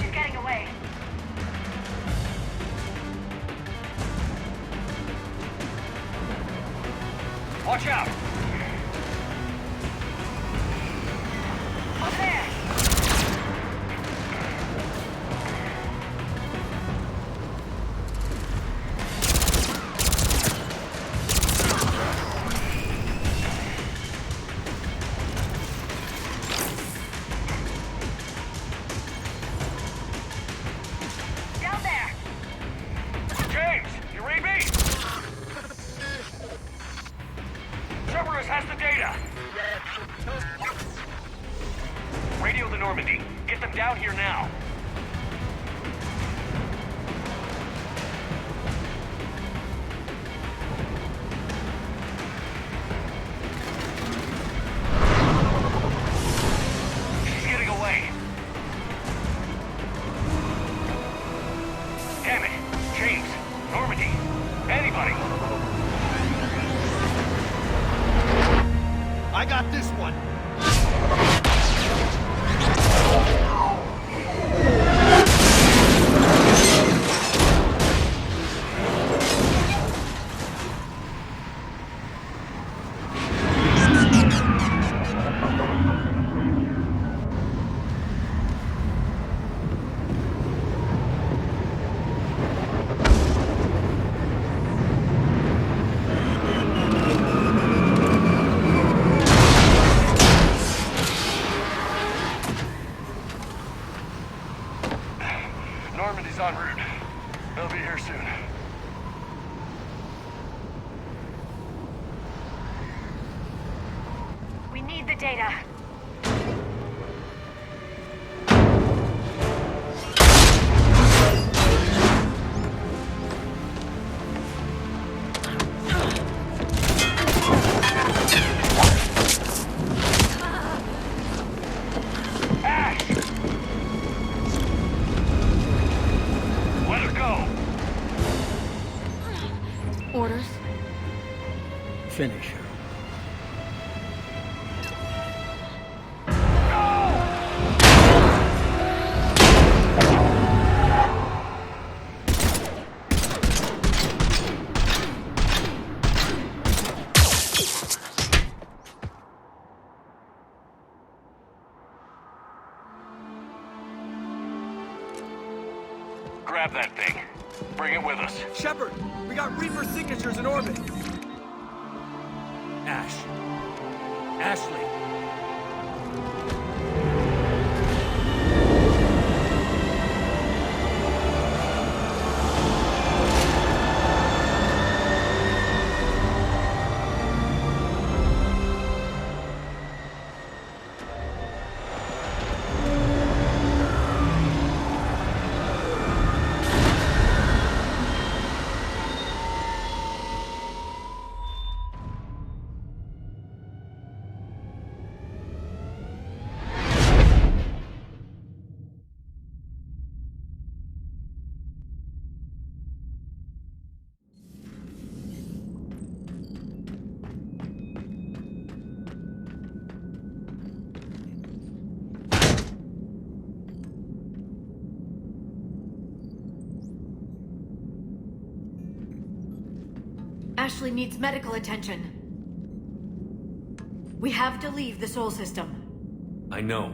She's getting away. Watch out! Up there! Down there! James, you read me? Cerberus has the data! Radio the Normandy. Get them down here now. She's getting away. Damn it. James, Normandy, anybody. I got this one. Normandy's en route. They'll be here soon. We need the data. Ash! Let her go! Orders? Finish her. Grab that thing. Bring it with us. Shepard, we got Reaper signatures in orbit. Ash. Ashley. Ashley needs medical attention. We have to leave the Sol system. I know.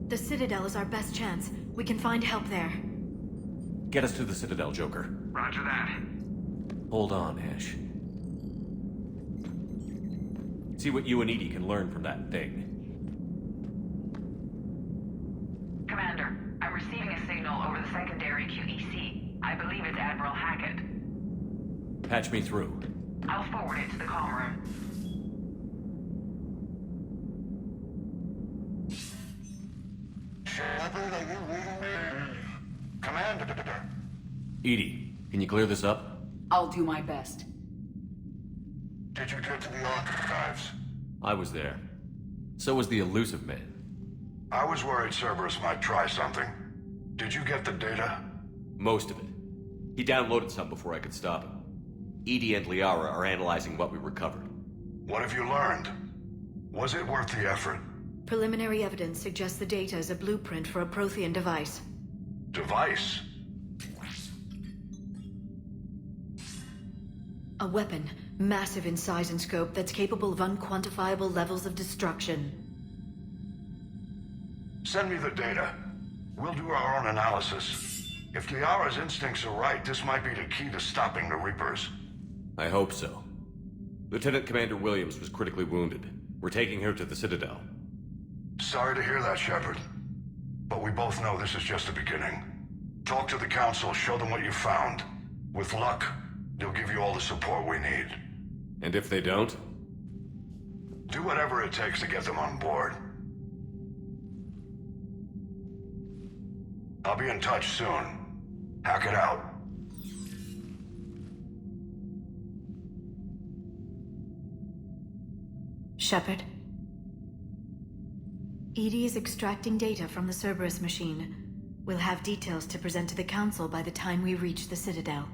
The Citadel is our best chance. We can find help there. Get us to the Citadel, Joker. Roger that. Hold on, Ash. See what you and Edie can learn from that thing. Commander, I'm receiving a signal over the secondary QEC. I believe it's Admiral Hackett. Patch me through. I'll forward it to the comm room. Shepard, are you reading me? Commander. Edie, can you clear this up? I'll do my best. Did you get to the archives? I was there. So was the Illusive Man. I was worried Cerberus might try something. Did you get the data? Most of it. He downloaded some before I could stop him. Edie and Liara are analyzing what we recovered. What have you learned? Was it worth the effort? Preliminary evidence suggests the data is a blueprint for a Prothean device. Device? A weapon, massive in size and scope, that's capable of unquantifiable levels of destruction. Send me the data. We'll do our own analysis. If Liara's instincts are right, this might be the key to stopping the Reapers. I hope so. Lieutenant Commander Williams was critically wounded. We're taking her to the Citadel. Sorry to hear that, Shepard. But we both know this is just the beginning. Talk to the Council, show them what you found. With luck, they'll give you all the support we need. And if they don't? Do whatever it takes to get them on board. I'll be in touch soon. Hackett out. Shepard? EDI is extracting data from the Cerberus machine. We'll have details to present to the Council by the time we reach the Citadel.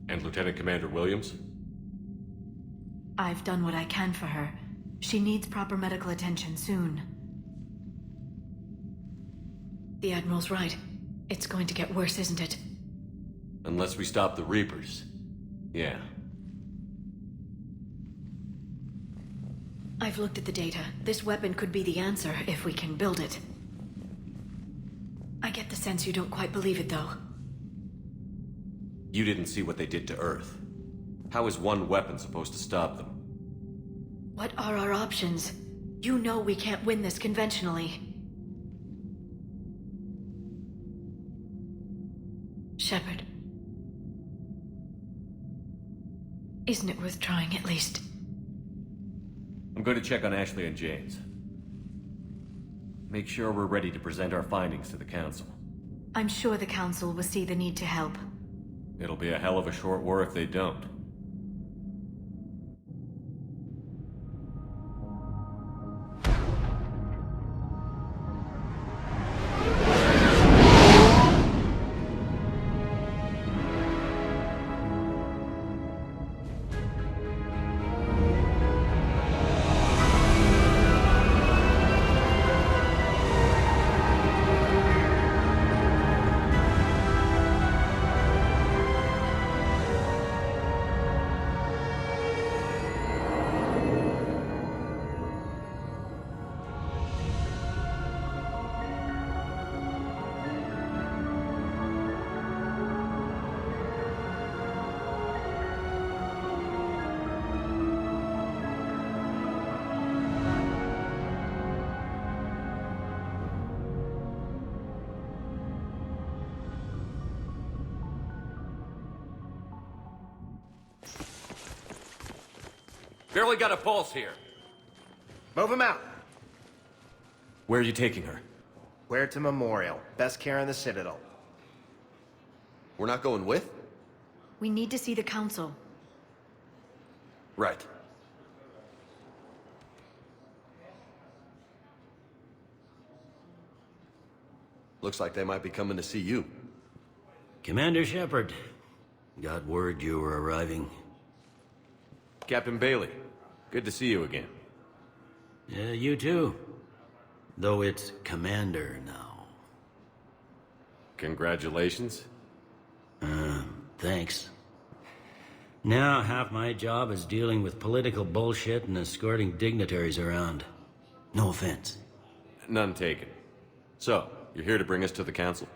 And Lieutenant Commander Williams? I've done what I can for her. She needs proper medical attention soon. The Admiral's right. It's going to get worse, isn't it? Unless we stop the Reapers. Yeah. I've looked at the data. This weapon could be the answer if we can build it. I get the sense you don't quite believe it, though. You didn't see what they did to Earth. How is one weapon supposed to stop them? What are our options? You know we can't win this conventionally. Shepard. Isn't it worth trying, at least? I'm going to check on Ashley and James. Make sure we're ready to present our findings to the Council. I'm sure the Council will see the need to help. It'll be a hell of a short war if they don't. Barely got a pulse here. Move him out. Where are you taking her? Where to Memorial. Best care in the Citadel. We're not going with? We need to see the Council. Right. Looks like they might be coming to see you. Commander Shepard. Got word you were arriving. Captain Bailey, good to see you again. Yeah, you too. Though it's Commander now. Congratulations. Thanks. Now half my job is dealing with political bullshit and escorting dignitaries around. No offense. None taken. So, you're here to bring us to the Council?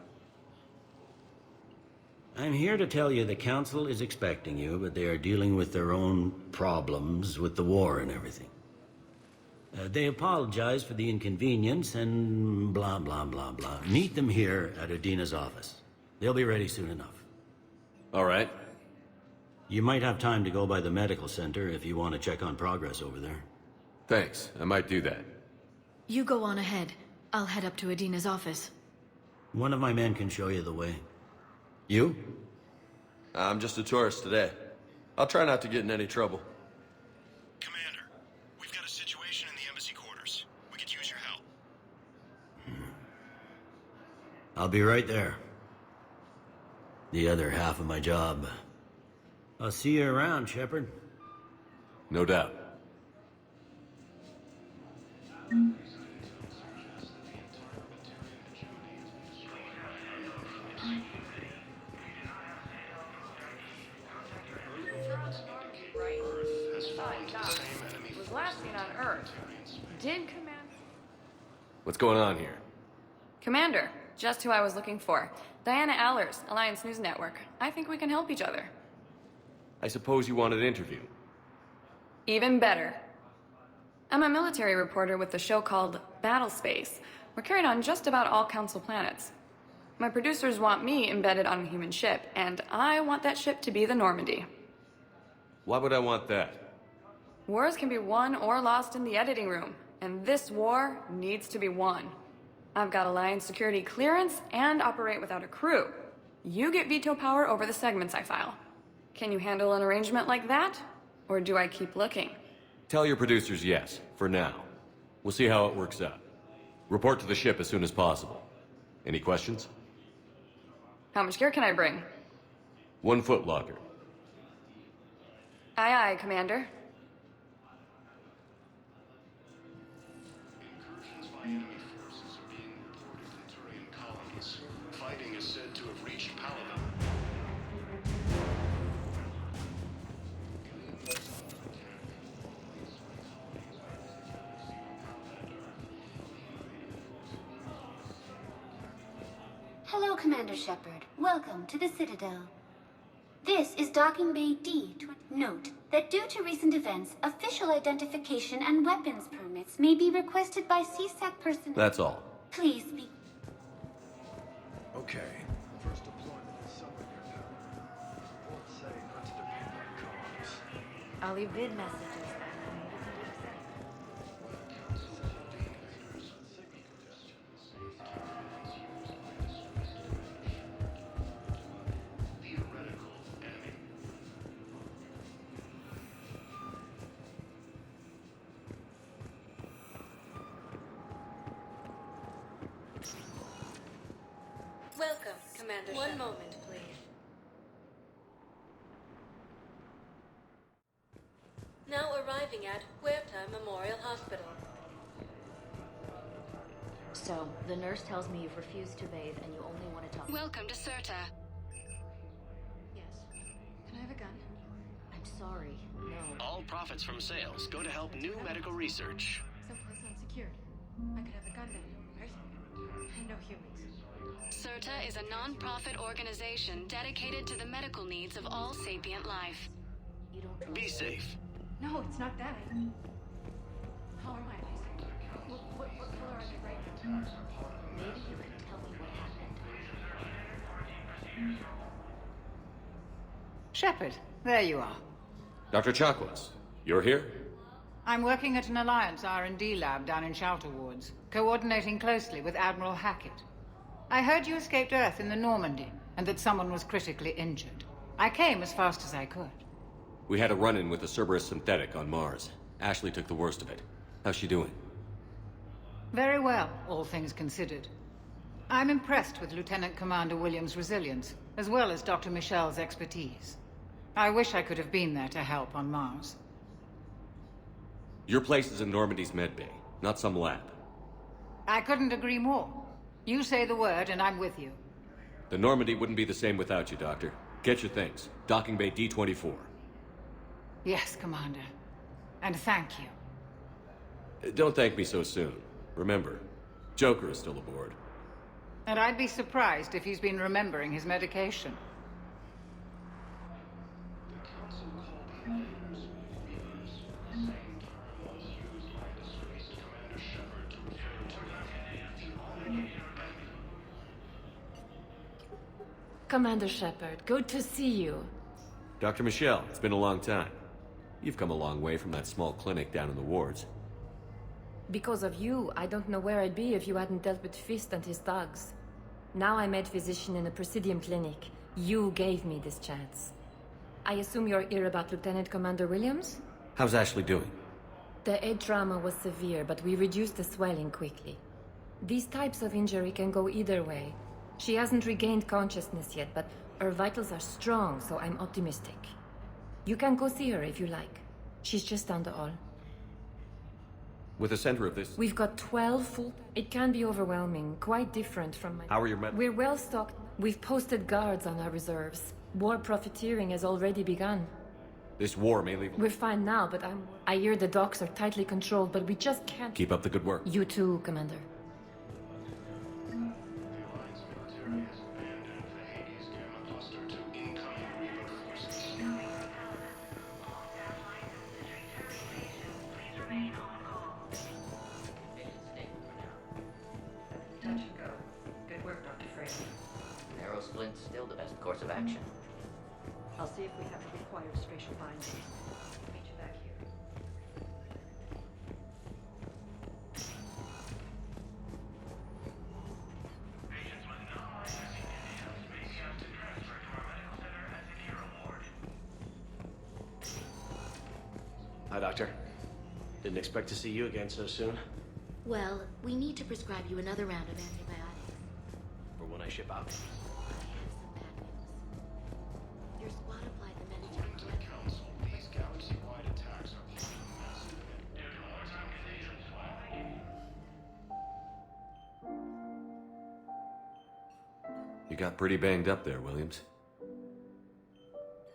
I'm here to tell you the Council is expecting you, but they are dealing with their own problems with the war and everything. They apologize for the inconvenience and blah, blah, blah, blah. Meet them here at Adina's office. They'll be ready soon enough. All right. You might have time to go by the medical center if you want to check on progress over there. Thanks, I might do that. You go on ahead. I'll head up to Adina's office. One of my men can show you the way. You? I'm just a tourist today. I'll try not to get in any trouble. Commander, we've got a situation in the embassy quarters. We could use your help. I'll be right there. The other half of my job. I'll see you around, Shepard. No doubt. did, Commander. What's going on here? Commander, just who I was looking for. Diana Allers, Alliance News Network. I think we can help each other. I suppose you want an interview. Even better. I'm a military reporter with the show called Battle Space. We're carried on just about all Council planets. My producers want me embedded on a human ship, and I want that ship to be the Normandy. Why would I want that? Wars can be won or lost in the editing room, and this war needs to be won. I've got Alliance security clearance and operate without a crew. You get veto power over the segments I file. Can you handle an arrangement like that? Or do I keep looking? Tell your producers yes, for now. We'll see how it works out. Report to the ship as soon as possible. Any questions? How much gear can I bring? 1 foot locker. Aye, aye, Commander. Incursions by enemy forces are being reported in Turian colonies. Fighting is said to have reached Palaven. Hello, Commander Shepard. Welcome to the Citadel. This is Docking Bay D. Note that due to recent events, official identification and weapons permits may be requested by CSAC personnel. That's all. Please be... Okay. First deployment is somewhere near now. Reports say not to depend on comms. I'll leave vid messages. Welcome, Commander. One moment, please. Now arriving at Huerta Memorial Hospital. So, the nurse tells me you've refused to bathe and you only want to talk. Welcome to Certa. Yes. Can I have a gun? I'm sorry, no. All profits from sales go to help new medical research. Someplace unsecured. I could have a gun then, right? And no humans. Certa is a non-profit organization dedicated to the medical needs of all sapient life. You don't Be safe. No, it's not that. How am I? What color are they right now? Maybe you can tell me what happened. Shepard, there you are. Dr. Chakwas, you're here? I'm working at an Alliance R&D lab down in Shelter Wards, coordinating closely with Admiral Hackett. I heard you escaped Earth in the Normandy, and that someone was critically injured. I came as fast as I could. We had a run-in with the Cerberus synthetic on Mars. Ashley took the worst of it. How's she doing? Very well, all things considered. I'm impressed with Lieutenant Commander Williams' resilience, as well as Dr. Michel's expertise. I wish I could have been there to help on Mars. Your place is in Normandy's medbay, not some lab. I couldn't agree more. You say the word, and I'm with you. The Normandy wouldn't be the same without you, Doctor. Get your things. Docking Bay D-24. Yes, Commander. And thank you. Don't thank me so soon. Remember, Joker is still aboard. And I'd be surprised if he's been remembering his medication. Commander Shepard, good to see you. Dr. Michel, it's been a long time. You've come a long way from that small clinic down in the wards. Because of you, I don't know where I'd be if you hadn't dealt with Fist and his thugs. Now I'm head physician in a Presidium clinic. You gave me this chance. I assume you're here about Lieutenant Commander Williams? How's Ashley doing? The head trauma was severe, but we reduced the swelling quickly. These types of injury can go either way. She hasn't regained consciousness yet, but her vitals are strong, so I'm optimistic. You can go see her if you like. She's just down the hall. With the center of this... We've got 12 full... It can be overwhelming, quite different from my... How are your men? We're well stocked. We've posted guards on our reserves. War profiteering has already begun. This war may leave... We're fine now, but I hear the docks are tightly controlled, but we just can't... Keep up the good work. You too, Commander. Tuchanka. Good work, Dr. Frey. Narrow splint's still the best course of action. I'll see if we have the required spatial bindings. Meet you back here. Patients with non-licensing conditions may be asked to transfer to our medical center at the Hero Ward. Hi, Doctor. Didn't expect to see you again so soon. Well, we need to prescribe you another round of antibiotics. For when I ship out. I have some bad news. Your squad applied the According to the Council, these galaxy-wide attacks are part of a massive You got pretty banged up there, Williams.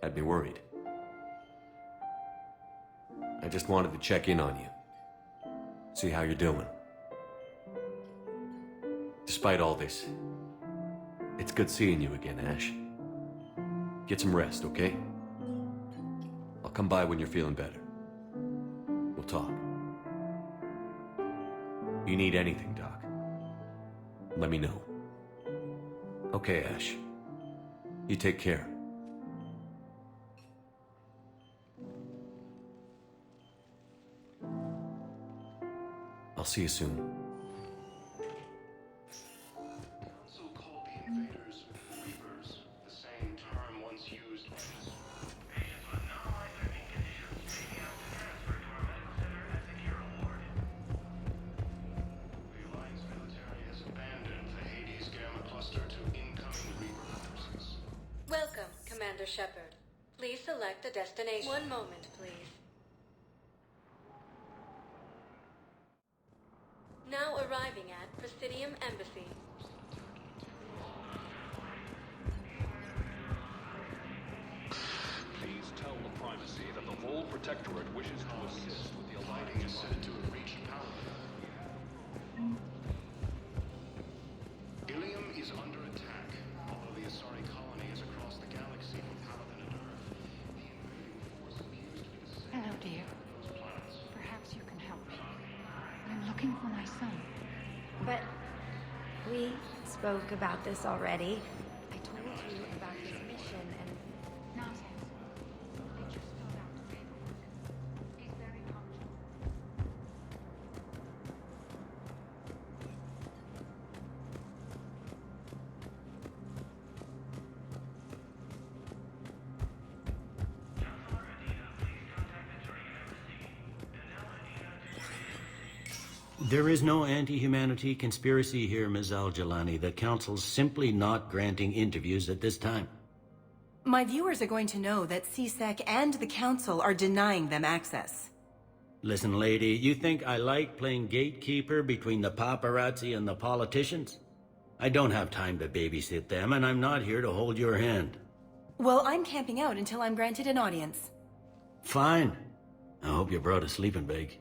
Had me worried. I just wanted to check in on you. See how you're doing. Despite all this, it's good seeing you again, Ash. Get some rest, okay? I'll come by when you're feeling better. We'll talk. You need anything, Doc, let me know. Okay, Ash. You take care. I'll see you soon. Council called the invaders Reapers, the same term once used by us. Patients with non-life-threatening conditions may be asked to transfer to our medical center at the Hero Ward. The Alliance military has abandoned the Hades Gamma cluster to incoming Reaper forces. Welcome, Commander Shepard. Please select a destination. One moment, please. Now arriving at Presidium Embassy. Please tell the Primacy that the Vol Protectorate wishes to assist with the Fighting is said to have reached Palaven. Ilium is under attack. Although the Asari colony is across the galaxy from Palaven and Earth, the invading force appears to be the same. Hello, dear. Those planets. Perhaps you can help me. I'm looking for my son. But we spoke about this already. I told you about his mission and... Nonsense. They just filled out the paperwork. He's very punctual. There is no anti-humanity conspiracy here, Ms. Al-Jalani. The Council's simply not granting interviews at this time. My viewers are going to know that CSEC and the Council are denying them access. Listen, lady, you think I like playing gatekeeper between the paparazzi and the politicians? I don't have time to babysit them, and I'm not here to hold your hand. Well, I'm camping out until I'm granted an audience. Fine. I hope you brought a sleeping bag.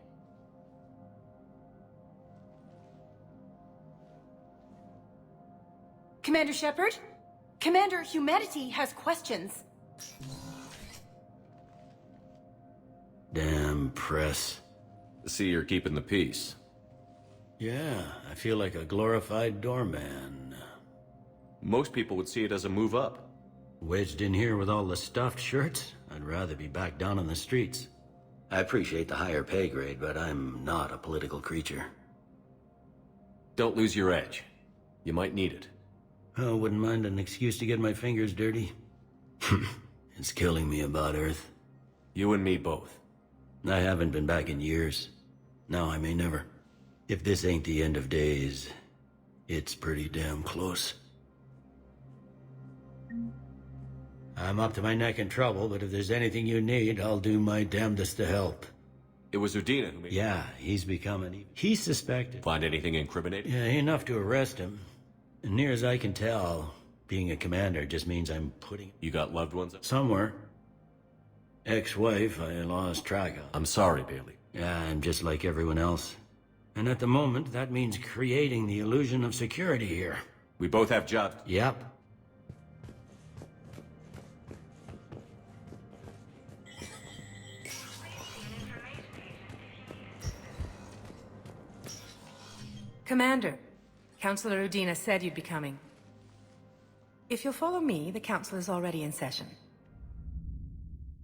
Commander Shepard? Commander, humanity has questions. Damn press. See, you're keeping the peace. Yeah, I feel like a glorified doorman. Most people would see it as a move up. Wedged in here with all the stuffed shirts, I'd rather be back down on the streets. I appreciate the higher pay grade, but I'm not a political creature. Don't lose your edge. You might need it. I wouldn't mind an excuse to get my fingers dirty. It's killing me about Earth. You and me both. I haven't been back in years. Now I may never. If this ain't the end of days, it's pretty damn close. I'm up to my neck in trouble, but if there's anything you need, I'll do my damnedest to help. It was Urdnot who made... Yeah, he's becoming... He's suspected. Find anything incriminating? Yeah, enough to arrest him. And near as I can tell, being a commander just means I'm putting... You got loved ones? Somewhere. ex-wife I lost track of. I'm sorry, Bailey. Yeah, I'm just like everyone else. And at the moment, that means creating the illusion of security here. We both have jobs. Yep. Commander, Councilor Udina said you'd be coming. If you'll follow me, the council is already in session.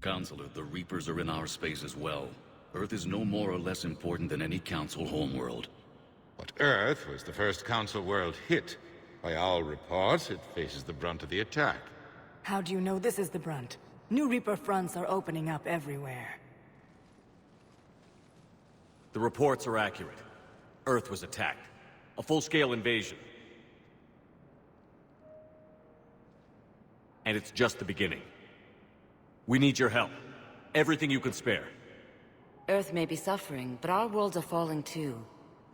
Counselor, the Reapers are in our space as well. Earth is no more or less important than any Council homeworld. But Earth was the first Council world hit. By all reports, it faces the brunt of the attack. How do you know this is the brunt? New Reaper fronts are opening up everywhere. The reports are accurate. Earth was attacked. A full-scale invasion. And it's just the beginning. We need your help. Everything you can spare. Earth may be suffering, but our worlds are falling too.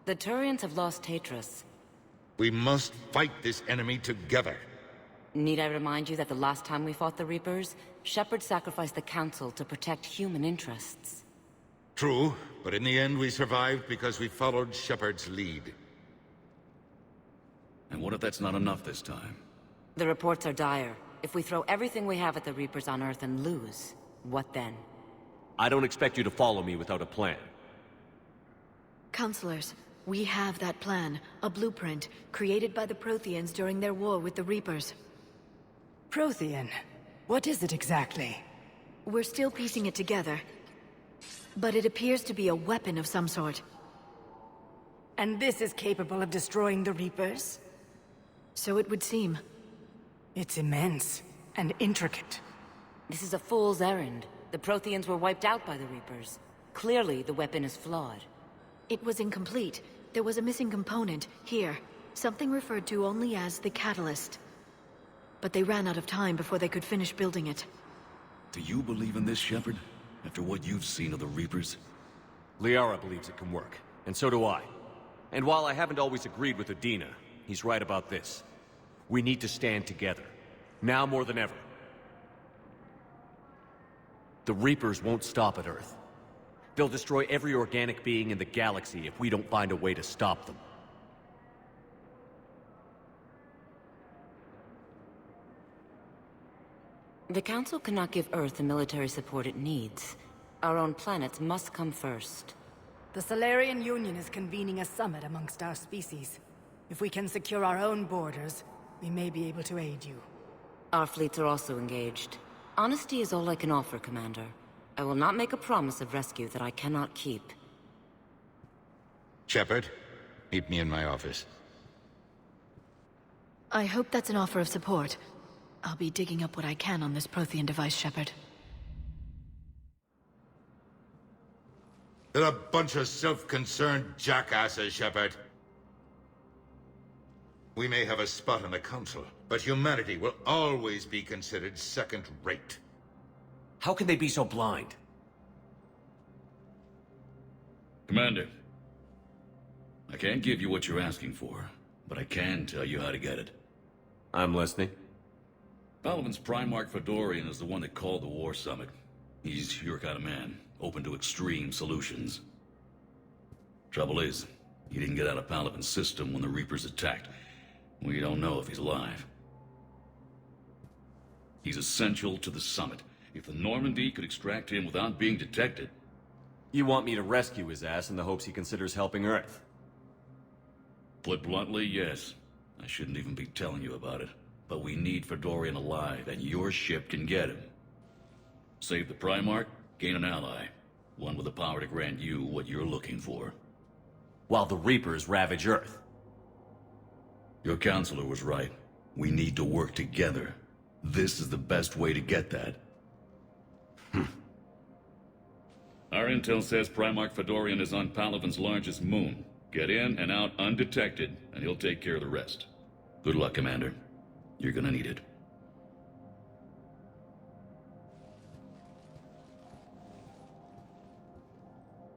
The Turians have lost Tatris. We must fight this enemy together. Need I remind you that the last time we fought the Reapers, Shepard sacrificed the Council to protect human interests? True, but in the end we survived because we followed Shepard's lead. And what if that's not enough this time? The reports are dire. If we throw everything we have at the Reapers on Earth and lose, what then? I don't expect you to follow me without a plan. Counselors, we have that plan, a blueprint, created by the Protheans during their war with the Reapers. Prothean? What is it exactly? We're still piecing it together, but it appears to be a weapon of some sort. And this is capable of destroying the Reapers? So it would seem. It's immense and intricate. This is a fool's errand. The Protheans were wiped out by the Reapers. Clearly, the weapon is flawed. It was incomplete. There was a missing component, here. Something referred to only as the catalyst. But they ran out of time before they could finish building it. Do you believe in this, Shepard? After what you've seen of the Reapers? Liara believes it can work, and so do I. And while I haven't always agreed with Udina, he's right about this. We need to stand together. Now more than ever. The Reapers won't stop at Earth. They'll destroy every organic being in the galaxy if we don't find a way to stop them. The Council cannot give Earth the military support it needs. Our own planets must come first. The Salarian Union is convening a summit amongst our species. If we can secure our own borders, we may be able to aid you. Our fleets are also engaged. Honesty is all I can offer, Commander. I will not make a promise of rescue that I cannot keep. Shepard, meet me in my office. I hope that's an offer of support. I'll be digging up what I can on this Prothean device, Shepard. They're a bunch of self-concerned jackasses, Shepard. We may have a spot on the Council, but humanity will always be considered second-rate. How can they be so blind? Commander, I can't give you what you're asking for, but I can tell you how to get it. I'm listening. Palaven's primarch Fedorian is the one that called the war summit. He's your kind of man, open to extreme solutions. Trouble is, he didn't get out of Palaven's system when the Reapers attacked. We don't know if he's alive. He's essential to the summit. If the Normandy could extract him without being detected... You want me to rescue his ass in the hopes he considers helping Earth? Put bluntly, yes. I shouldn't even be telling you about it. But we need Fedorian alive, and your ship can get him. Save the Primarch, gain an ally. One with the power to grant you what you're looking for. While the Reapers ravage Earth. Your counselor was right. We need to work together. This is the best way to get that. Our intel says Primarch Fedorian is on Palaven's largest moon. Get in and out undetected, and he'll take care of the rest. Good luck, Commander. You're gonna need it.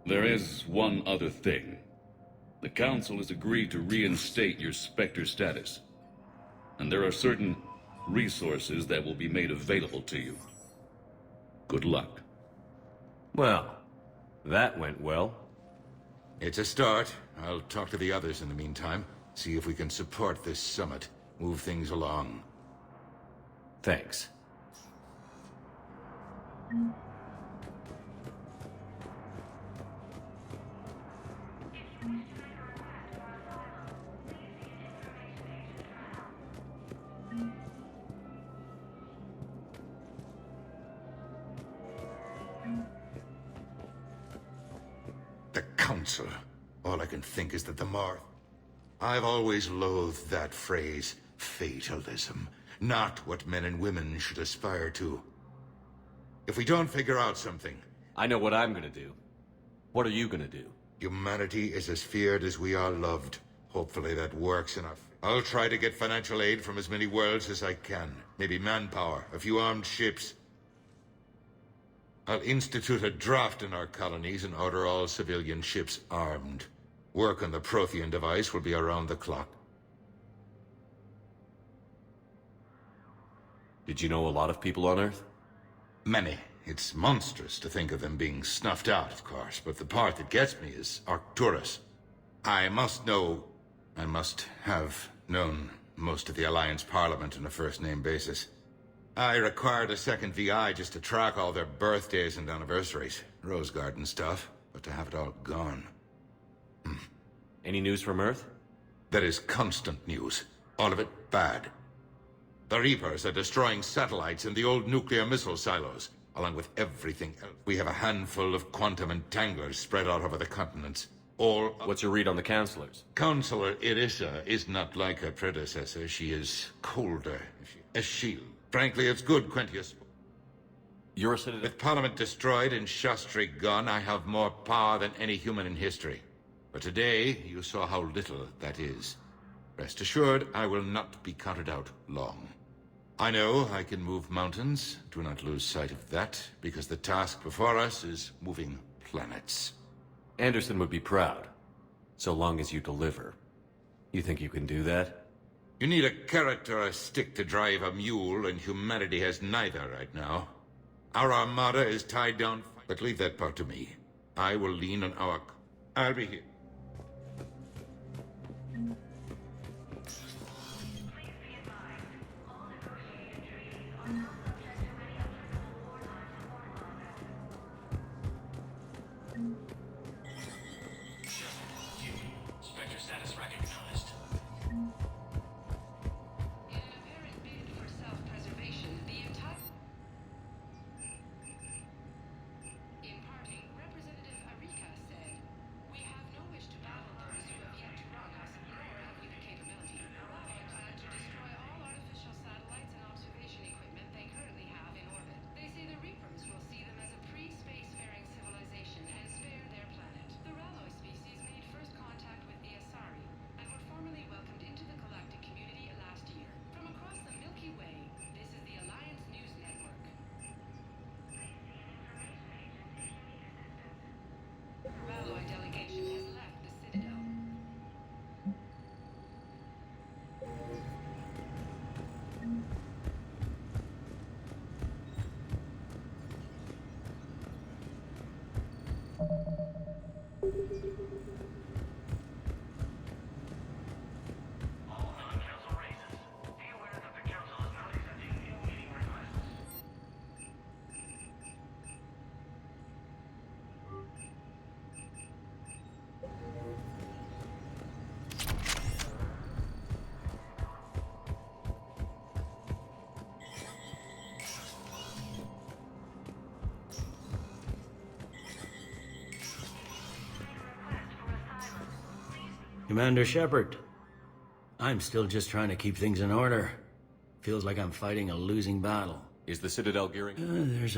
There is one other thing. The Council has agreed to reinstate your Spectre status. And there are certain resources that will be made available to you. Good luck. Well, that went well. It's a start. I'll talk to the others in the meantime. See if we can support this summit. Move things along. Thanks. The Council. All I can think is that the more... I've always loathed that phrase, fatalism. Not what men and women should aspire to. If we don't figure out something... I know what I'm gonna do. What are you gonna do? Humanity is as feared as we are loved. Hopefully that works enough. I'll try to get financial aid from as many worlds as I can. Maybe manpower, a few armed ships. I'll institute a draft in our colonies and order all civilian ships armed. Work on the Prothean device will be around the clock. Did you know a lot of people on Earth? Many. It's monstrous to think of them being snuffed out, of course, but the part that gets me is Arcturus. I must have known most of the Alliance Parliament on a first-name basis. I required a second VI just to track all their birthdays and anniversaries. Rose Garden stuff, but to have it all gone. Any news from Earth? There is constant news. All of it bad. The Reapers are destroying satellites in the old nuclear missile silos, along with everything else. We have a handful of quantum entanglers spread out over the continents. All... What's your read on the Counselors? Counselor Irissa is not like her predecessor. She is colder. A shield. Frankly, it's good Quintius. You're a citizen? With Parliament destroyed and Shastri gone, I have more power than any human in history. But today, you saw how little that is. Rest assured, I will not be counted out long. I know I can move mountains. Do not lose sight of that, because the task before us is moving planets. Anderson would be proud, so long as you deliver. You think you can do that? You need a carrot or a stick to drive a mule, and humanity has neither right now. Our armada is tied down, but leave that part to me. I will lean on our... I'll be here. Spectre status recognized. In an apparent bid for self-preservation, the entire... In parting, Representative Arika said, "We have no wish to battle those who have yet to wrong us, nor have we the capability. They plan to destroy all artificial satellites and observation equipment they currently have in orbit. They say the Reapers will see them as a pre-spacefaring civilization and spare their planet. The Ralloy species made first contact with the Asari and were formally welcomed into the galactic community last year. From across the Milky Way, this is the Alliance News Network." Ralloy delegation has left the Citadel. All non-council races, be aware that the council is not accepting new meeting requests. Commander Shepard, I'm still just trying to keep things in order. Feels like I'm fighting a losing battle. Is the Citadel gearing? There's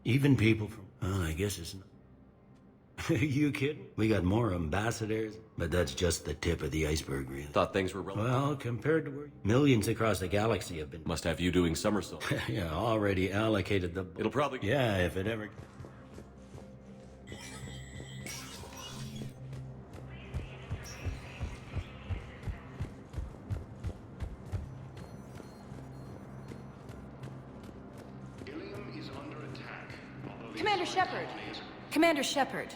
even people from... I guess it's not... You kidding? We got more ambassadors, but that's just the tip of the iceberg, really. Thought things were Well, compared to where... Millions across the galaxy have been... Must have you doing somersaults. Yeah, already allocated the... It'll probably... Yeah, if it ever... Ilium is under attack. Commander Shepard! Commander Shepard,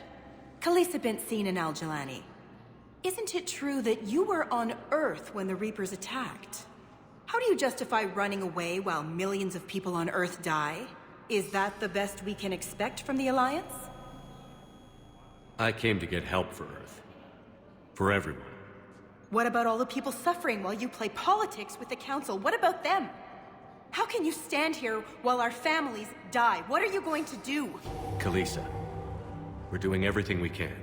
Khaleesa bint seen in Al-Jalani. Isn't it true that you were on Earth when the Reapers attacked? How do you justify running away while millions of people on Earth die? Is that the best we can expect from the Alliance? I came to get help for Earth. For everyone. What about all the people suffering while you play politics with the Council? What about them? How can you stand here while our families die? What are you going to do? Khaleesa, we're doing everything we can.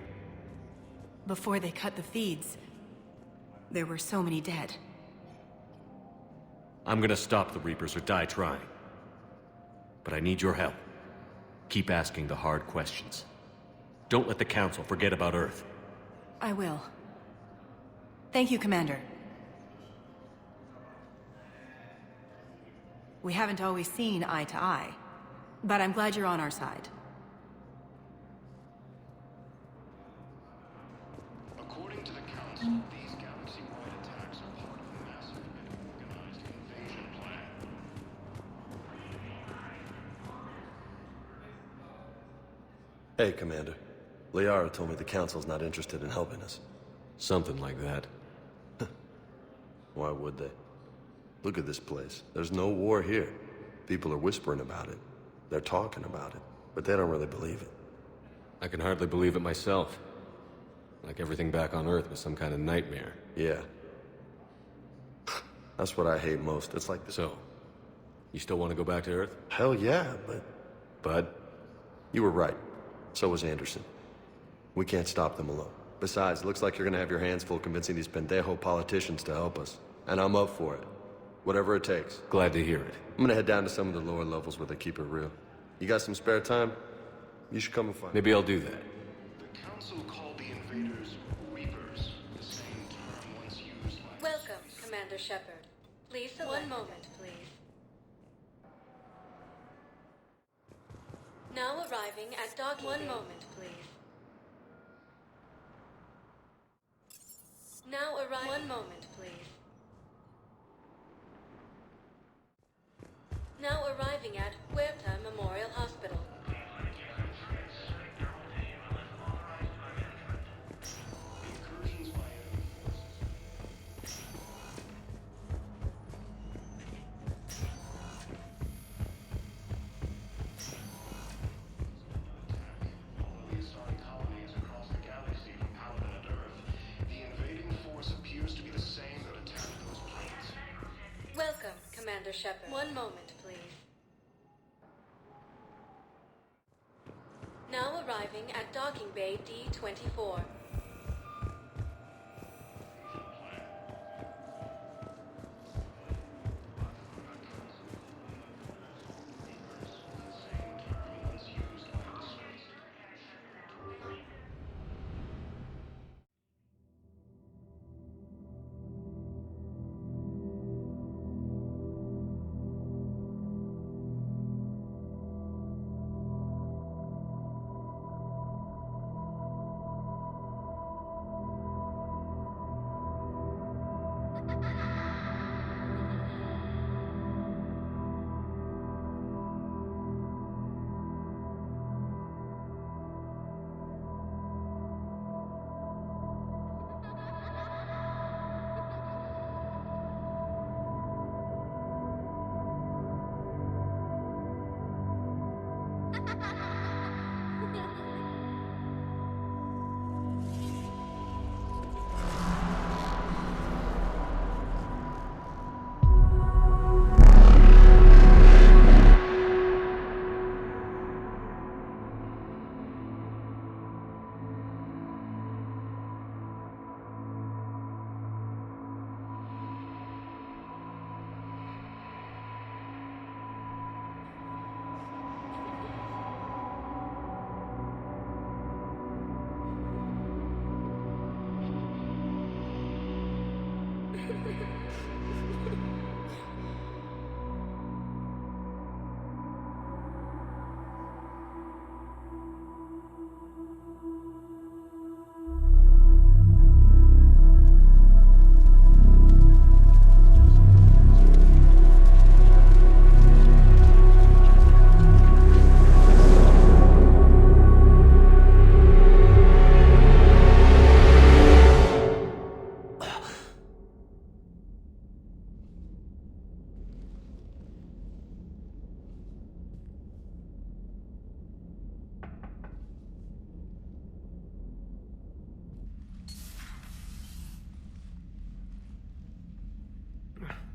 Before they cut the feeds, there were so many dead. I'm gonna stop the Reapers or die trying. But I need your help. Keep asking the hard questions. Don't let the Council forget about Earth. I will. Thank you, Commander. We haven't always seen eye to eye, but I'm glad you're on our side. According to the Council, these galaxy-wide attacks are part of a massive and organized invasion plan. Hey, Commander. Liara told me the Council's not interested in helping us. Something like that. Why would they? Look at this place. There's no war here. People are whispering about it. They're talking about it, but they don't really believe it. I can hardly believe it myself. Like everything back on Earth was some kind of nightmare. Yeah. That's what I hate most. It's like this. So, you still want to go back to Earth? Hell yeah, but... Bud? You were right. So was Anderson. We can't stop them alone. Besides, it looks like you're gonna have your hands full convincing these pendejo politicians to help us. And I'm up for it. Whatever it takes. Glad to hear it. I'm gonna head down to some of the lower levels where they keep it real. You got some spare time? You should come and find me. Maybe I'll do that. The Council called the invaders Reapers, the same term once used by... Welcome, Commander Shepard. Please select. One moment, please. Now arriving at dock. One moment, please. Now arriving. One moment, please. Now arriving at Huerta Memorial Hospital. Welcome, Commander Shepard. One moment, please. Now arriving at Docking Bay D-24.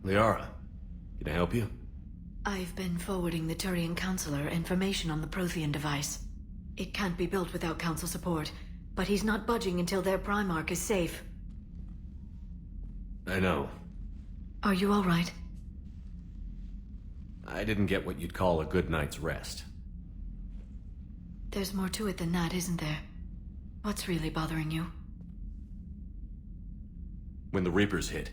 Liara, can I help you? I've been forwarding the Turian Counselor information on the Prothean device. It can't be built without Council support, but he's not budging until their primarch is safe. I know. Are you all right? I didn't get what you'd call a good night's rest. There's more to it than that, isn't there? What's really bothering you? When the Reapers hit,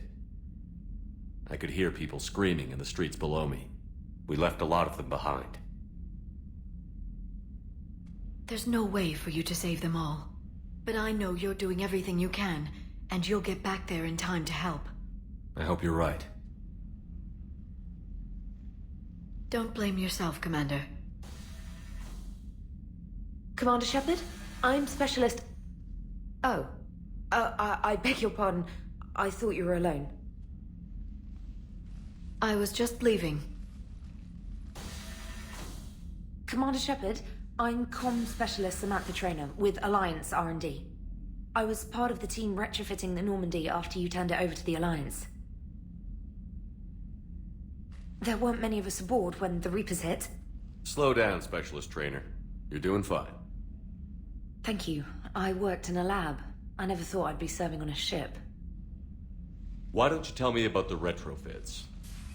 I could hear people screaming in the streets below me. We left a lot of them behind. There's no way for you to save them all. But I know you're doing everything you can, and you'll get back there in time to help. I hope you're right. Don't blame yourself, Commander. Commander Shepard? I'm Specialist... Oh. I beg your pardon. I thought you were alone. I was just leaving. Commander Shepard, I'm Comm Specialist Samantha Traynor with Alliance R&D. I was part of the team retrofitting the Normandy after you turned it over to the Alliance. There weren't many of us aboard when the Reapers hit. Slow down, Specialist Trainer. You're doing fine. Thank you. I worked in a lab. I never thought I'd be serving on a ship. Why don't you tell me about the retrofits?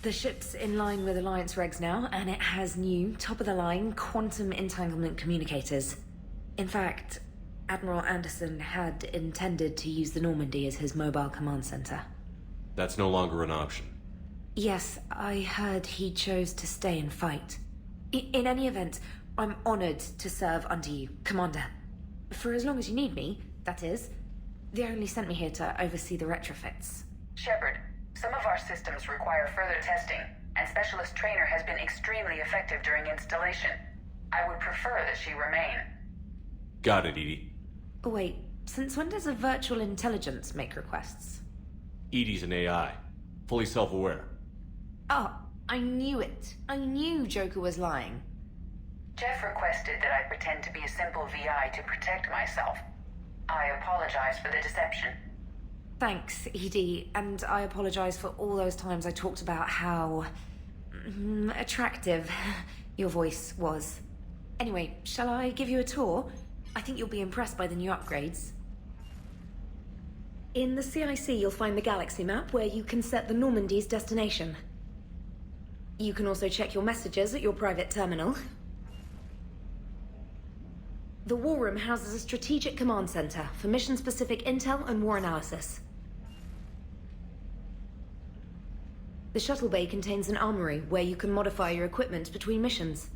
The ship's in line with Alliance regs now, and it has new, top-of-the-line, quantum entanglement communicators. In fact, Admiral Anderson had intended to use the Normandy as his mobile command center. That's no longer an option. Yes, I heard he chose to stay and fight. In any event, I'm honored to serve under you, Commander. For as long as you need me, that is. They only sent me here to oversee the retrofits. Shepard, some of our systems require further testing, and Specialist Trainer has been extremely effective during installation. I would prefer that she remain. Got it, Edie. Oh, wait, since when does a virtual intelligence make requests? Edie's an AI. Fully self-aware. Oh, I knew it. I knew Joker was lying. Jeff requested that I pretend to be a simple VI to protect myself. I apologize for the deception. Thanks, Edie, and I apologize for all those times I talked about how... attractive your voice was. Anyway, shall I give you a tour? I think you'll be impressed by the new upgrades. In the CIC, you'll find the galaxy map where you can set the Normandy's destination. You can also check your messages at your private terminal. The War Room houses a strategic command center for mission-specific intel and war analysis. The shuttle bay contains an armory where you can modify your equipment between missions.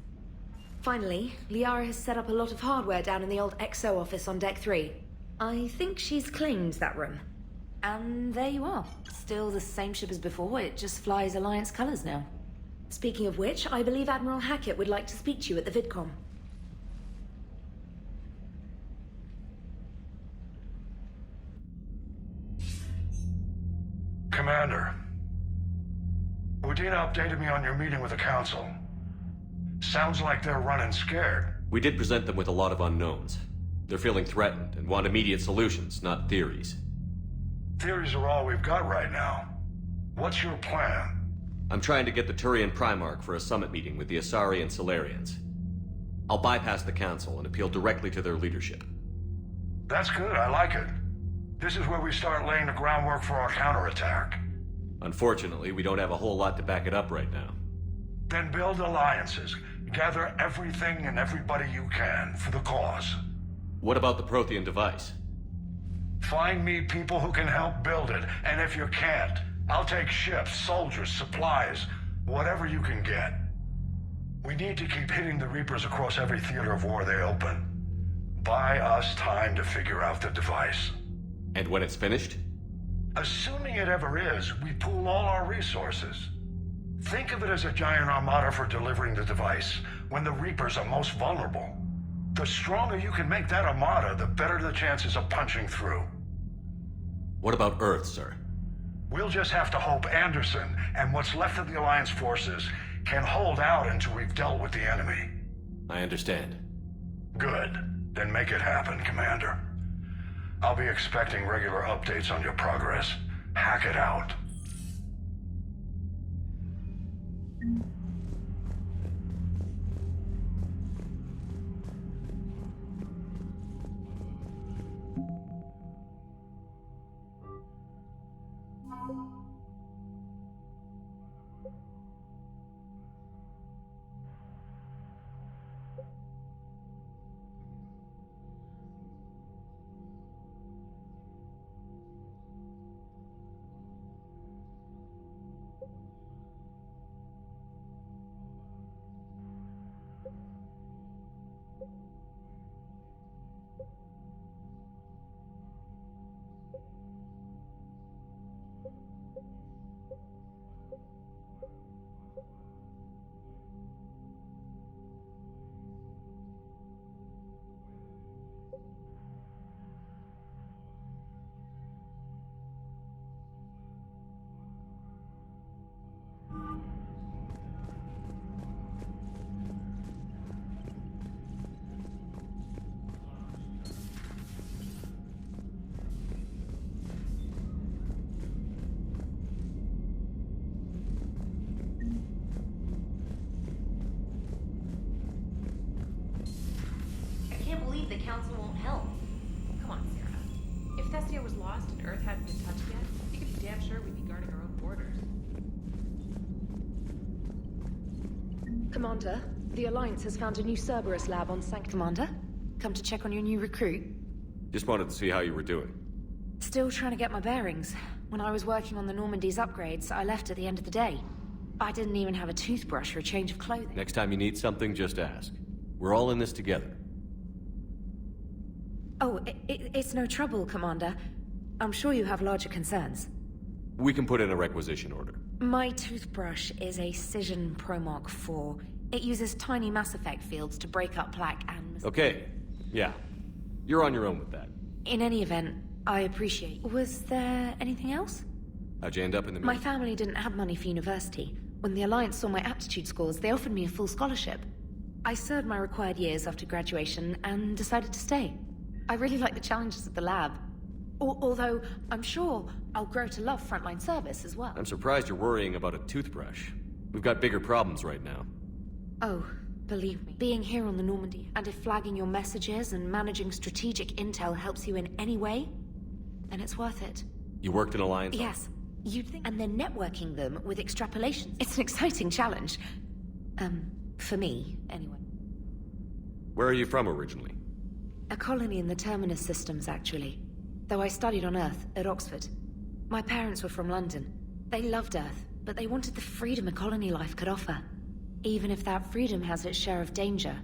Finally, Liara has set up a lot of hardware down in the old XO office on Deck 3. I think she's claimed that room. And there you are. Still the same ship as before, it just flies Alliance colors now. Speaking of which, I believe Admiral Hackett would like to speak to you at the VidCom. Commander, Urdnot updated me on your meeting with the Council. Sounds like they're running scared. We did present them with a lot of unknowns. They're feeling threatened and want immediate solutions, not theories. Theories are all we've got right now. What's your plan? I'm trying to get the Turian Primarch for a summit meeting with the Asari and Salarians. I'll bypass the Council and appeal directly to their leadership. That's good, I like it. This is where we start laying the groundwork for our counterattack. Unfortunately, we don't have a whole lot to back it up right now. Then build alliances. Gather everything and everybody you can for the cause. What about the Prothean device? Find me people who can help build it, and if you can't, I'll take ships, soldiers, supplies, whatever you can get. We need to keep hitting the Reapers across every theater of war they open. Buy us time to figure out the device. And when it's finished? Assuming it ever is, we pool all our resources. Think of it as a giant armada for delivering the device, when the Reapers are most vulnerable. The stronger you can make that armada, the better the chances of punching through. What about Earth, sir? We'll just have to hope Anderson and what's left of the Alliance forces can hold out until we've dealt with the enemy. I understand. Good. Then make it happen, Commander. I'll be expecting regular updates on your progress. Hack it out. The council won't help. Come on, Sarah. If Thestia was lost and Earth hadn't been touched yet, you could be damn sure we'd be guarding our own borders. Commander, the Alliance has found a new Cerberus lab on Sanct. Commander, come to check on your new recruit. Just wanted to see how you were doing. Still trying to get my bearings. When I was working on the Normandy's upgrades, I left at the end of the day. I didn't even have a toothbrush or a change of clothing. Next time you need something, just ask. We're all in this together. Oh, it's no trouble, Commander. I'm sure you have larger concerns. We can put in a requisition order. My toothbrush is a Cision Pro Mark IV. It uses tiny Mass Effect fields to break up plaque and... Okay, yeah. You're on your own with that. In any event, I appreciate... Was there anything else? How'd you end up in the... My family didn't have money for university. When the Alliance saw my aptitude scores, they offered me a full scholarship. I served my required years after graduation and decided to stay. I really like the challenges of the lab. Although, I'm sure I'll grow to love frontline service as well. I'm surprised you're worrying about a toothbrush. We've got bigger problems right now. Oh, believe me. Being here on the Normandy, and if flagging your messages and managing strategic intel helps you in any way, then it's worth it. You worked in Alliance? Yes. You'd think... And then networking them with extrapolations. It's an exciting challenge. For me, anyway. Where are you from originally? A colony in the Terminus systems, actually. Though I studied on Earth, at Oxford. My parents were from London. They loved Earth, but they wanted the freedom a colony life could offer. Even if that freedom has its share of danger.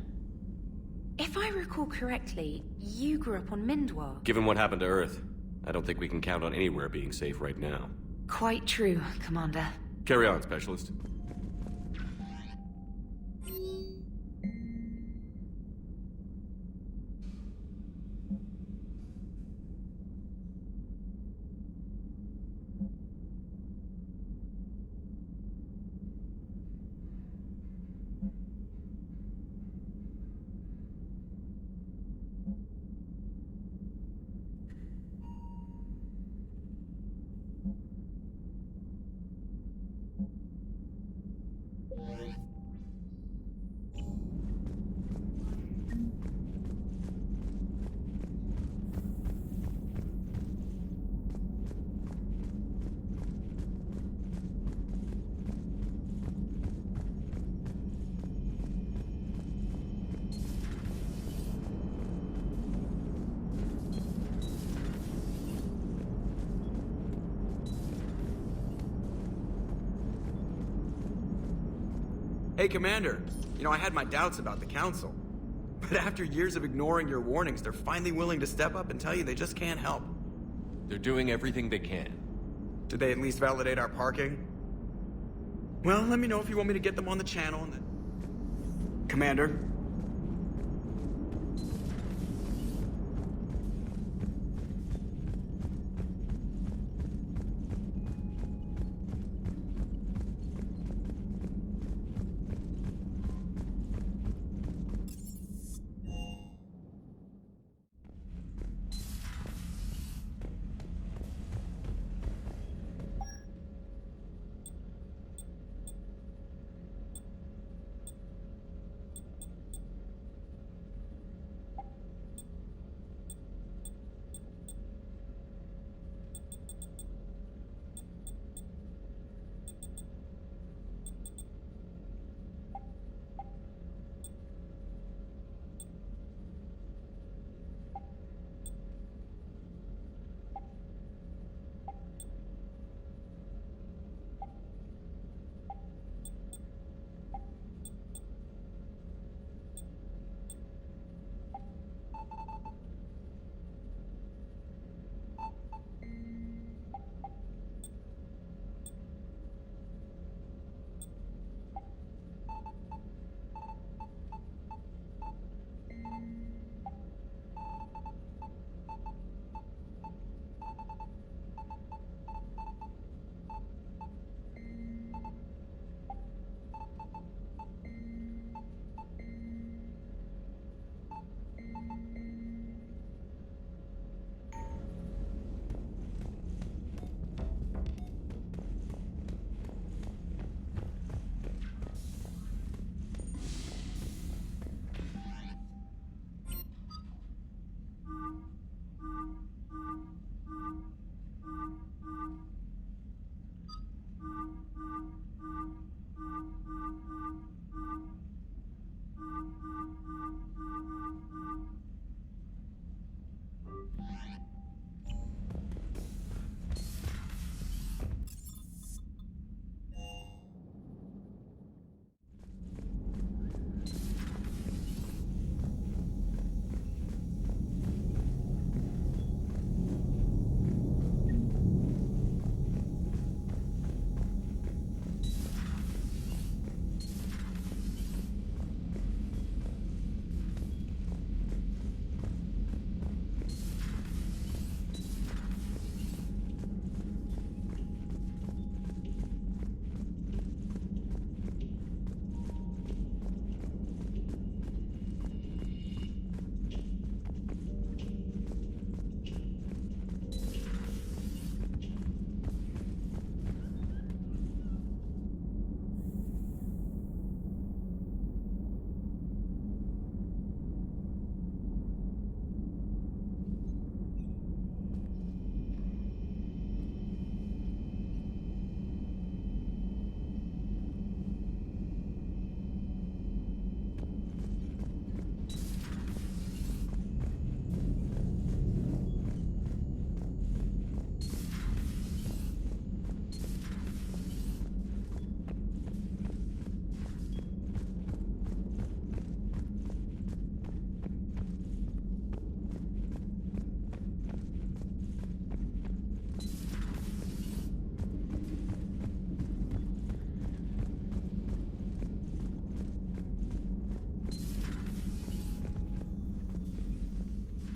If I recall correctly, you grew up on Mindwar. Given what happened to Earth, I don't think we can count on anywhere being safe right now. Quite true, Commander. Carry on, Specialist. Hey, Commander. You know, I had my doubts about the Council. But after years of ignoring your warnings, they're finally willing to step up and tell you they just can't help. They're doing everything they can. Did they at least validate our parking? Well, let me know if you want me to get them on the channel and then... Commander?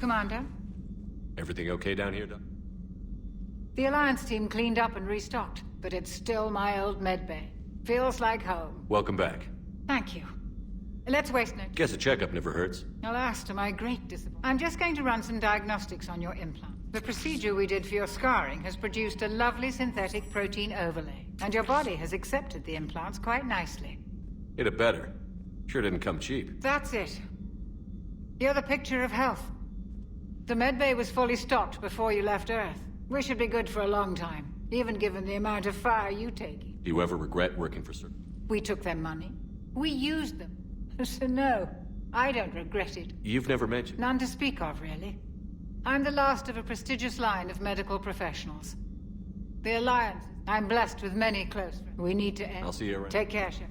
Commander? Everything okay down here, Doc? The Alliance team cleaned up and restocked, but it's still my old medbay. Feels like home. Welcome back. Thank you. Let's waste no... Guess a checkup never hurts. Alas, to my great disappointment. I'm just going to run some diagnostics on your implant. The procedure we did for your scarring has produced a lovely synthetic protein overlay, and your body has accepted the implants quite nicely. It had better. Sure didn't come cheap. That's it. You're the picture of health. The medbay was fully stocked before you left Earth. We should be good for a long time, even given the amount of fire you take. Do you ever regret working for Cerberus? We took their money. We used them. So no, I don't regret it. You've never mentioned. None to speak of, really. I'm the last of a prestigious line of medical professionals. The Alliance. I'm blessed with many close friends. We need to end. I'll see you around. Take care, Shepard.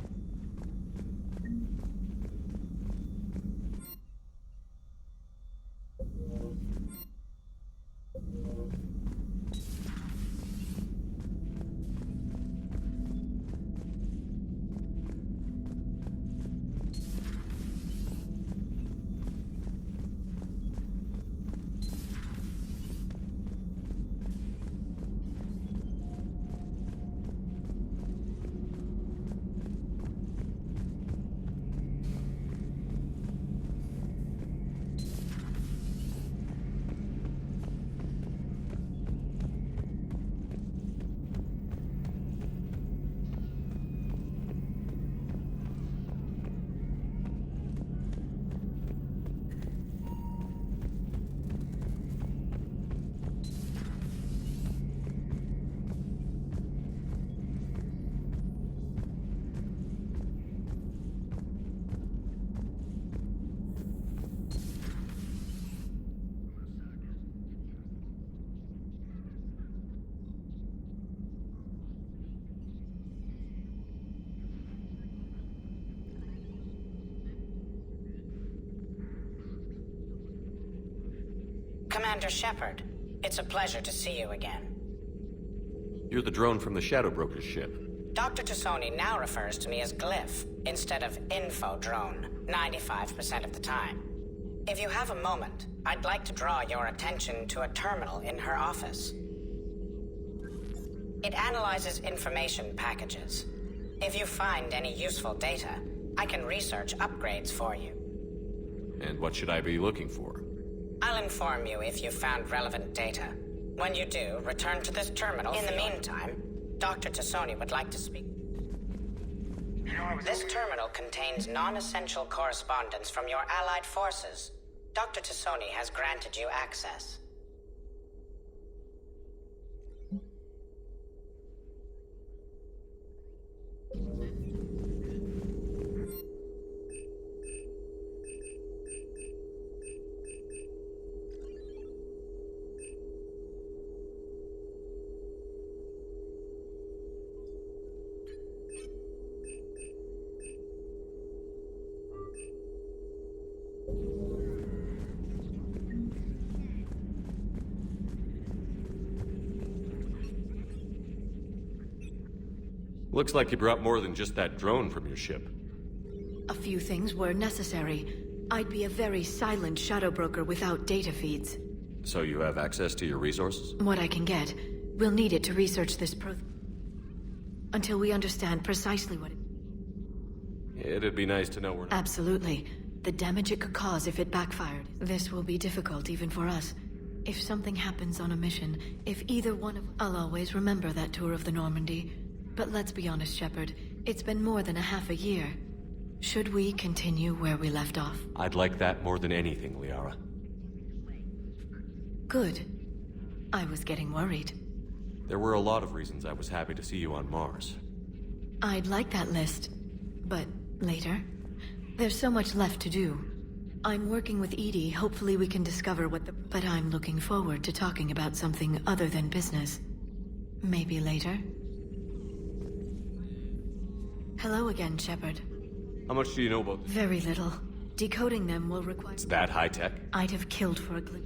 Commander Shepard, it's a pleasure to see you again. You're the drone from the Shadow Broker's ship. Dr. T'Soni now refers to me as Glyph instead of Info Drone, 95% of the time. If you have a moment, I'd like to draw your attention to a terminal in her office. It analyzes information packages. If you find any useful data, I can research upgrades for you. And what should I be looking for? I'll inform you if you've found relevant data. When you do, return to this terminal. In the meantime, Dr. T'Soni would like to speak. This terminal contains non-essential correspondence from your allied forces. Dr. T'Soni has granted you access. Looks like you brought more than just that drone from your ship. A few things were necessary. I'd be a very silent shadow broker without data feeds. So you have access to your resources? What I can get. We'll need it to research this until we understand precisely what it... It'd be nice to know we're not... Absolutely. The damage it could cause if it backfired. This will be difficult even for us. If something happens on a mission, if either one of... I'll always remember that tour of the Normandy. But let's be honest, Shepard. It's been more than a half a year. Should we continue where we left off? I'd like that more than anything, Liara. Good. I was getting worried. There were a lot of reasons I was happy to see you on Mars. I'd like that list. But later? There's so much left to do. I'm working with Edie. Hopefully we can discover what the... But I'm looking forward to talking about something other than business. Maybe later? Hello again, Shepard. How much do you know about... Very little. Decoding them will require... It's that high-tech? I'd have killed for a Glyph.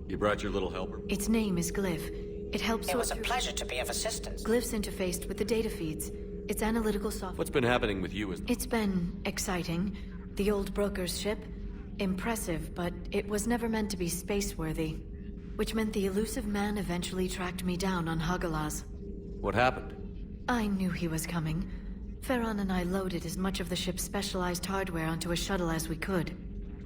You brought your little helper? Its name is Glyph. It helps... It was a pleasure to be of assistance. Glyph's interfaced with the data feeds. Its analytical software... What's been happening with you is... It's been exciting. The old broker's ship. Impressive, but it was never meant to be space-worthy. Which meant the Illusive Man eventually tracked me down on Hagalaz. What happened? I knew he was coming. Farron and I loaded as much of the ship's specialized hardware onto a shuttle as we could.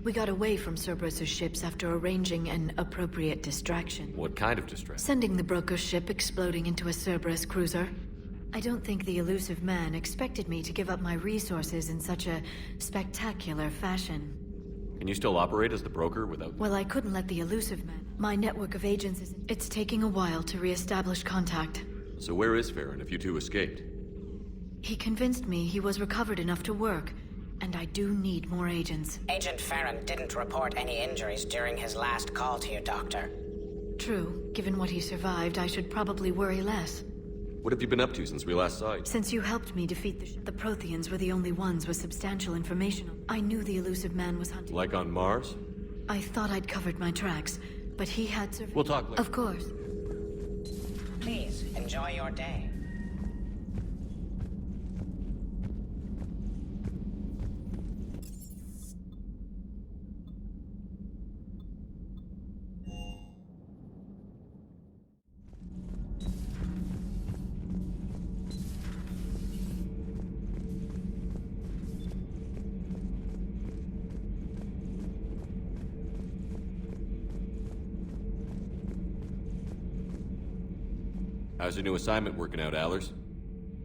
We got away from Cerberus' ships after arranging an appropriate distraction. What kind of distraction? Sending the broker's ship exploding into a Cerberus cruiser. I don't think the Illusive Man expected me to give up my resources in such a spectacular fashion. Can you still operate as the broker without... Well, I couldn't let the Illusive Man. My network of agents is... It's taking a while to re-establish contact. So where is Farron if you two escaped? He convinced me he was recovered enough to work, and I do need more agents. Agent Farron didn't report any injuries during his last call to you, Doctor. True. Given what he survived, I should probably worry less. What have you been up to since we last saw you? Since you helped me defeat the Protheans were the only ones with substantial information. I knew the Illusive Man was hunting. Like on Mars? I thought I'd covered my tracks, but he had survived. We'll talk later. Of course. Please, enjoy your day. How's your new assignment working out, Allers?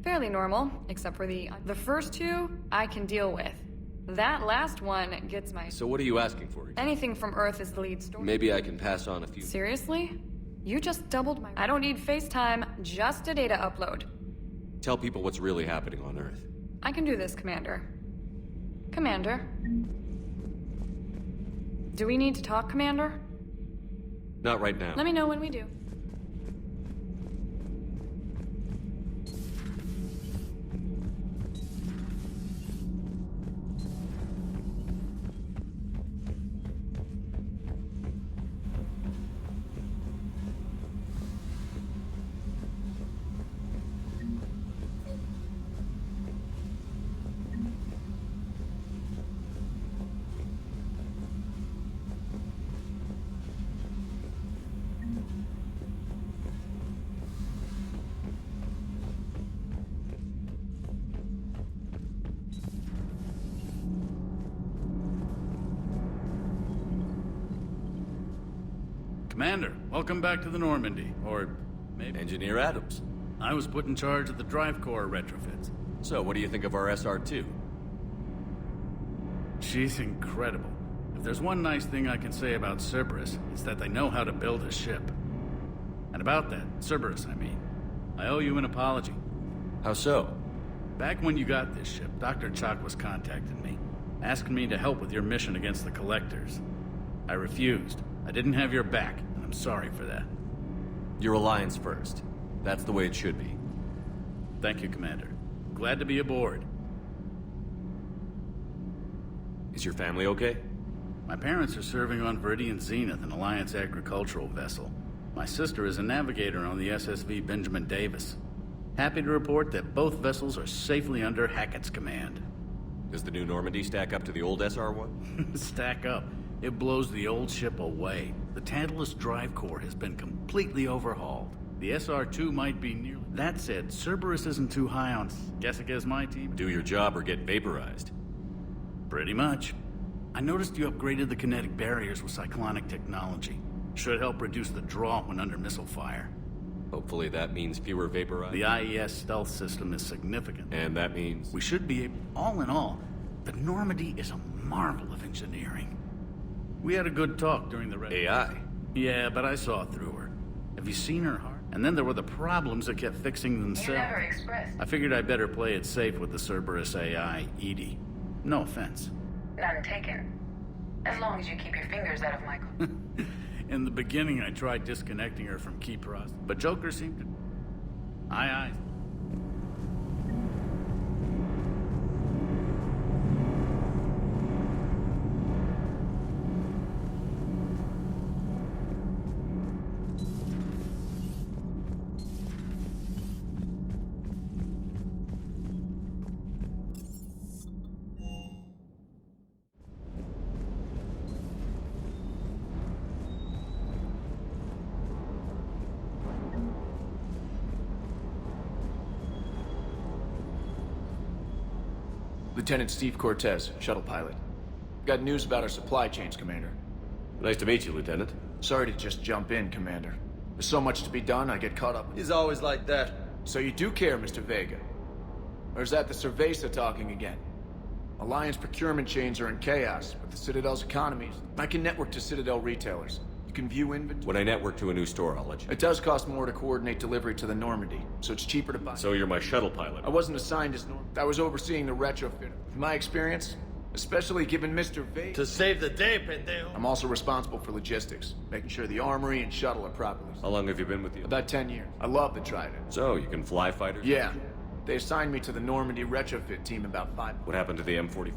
Fairly normal, except for the first two I can deal with. That last one gets my... So what are you asking for? Anything from Earth is the lead story. Maybe I can pass on a few... Seriously? You just doubled my... I don't need FaceTime, just a data upload. Tell people what's really happening on Earth. I can do this, Commander. Commander? Do we need to talk, Commander? Not right now. Let me know when we do. Commander, welcome back to the Normandy. Or maybe... Engineer Adams. I was put in charge of the drive core retrofits. So, what do you think of our SR-2? She's incredible. If there's one nice thing I can say about Cerberus, it's that they know how to build a ship. And about that, Cerberus, I mean, I owe you an apology. How so? Back when you got this ship, Dr. Chalk was contacting me, asking me to help with your mission against the Collectors. I refused. I didn't have your back, and I'm sorry for that. Your alliance first. That's the way it should be. Thank you, Commander. Glad to be aboard. Is your family okay? My parents are serving on Viridian Zenith, an Alliance agricultural vessel. My sister is a navigator on the SSV Benjamin Davis. Happy to report that both vessels are safely under Hackett's command. Does the new Normandy stack up to the old SR-1? Stack up. It blows the old ship away. The Tantalus drive core has been completely overhauled. The SR-2 might be nearly... That said, Cerberus isn't too high on... Guess against my team? Do your job or get vaporized. Pretty much. I noticed you upgraded the kinetic barriers with cyclonic technology. Should help reduce the draw when under missile fire. Hopefully that means fewer vaporized. The IES stealth system is significant. And that means... We should be able... All in all, the Normandy is a marvel of engineering. We had a good talk during the... AI? Yeah, but I saw through her. Have you seen her heart? And then there were the problems that kept fixing themselves. You never expressed. I figured I'd better play it safe with the Cerberus AI, Edie. No offense. None taken. As long as you keep your fingers out of my... In the beginning, I tried disconnecting her from key process, but Joker seemed to... Aye. Lieutenant Steve Cortez, shuttle pilot. Got news about our supply chains, Commander. Nice to meet you, Lieutenant. Sorry to just jump in, Commander. There's so much to be done, I get caught up. He's always like that. So you do care, Mr. Vega? Or is that the Cerveza talking again? Alliance procurement chains are in chaos, but the Citadel's economies. I can network to Citadel retailers. You can view inventory. When I network to a new store, I'll let you know. It does cost more to coordinate delivery to the Normandy, so it's cheaper to buy. So you're my shuttle pilot? I wasn't assigned as I was overseeing the retrofit. With my experience, especially given Mr. Vega... To save the day, pendejo. I'm also responsible for logistics, making sure the armory and shuttle are properly... How long have you been with you? About 10 years. I love the Trident. So, you can fly fighters? Yeah. They assigned me to the Normandy retrofit team about 5... What happened to the M40?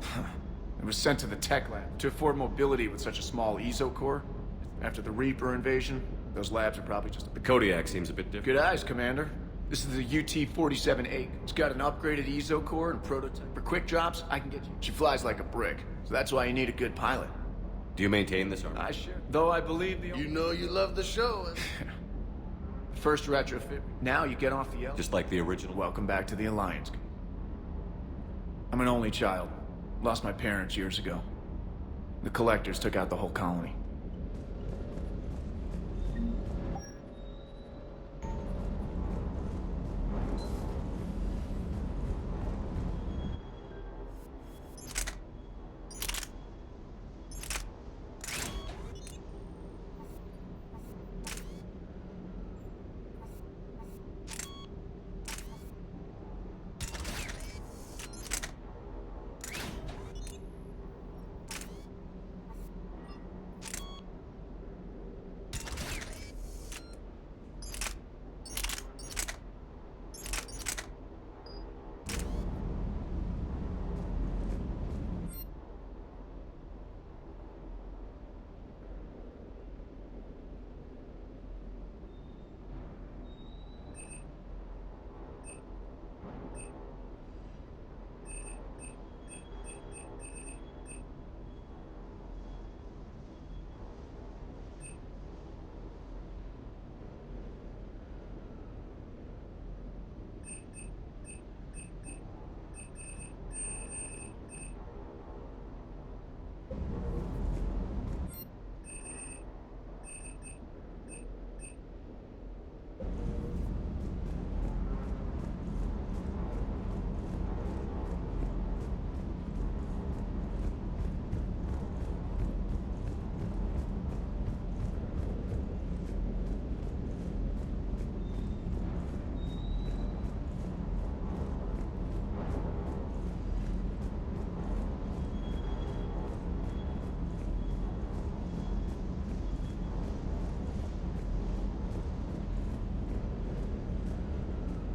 It was sent to the tech lab to afford mobility with such a small ESO core. After the Reaper invasion, those labs are probably just... The Kodiak seems a bit different. Good eyes, Commander. This is the UT-47A. It's got an upgraded ESO core and prototype. For quick drops, I can get you... She flies like a brick, so that's why you need a good pilot. Do you maintain this armor? I sure. Though I believe the... You know you love the show. The first retrofit. Now you get off the L. Just like the original? Welcome back to the Alliance. I'm an only child. Lost my parents years ago. The Collectors took out the whole colony.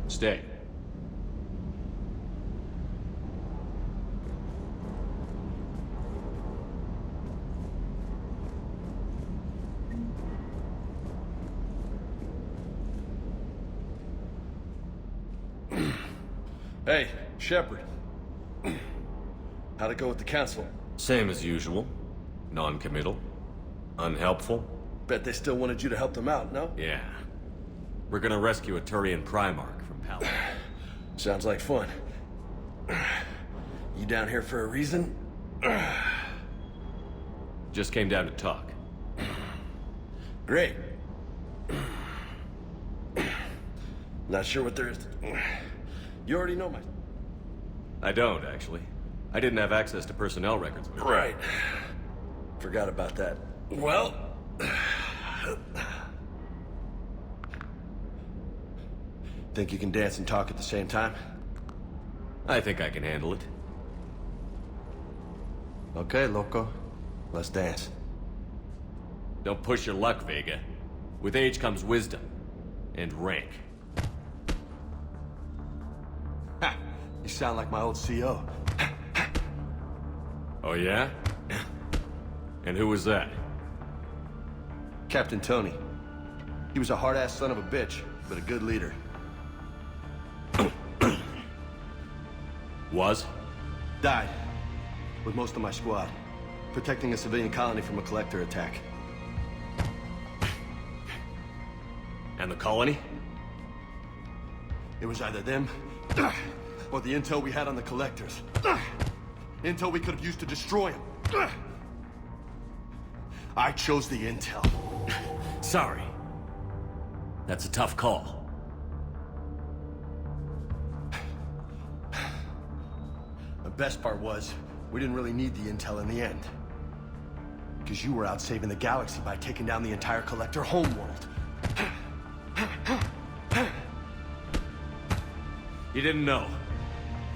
Stay. Hey, Shepard. How'd it go with the council? Same as usual. Non-committal. Unhelpful. Bet they still wanted you to help them out, no? Yeah. We're gonna rescue a Turian primarch from Palaven. Sounds like fun. You down here for a reason? Just came down to talk. Great. Not sure what there is. You already know my... I don't, actually. I didn't have access to personnel records. Right. Forgot about that. Well... Think you can dance and talk at the same time? I think I can handle it. Okay, loco. Let's dance. Don't push your luck, Vega. With age comes wisdom. And rank. Ha! You sound like my old CO. Oh, yeah? And who was that? Captain Tony. He was a hard-ass son of a bitch, but a good leader. Was? Died. With most of my squad. Protecting a civilian colony from a collector attack. And the colony? It was either them, or the intel we had on the collectors. Intel we could have used to destroy him. I chose the intel. Sorry. That's a tough call. The best part was, we didn't really need the intel in the end. Because you were out saving the galaxy by taking down the entire Collector homeworld. You didn't know.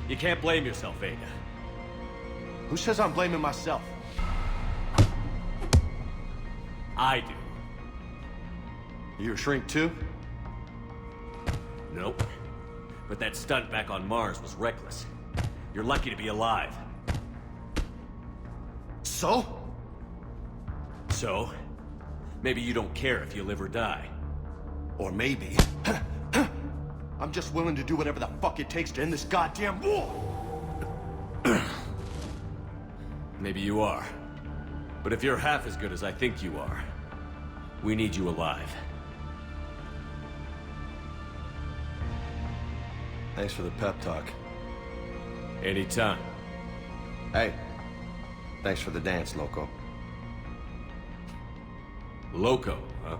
You can't blame yourself, Vega. Who says I'm blaming myself? I do. You a shrink too? Nope. But that stunt back on Mars was reckless. You're lucky to be alive. So? So? Maybe you don't care if you live or die. Or maybe... I'm just willing to do whatever the fuck it takes to end this goddamn war! Maybe you are. But if you're half as good as I think you are, we need you alive. Thanks for the pep talk. Anytime. Hey, thanks for the dance, Loco. Loco, huh?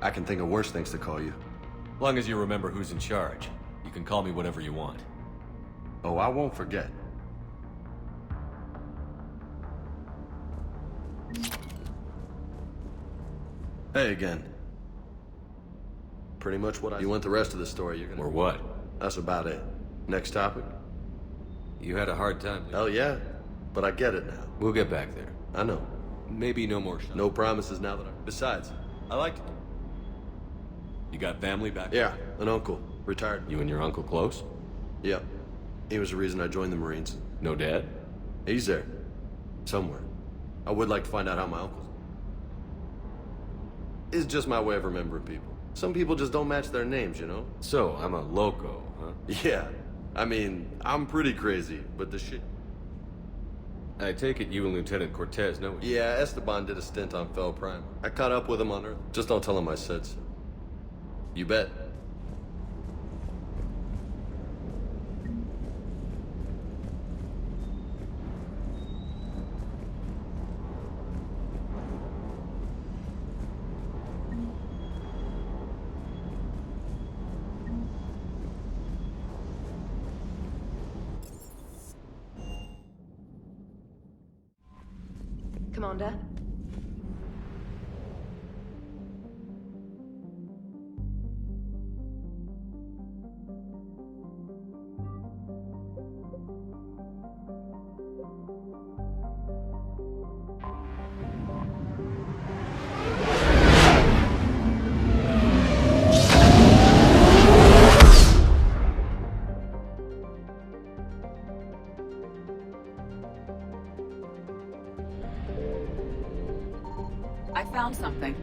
I can think of worse things to call you. Long as you remember who's in charge, you can call me whatever you want. Oh, I won't forget. Hey again. Pretty much what I... You want the rest of the story, you're gonna... Or what? That's about it. Next topic? You had a hard time. Hell yeah, but I get it now. We'll get back there. I know. Maybe no more shots. No promises now that I... Besides, I liked it. You got family back? Yeah, an uncle. Retired. You and your uncle close? Yep. He was the reason I joined the Marines. No dad? He's there. Somewhere. I would like to find out how my uncle's... It's just my way of remembering people. Some people just don't match their names, you know? So, I'm a loco, huh? Yeah. I mean, I'm pretty crazy, but the shit... I take it you and Lieutenant Cortez know each other. Yeah, Esteban did a stint on Fel Prime. I caught up with him on Earth. Just don't tell him I said so. You bet. Commander? I found something.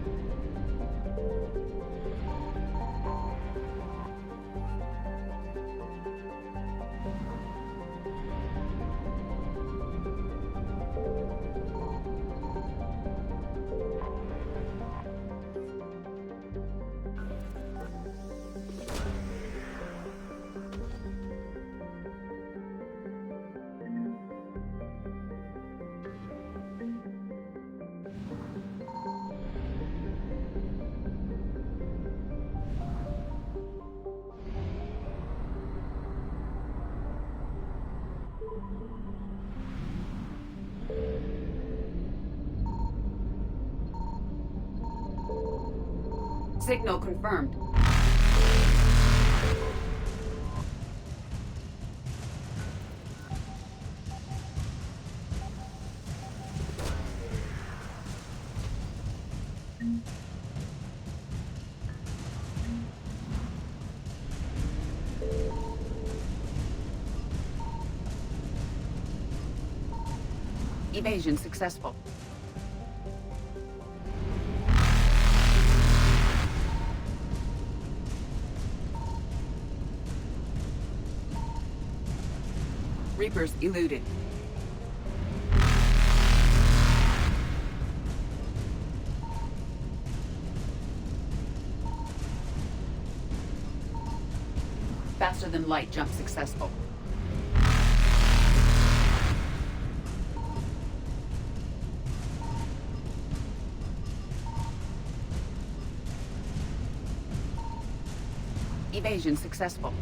Signal confirmed. Evasion successful. Reapers eluded. Faster than light jump successful. Evasion successful.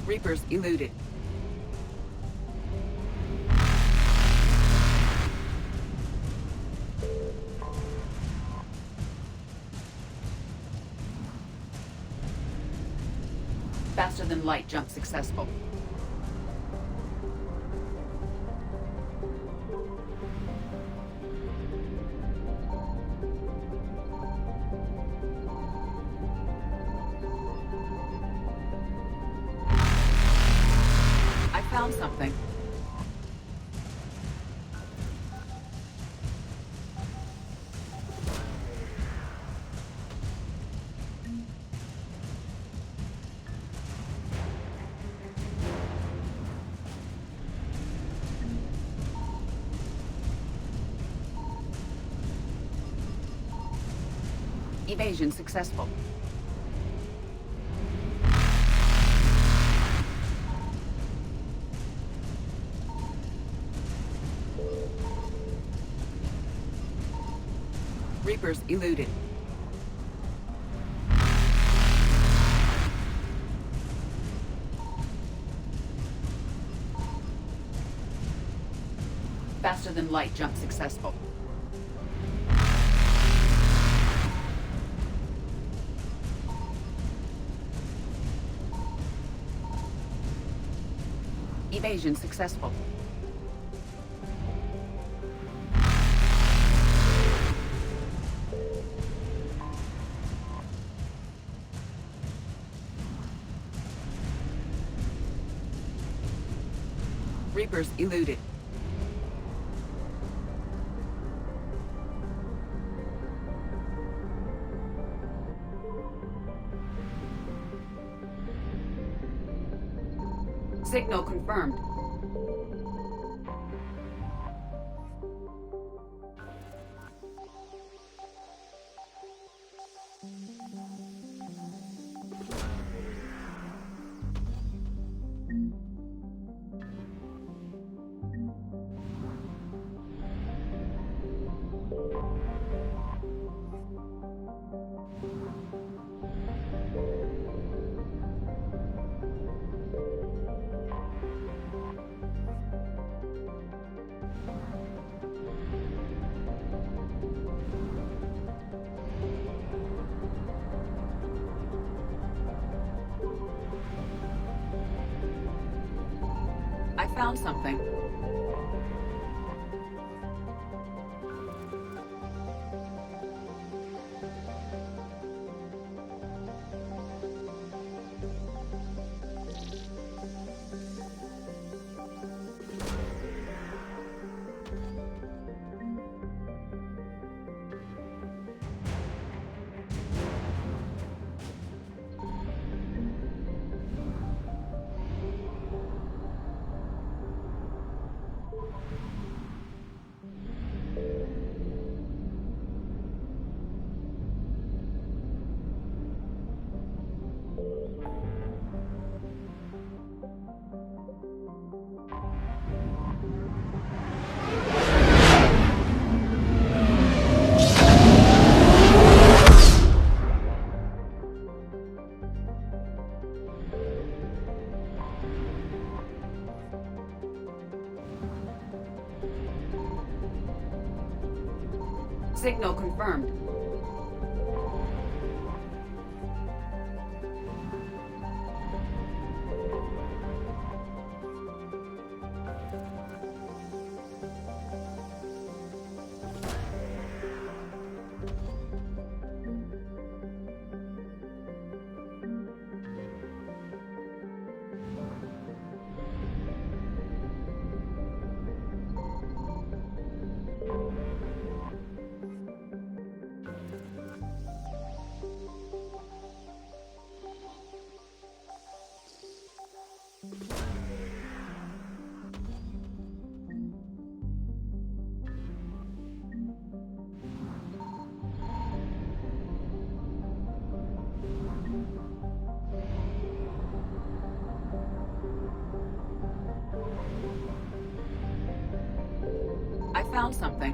Reapers eluded. Faster than light jump successful. I found something. Evasion successful. Reapers eluded. Faster than light jump successful. Evasion successful. Reapers eluded. Signal confirmed. I found something. Signal confirmed. found something.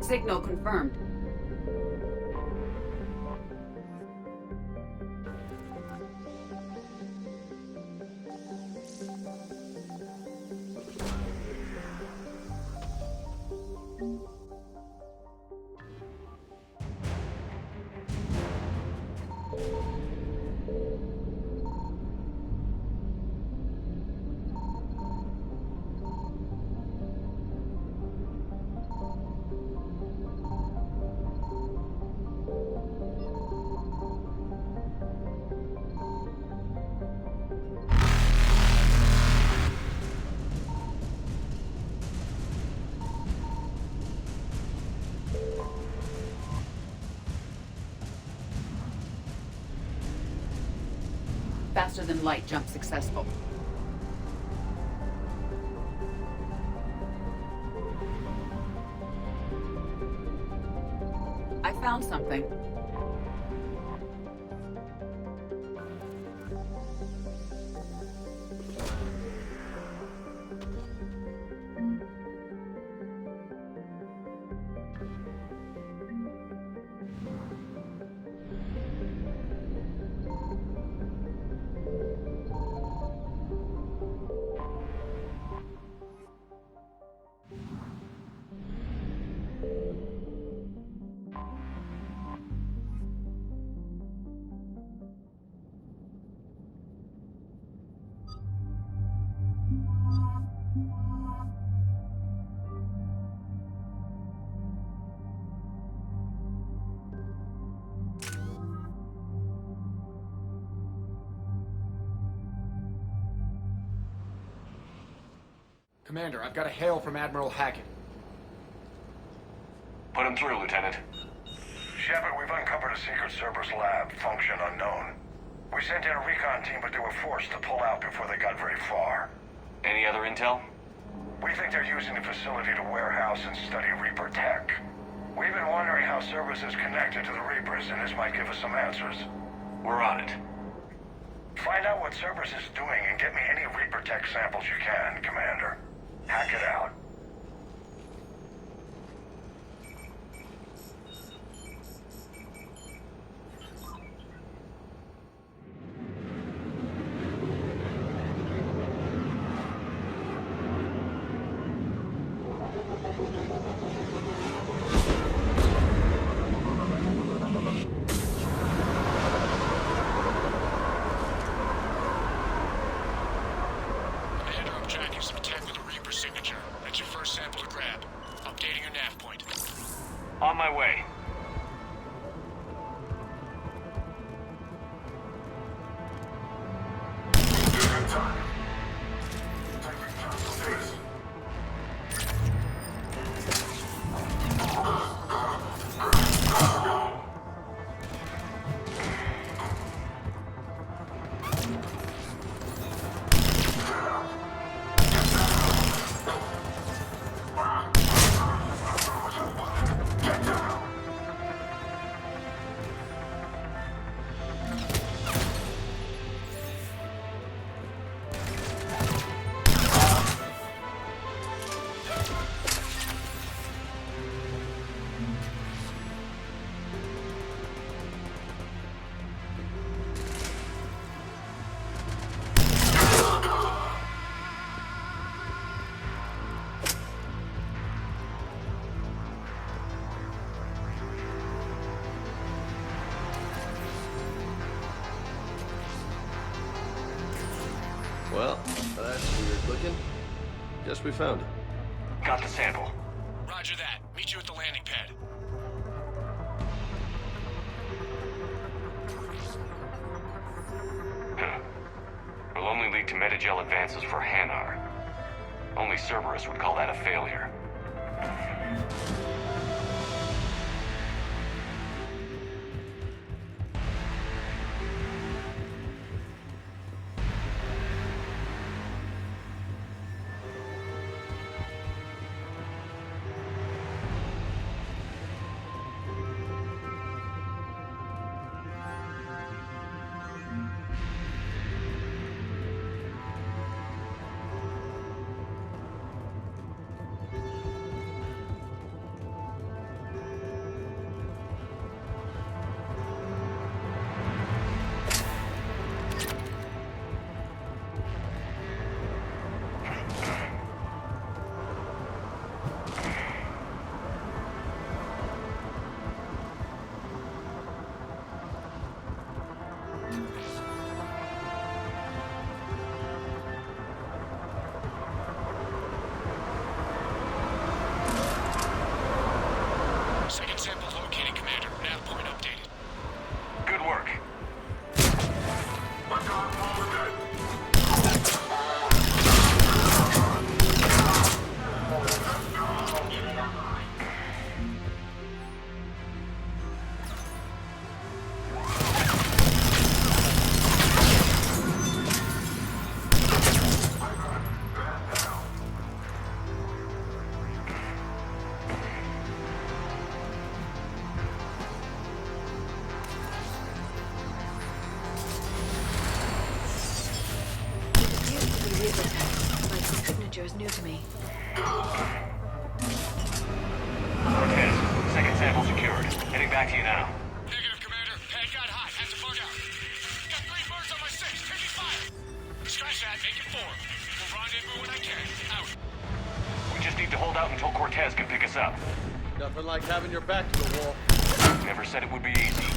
Signal confirmed. Faster than light jump successful. I found something. Commander, I've got a hail from Admiral Hackett. Put him through, Lieutenant. Shepard, we've uncovered a secret Cerberus lab, function unknown. We sent in a recon team, but they were forced to pull out before they got very far. Any other intel? We think they're using the facility to warehouse and study Reaper tech. We've been wondering how Cerberus is connected to the Reapers, and this might give us some answers. We're on it. Find out what Cerberus is doing and get me any Reaper tech samples you can, Commander. Hackett out. On my way. That's weird looking. Guess we found it. Got the sample. Roger that. Meet you at the landing pad. Will only lead to metagel advances for Hanar. Only Cerberus would call that a failure. Second sample located, Commander. Nav point updated. Good work. Is new to me. Cortez, second sample secured. Heading back to you now. Negative, Commander. Pad got hot. Have to bug out. Got 3 birds on my 6. Taking fire. Scratch that. Make it 4. We'll rendezvous when I can. Out. We just need to hold out until Cortez can pick us up. Nothing like having your back to the wall. Never said it would be easy.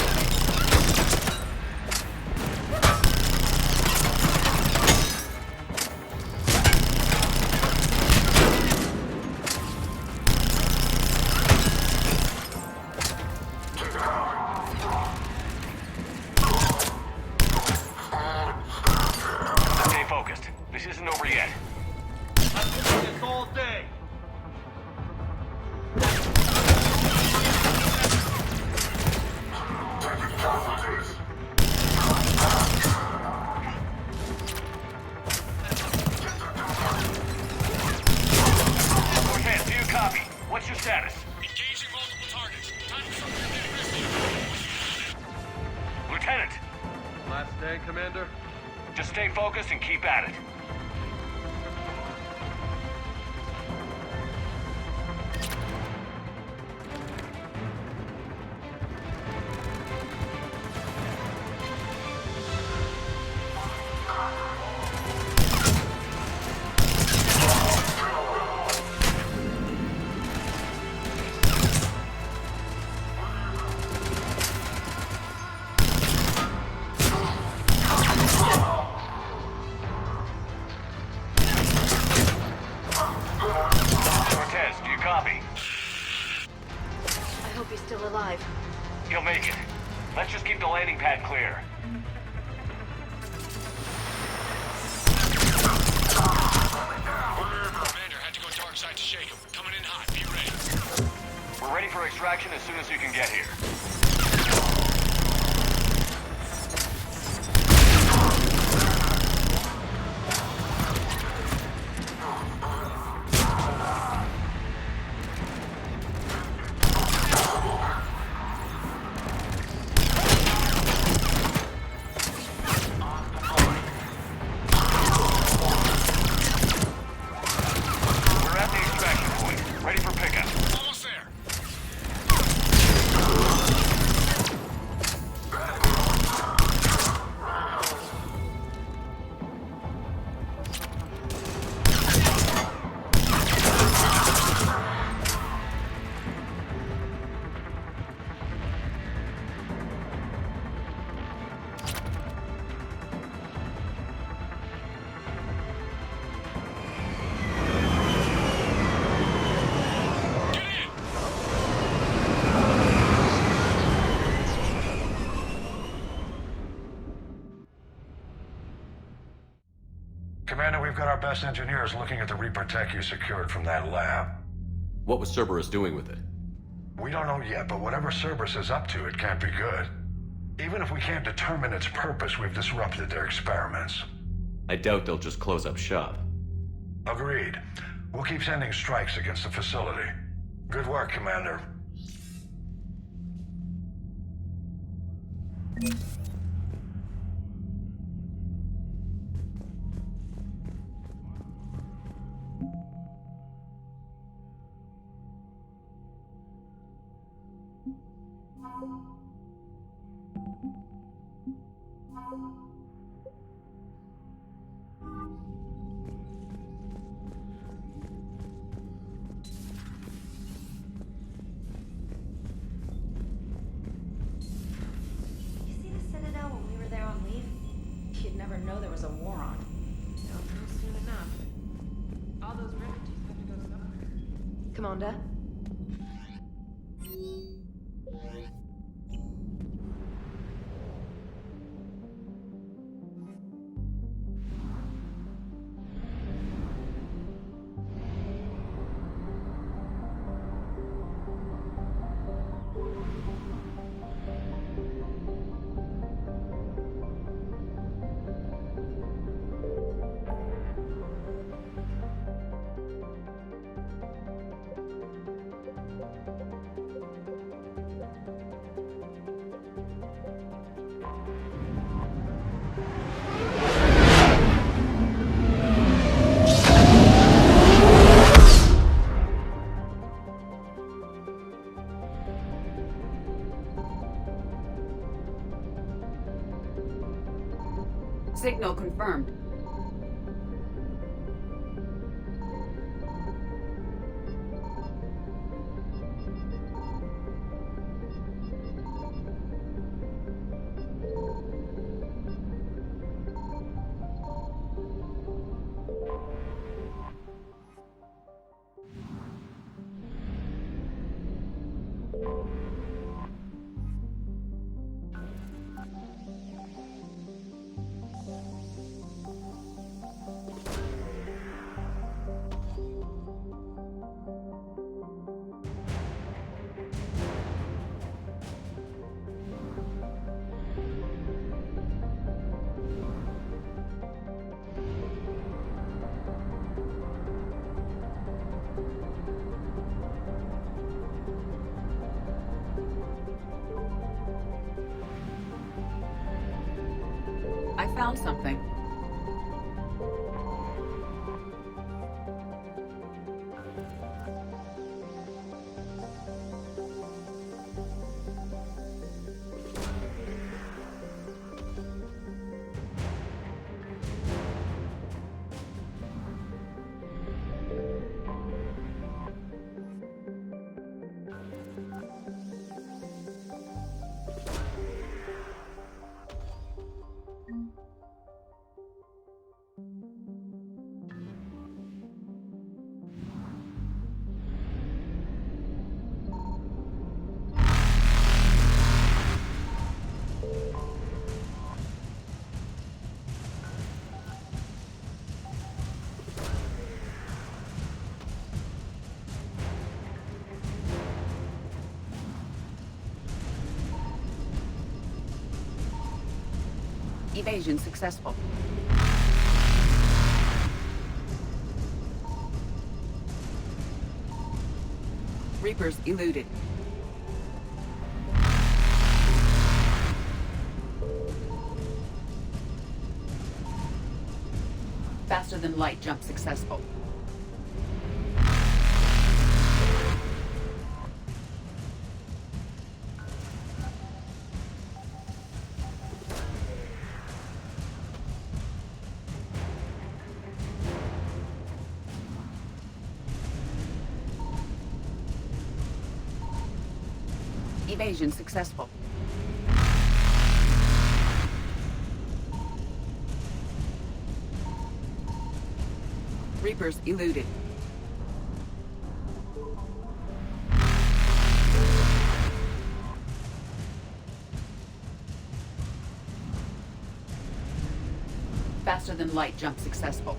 Commander? Just stay focused and keep at it. He'll make it. Let's just keep the landing pad clear. Commander, had to go dark side to shake him. Coming in hot. Be ready. We're ready for extraction as soon as you can get here. Commander, we've got our best engineers looking at the Reaper tech you secured from that lab. What was Cerberus doing with it? We don't know yet, but whatever Cerberus is up to, it can't be good. Even if we can't determine its purpose, we've disrupted their experiments. I doubt they'll just close up shop. Agreed. We'll keep sending strikes against the facility. Good work, Commander. Commander? Signal confirmed. I found something. Evasion successful. Reapers eluded. Faster than light jump successful. Evasion successful. Reapers eluded. Faster than light jump successful.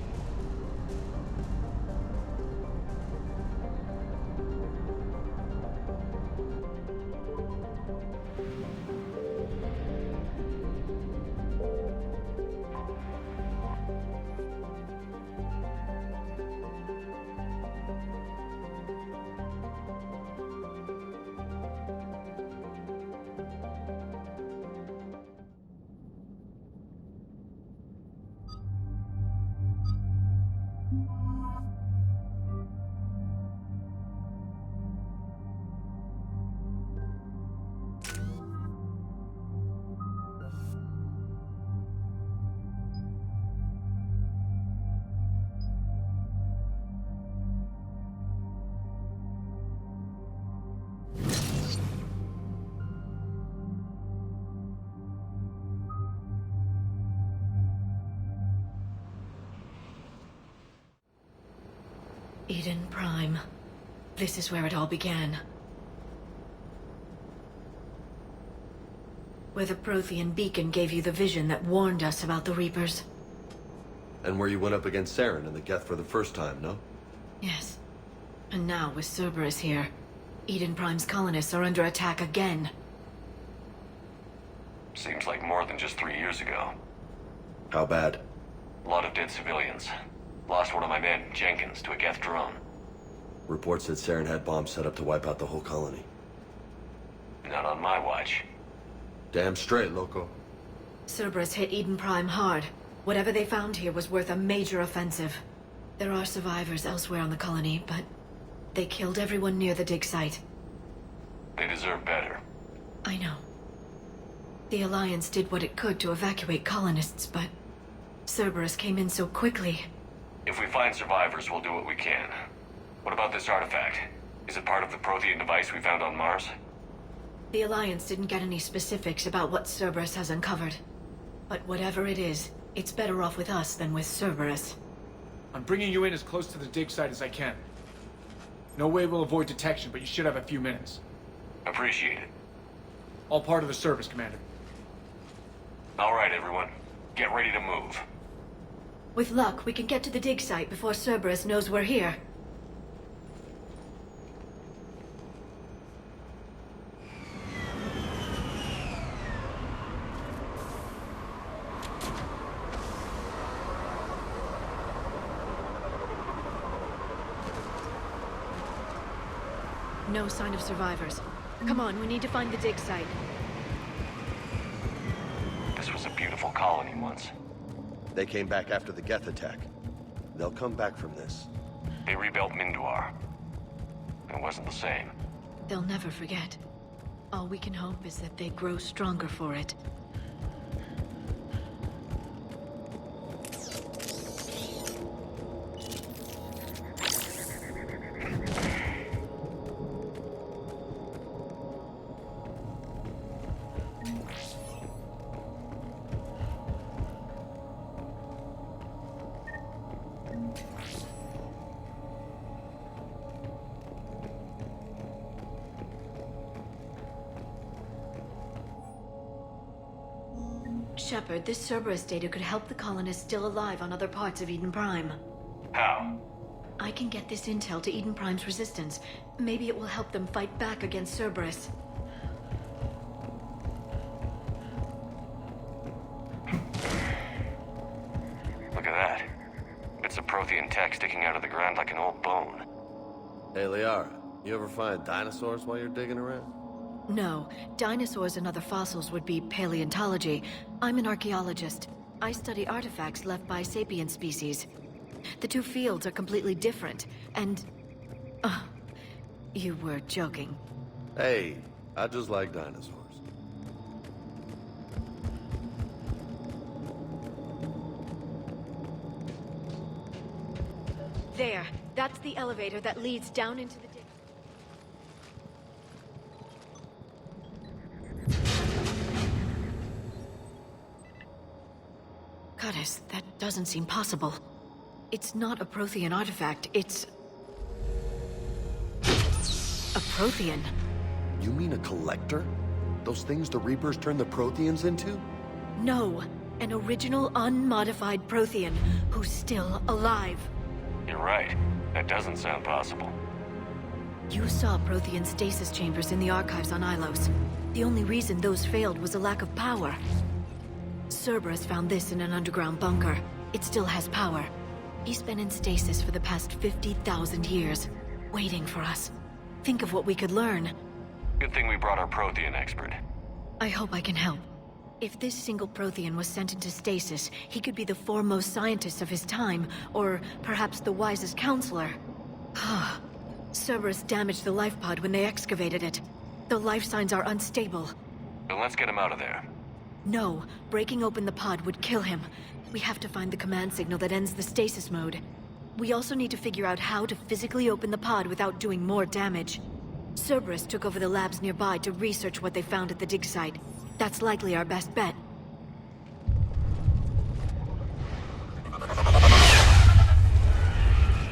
Eden Prime. This is where it all began. Where the Prothean beacon gave you the vision that warned us about the Reapers. And where you went up against Saren and the Geth for the first time, no? Yes. And now, with Cerberus here, Eden Prime's colonists are under attack again. Seems like more than just 3 years ago. How bad? A lot of dead civilians. Lost one of my men, Jenkins, to a Geth drone. Reports said Saren had bombs set up to wipe out the whole colony. Not on my watch. Damn straight, loco. Cerberus hit Eden Prime hard. Whatever they found here was worth a major offensive. There are survivors elsewhere on the colony, but they killed everyone near the dig site. They deserve better. I know. The Alliance did what it could to evacuate colonists, but Cerberus came in so quickly. If we find survivors, we'll do what we can. What about this artifact? Is it part of the Prothean device we found on Mars? The Alliance didn't get any specifics about what Cerberus has uncovered. But whatever it is, it's better off with us than with Cerberus. I'm bringing you in as close to the dig site as I can. No way we'll avoid detection, but you should have a few minutes. Appreciate it. All part of the service, Commander. All right, everyone. Get ready to move. With luck, we can get to the dig site before Cerberus knows we're here. No sign of survivors. Come on, we need to find the dig site. This was a beautiful colony once. They came back after the Geth attack. They'll come back from this. They rebuilt Minduar. It wasn't the same. They'll never forget. All we can hope is that they grow stronger for it. Shepard, this Cerberus data could help the colonists still alive on other parts of Eden Prime. How? I can get this intel to Eden Prime's resistance. Maybe it will help them fight back against Cerberus. Look at that. Bits of Prothean tech sticking out of the ground like an old bone. Hey, Liara, you ever find dinosaurs while you're digging around? No, dinosaurs and other fossils would be paleontology. I'm an archaeologist. I study artifacts left by sapient species. The two fields are completely different, and... you were joking. Hey, I just like dinosaurs. There, that's the elevator that leads down into the dig. Goddess, that doesn't seem possible. It's not a Prothean artifact, it's... a Prothean. You mean a collector? Those things the Reapers turned the Protheans into? No, An original, unmodified Prothean who's still alive. You're right. That doesn't sound possible. You saw Prothean stasis chambers in the archives on Ilos. The only reason those failed was a lack of power. Cerberus found this in an underground bunker. It still has power. He's been in stasis for the past 50,000 years, waiting for us. Think of what we could learn. Good thing we brought our Prothean expert. I hope I can help. If this single Prothean was sent into stasis, he could be the foremost scientist of his time, or perhaps the wisest counselor. Cerberus damaged the life pod when they excavated it. The life signs are unstable. Then let's get him out of there. No, breaking open the pod would kill him. We have to find the command signal that ends the stasis mode. We also need to figure out how to physically open the pod without doing more damage. Cerberus took over the labs nearby to research what they found at the dig site. That's likely our best bet.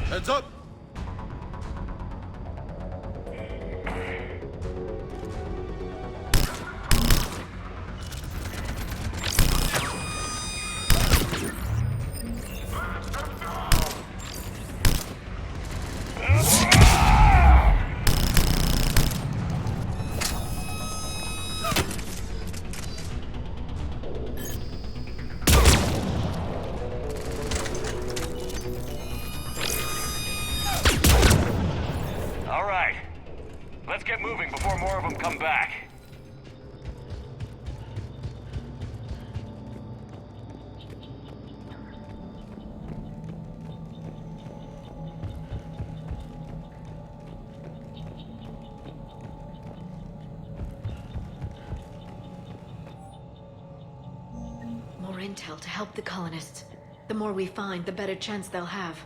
Heads up! Intel to help the colonists. The more we find, the better chance they'll have.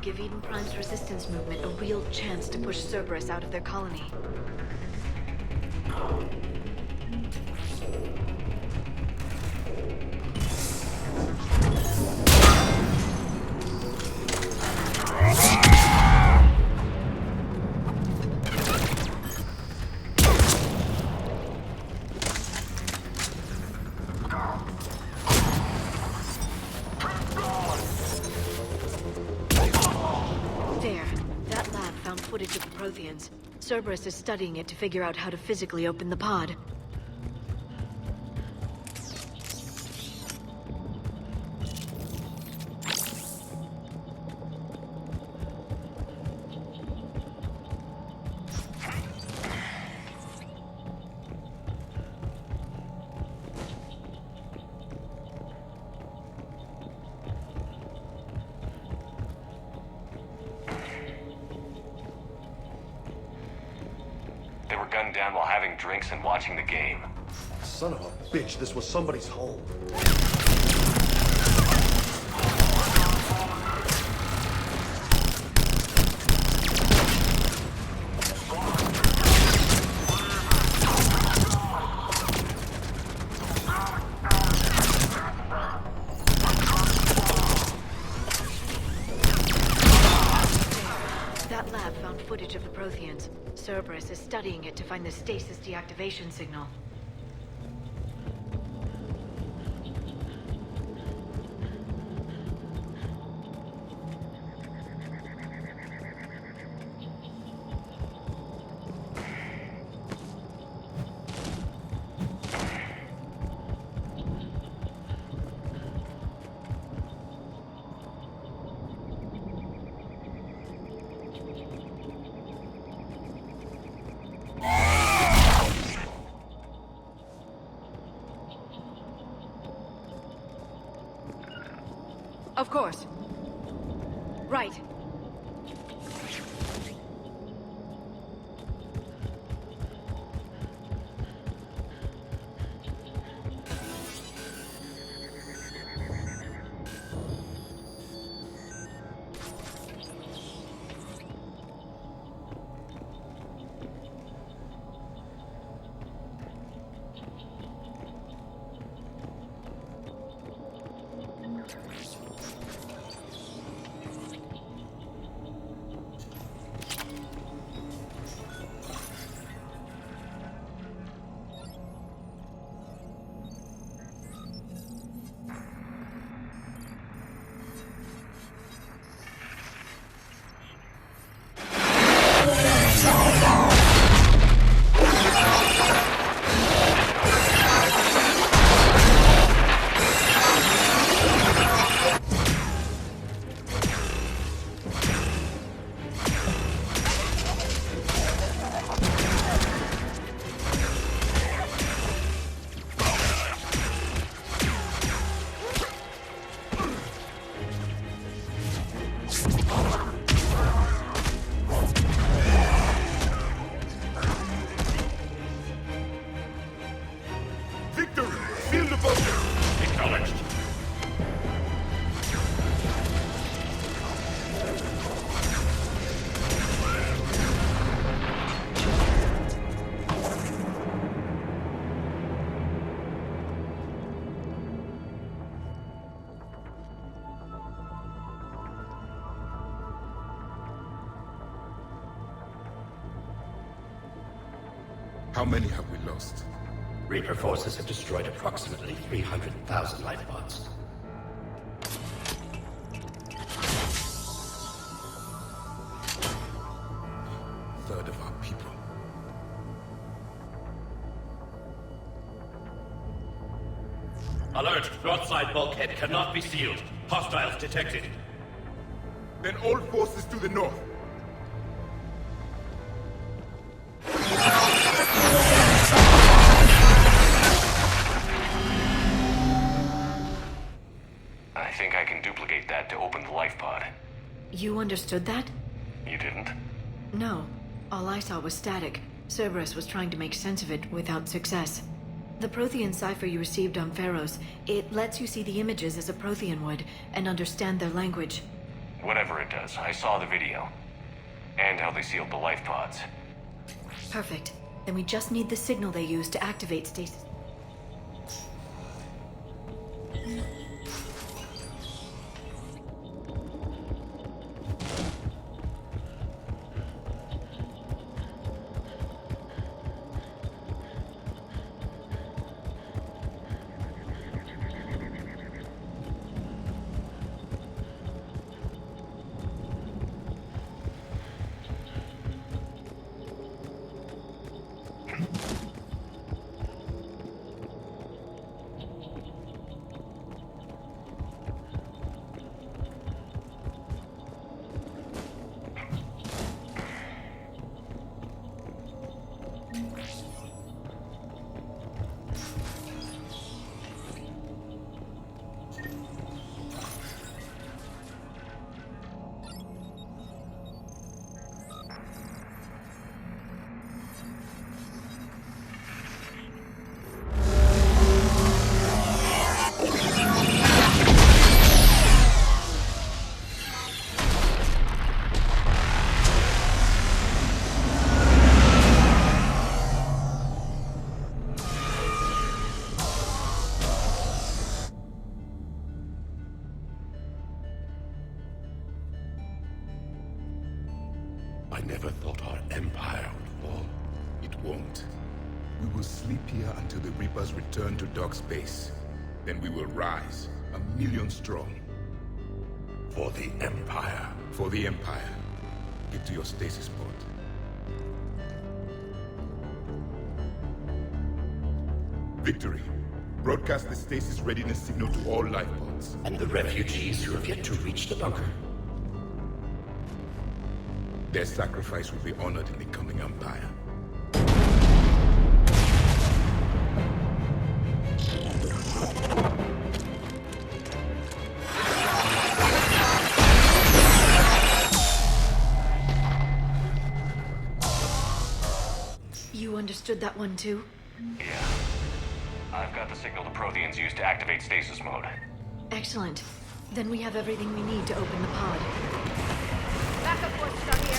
Give Eden Prime's resistance movement a real chance to push Cerberus out of their colony. Cerberus is studying it to figure out how to physically open the pod. Gunned down while having drinks and watching the game. Son of a bitch, this was somebody's home. That lab found footage of the Protheans. Cerberus is studying it to find the stasis deactivation signal. Of course. Right. How many have we lost? Reaper forces have destroyed approximately 300,000 life pods. Third of our people. Alert! Broadside bulkhead cannot be sealed. Hostiles detected. Then all forces to the north. I think I can duplicate that to open the life pod. You understood that? You didn't? No. All I saw was static. Cerberus was trying to make sense of it without success. The Prothean cipher you received on Pharaohs, it lets you see the images as a Prothean would, and understand their language. Whatever it does, I saw the video. And how they sealed the life pods. Perfect. Then we just need the signal they used to activate stasis. I never thought our empire would fall. It won't. We will sleep here until the Reapers return to dock space. Then we will rise, 1,000,000 strong. For the Empire. For the Empire. Get to your stasis pod. Victory. Broadcast the stasis readiness signal to all life pods. And the refugees who have yet to reach the bunker. Their sacrifice will be honored in the coming Empire. You understood that one too? Yeah. I've got the signal the Protheans used to activate stasis mode. Excellent. Then we have everything we need to open the pod. Backup forces are here.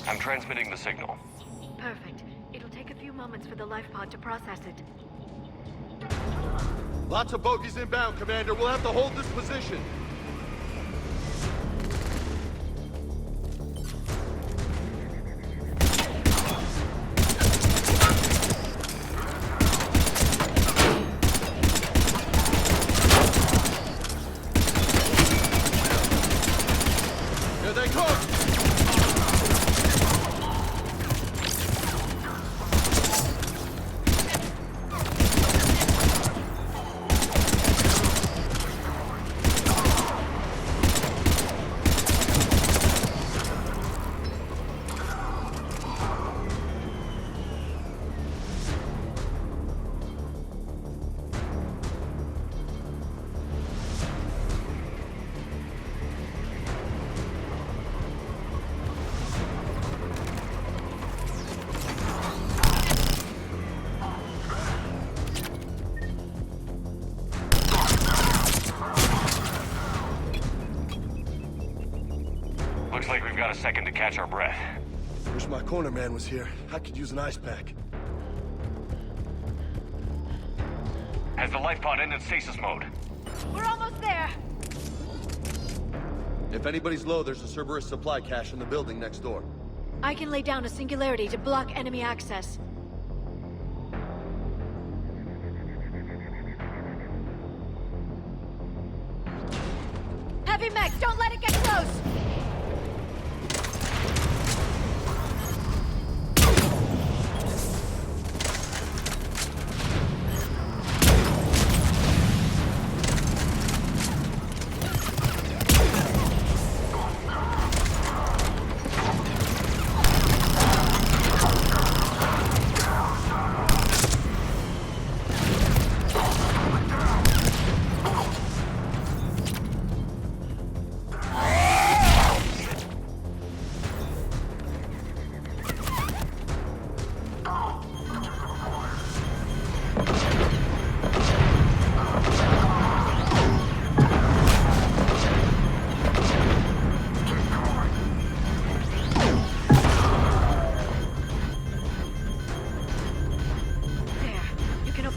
I'm transmitting the signal. Perfect. It'll take a few moments for the life pod to process it. Lots of bogies inbound, Commander. We'll have to hold this position. Here they come! Looks like we've got a second to catch our breath. Wish my corner man was here. I could use an ice pack. Has the life pod ended stasis mode? We're almost there. If anybody's low, there's a Cerberus supply cache in the building next door. I can lay down a singularity to block enemy access. Heavy mech, don't let it get close!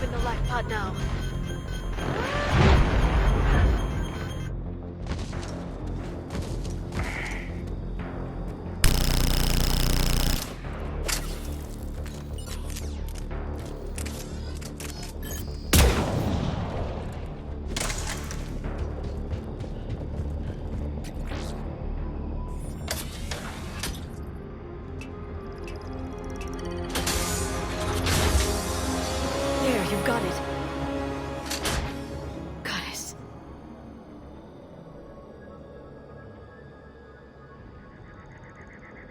in the life pod now.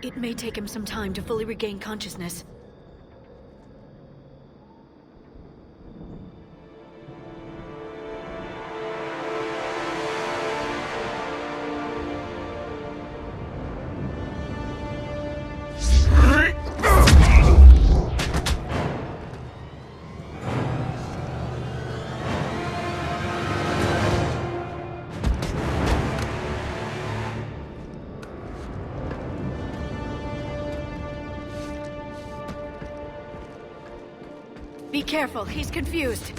It may take him some time to fully regain consciousness. Be careful, he's confused.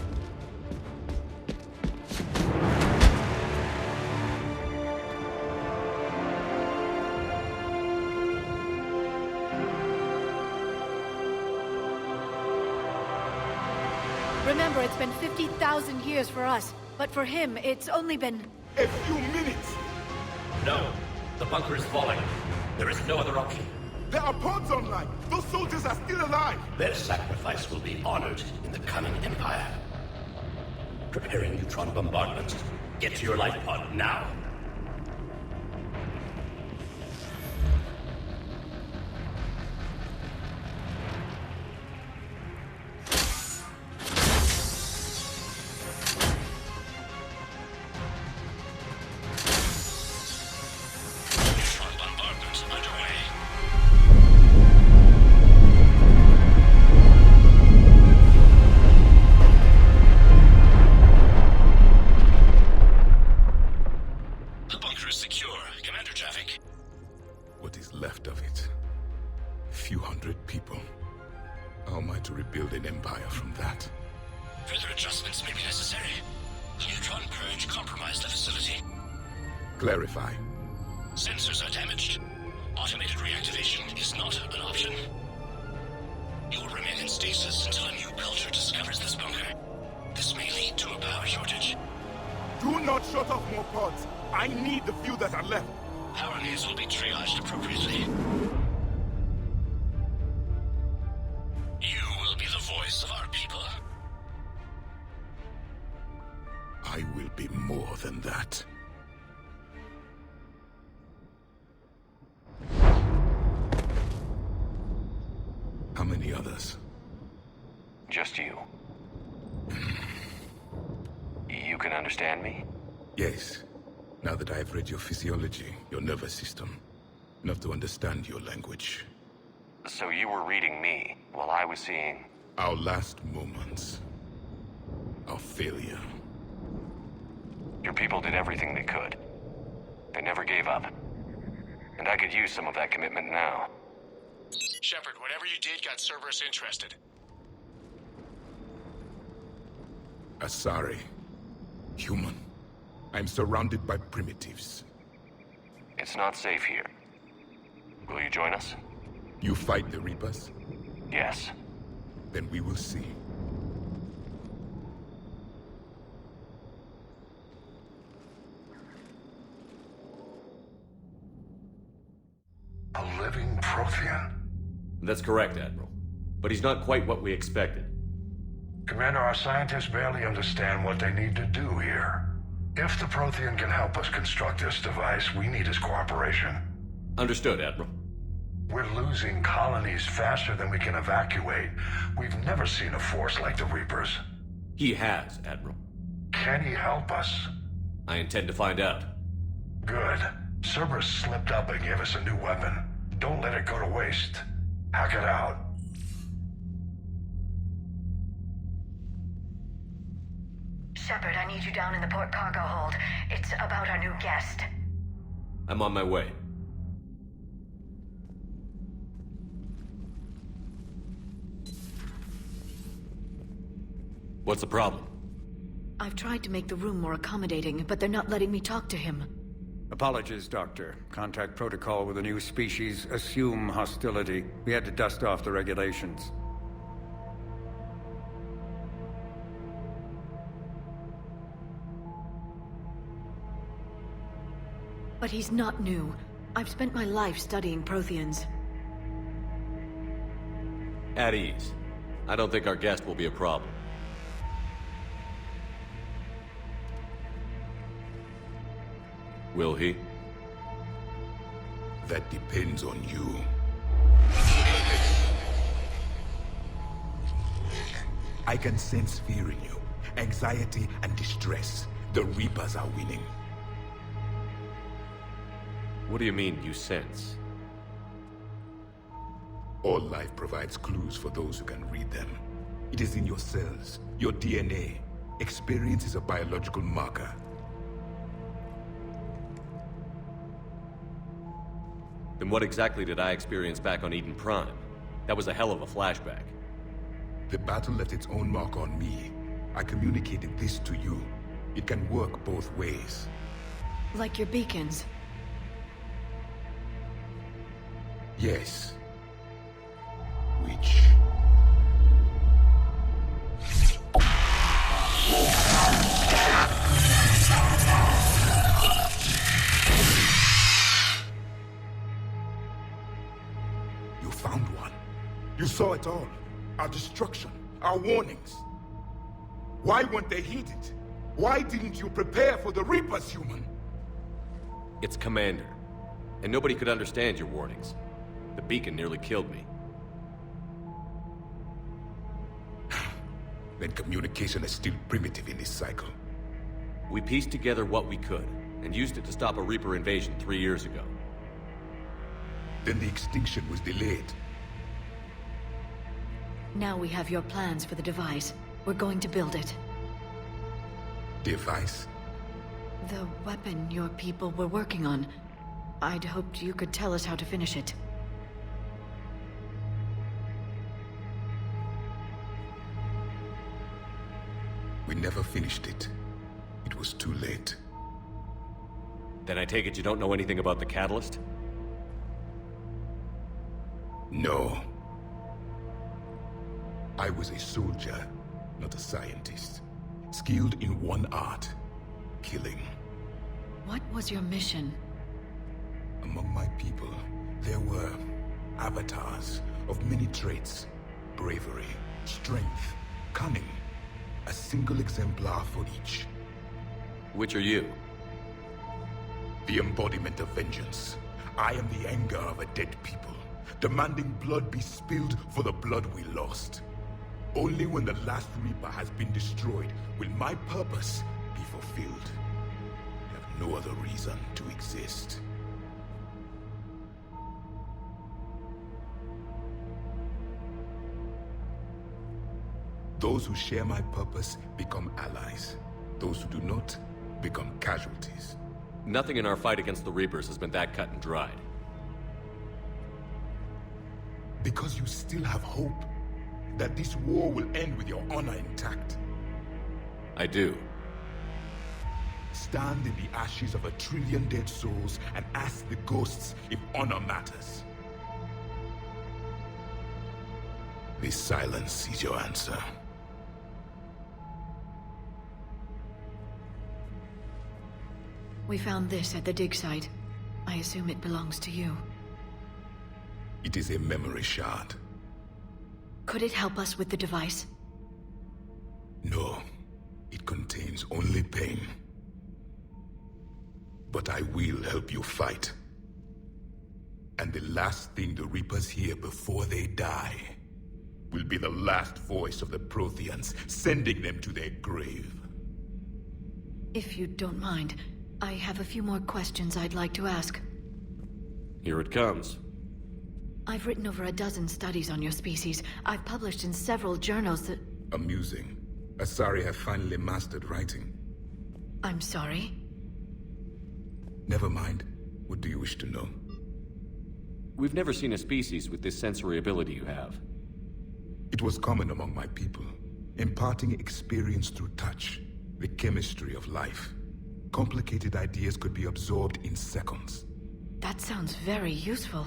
Remember, it's been 50,000 years for us, but for him, it's only been... A few minutes! No, the bunker is falling. There is no other option. There are pods online! Those soldiers are still alive! Their sacrifice will be honored in the coming Empire. Preparing neutron bombardment. Get to your life pod now. Clarify. Sensors are damaged. Automated reactivation is not an option. You will remain in stasis until a new culture discovers this bunker. This may lead to a power shortage. Do not shut off more pods. I need the few that are left. Power needs will be triaged appropriately. You will be the voice of our people. I will be more than that. How many others? Just you. You can understand me? Yes. Now that I have read your physiology, your nervous system, enough to understand your language. So you were reading me, while I was seeing... Our last moments. Our failure. Your people did everything they could. They never gave up. And I could use some of that commitment now. Shepard, whatever you did got Cerberus interested. Asari. Human. I'm surrounded by primitives. It's not safe here. Will you join us? You fight the Reapers? Yes. Then we will see. A living Prothean? That's correct, Admiral. But he's not quite what we expected. Commander, our scientists barely understand what they need to do here. If the Prothean can help us construct this device, we need his cooperation. Understood, Admiral. We're losing colonies faster than we can evacuate. We've never seen a force like the Reapers. He has, Admiral. Can he help us? I intend to find out. Good. Cerberus slipped up and gave us a new weapon. Don't let it go to waste. Hackett out. Shepard, I need you down in the port cargo hold. It's about our new guest. I'm on my way. What's the problem? I've tried to make the room more accommodating, but they're not letting me talk to him. Apologies, Doctor. Contact protocol with a new species. Assume hostility. We had to dust off the regulations. But he's not new. I've spent my life studying Protheans. At ease. I don't think our guest will be a problem. Will he? That depends on you. I can sense fear in you, anxiety and distress. The Reapers are winning. What do you mean, you sense? All life provides clues for those who can read them. It is in your cells, your DNA. Experience is a biological marker. Then what exactly did I experience back on Eden Prime? That was a hell of a flashback. The battle left its own mark on me. I communicated this to you. It can work both ways. Like your beacons. Yes. Which... You found one. You saw it all. Our destruction, our warnings. Why weren't they heeded? Why didn't you prepare for the Reapers, human? It's Commander. And nobody could understand your warnings. The beacon nearly killed me. Then communication is still primitive in this cycle. We pieced together what we could, and used it to stop a Reaper invasion 3 years ago. Then the extinction was delayed. Now we have your plans for the device. We're going to build it. Device? The weapon your people were working on. I'd hoped you could tell us how to finish it. We never finished it. It was too late. Then I take it you don't know anything about the catalyst? No. I was a soldier, not a scientist. Skilled in one art, killing. What was your mission? Among my people, there were avatars of many traits. Bravery, strength, cunning. A single exemplar for each. Which are you? The embodiment of vengeance. I am the anger of a dead people, demanding blood be spilled for the blood we lost. Only when the last Reaper has been destroyed will my purpose be fulfilled. I have no other reason to exist. Those who share my purpose become allies. Those who do not become casualties. Nothing in our fight against the Reapers has been that cut and dried. Because you still have hope that this war will end with your honor intact. I do. Stand in the ashes of 1 trillion dead souls and ask the ghosts if honor matters. This silence is your answer. We found this at the dig site. I assume it belongs to you. It is a memory shard. Could it help us with the device? No. It contains only pain. But I will help you fight. And the last thing the Reapers hear before they die will be the last voice of the Protheans, sending them to their grave. If you don't mind, I have a few more questions I'd like to ask. Here it comes. I've written over a dozen studies on your species. I've published in several journals that... Amusing. Asari have finally mastered writing. I'm sorry? Never mind. What do you wish to know? We've never seen a species with this sensory ability you have. It was common among my people. imparting experience through touch, the chemistry of life. Complicated ideas could be absorbed in seconds. That sounds very useful.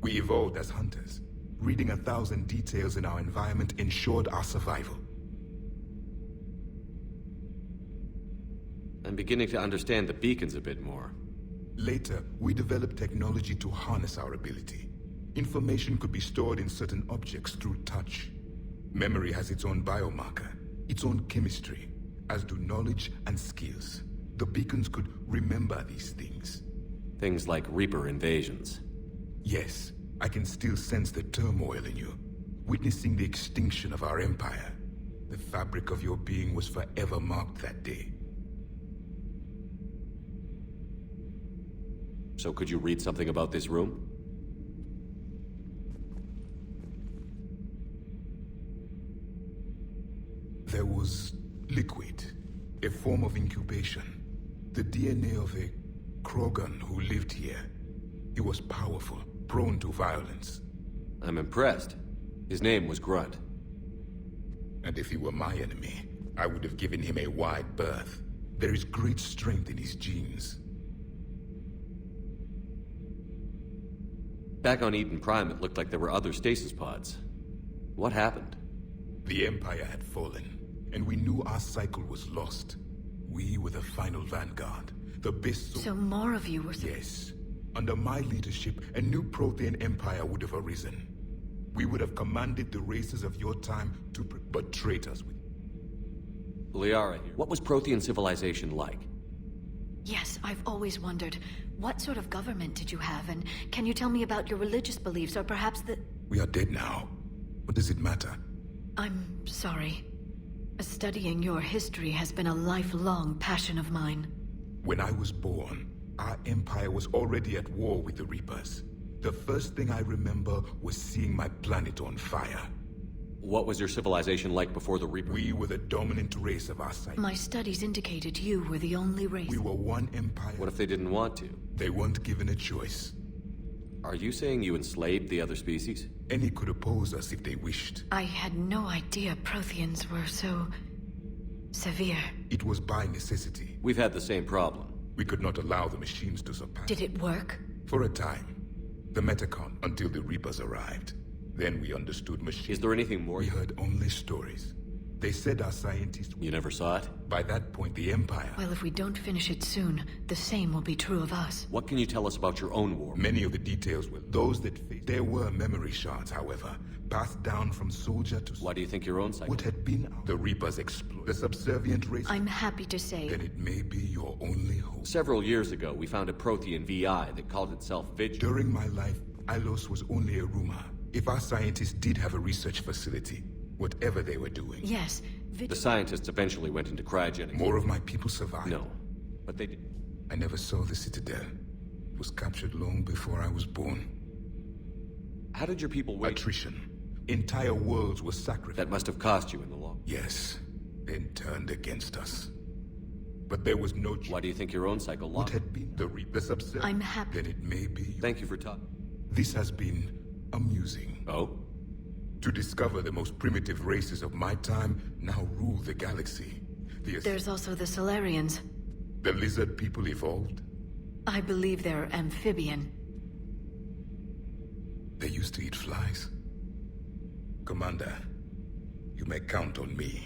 We evolved as hunters. Reading 1,000 details in our environment ensured our survival. I'm beginning to understand the beacons a bit more. Later, we developed technology to harness our ability. Information could be stored in certain objects through touch. Memory has its own biomarker, its own chemistry, as do knowledge and skills. The beacons could remember these things. Things like Reaper invasions. Yes, I can still sense the turmoil in you, witnessing the extinction of our empire. The fabric of your being was forever marked that day. So could you read something about this room? There was liquid, a form of incubation. The DNA of a Krogan who lived here. He was powerful, prone to violence. I'm impressed. His name was Grunt. And if he were my enemy, I would have given him a wide berth. There is great strength in his genes. Back on Eden Prime, it looked like there were other stasis pods. What happened? The Empire had fallen, and we knew our cycle was lost. We were the final vanguard, the best... So more of you were... Yes. Under my leadership, a new Prothean Empire would have arisen. We would have commanded the races of your time to... but traitors with... Liara here. What was Prothean civilization like? Yes, I've always wondered. What sort of government did you have, and can you tell me about your religious beliefs, or perhaps the... We are dead now. What does it matter? I'm sorry. Studying your history has been a lifelong passion of mine. When I was born, our empire was already at war with the Reapers. The first thing I remember was seeing my planet on fire. What was your civilization like before the Reapers? We were the dominant race of our site. My studies indicated you were the only race. We were one empire. What if they didn't want to? They weren't given a choice. Are you saying you enslaved the other species? Any could oppose us if they wished. I had no idea Protheans were so... severe. It was by necessity. We've had the same problem. We could not allow the machines to surpass. Did it work? For a time. The Metacon, until the Reapers arrived. Then we understood machines. Is there anything more? We heard only stories. They said our scientists... You never saw it? By that point, the Empire... Well, if we don't finish it soon, the same will be true of us. What can you tell us about your own war? Many of the details were those that... There were memory shards, however, passed down from soldier to... Why do you think your own cycle... What had been... The Reapers explored. The subservient race... I'm happy to say... Then it may be your only hope. Several years ago, we found a Prothean VI that called itself Vigil. During my life, Ilos was only a rumor. If our scientists did have a research facility, whatever they were doing... Yes, the scientists eventually went into cryogenics. More of my people survived. No, but they did. I never saw the Citadel. It was captured long before I was born. How did your people wait? Attrition. Entire worlds were sacrificed. That must have cost you in the long... Yes, then turned against us. But there was no... Why do you think your own cycle lost? What had been the subset? I'm happy. Then it may be... Thank you for talking. This has been amusing. Oh? To discover the most primitive races of my time now rule the galaxy. There's also the Salarians. The lizard people evolved? I believe they're amphibian. They used to eat flies. Commander, you may count on me.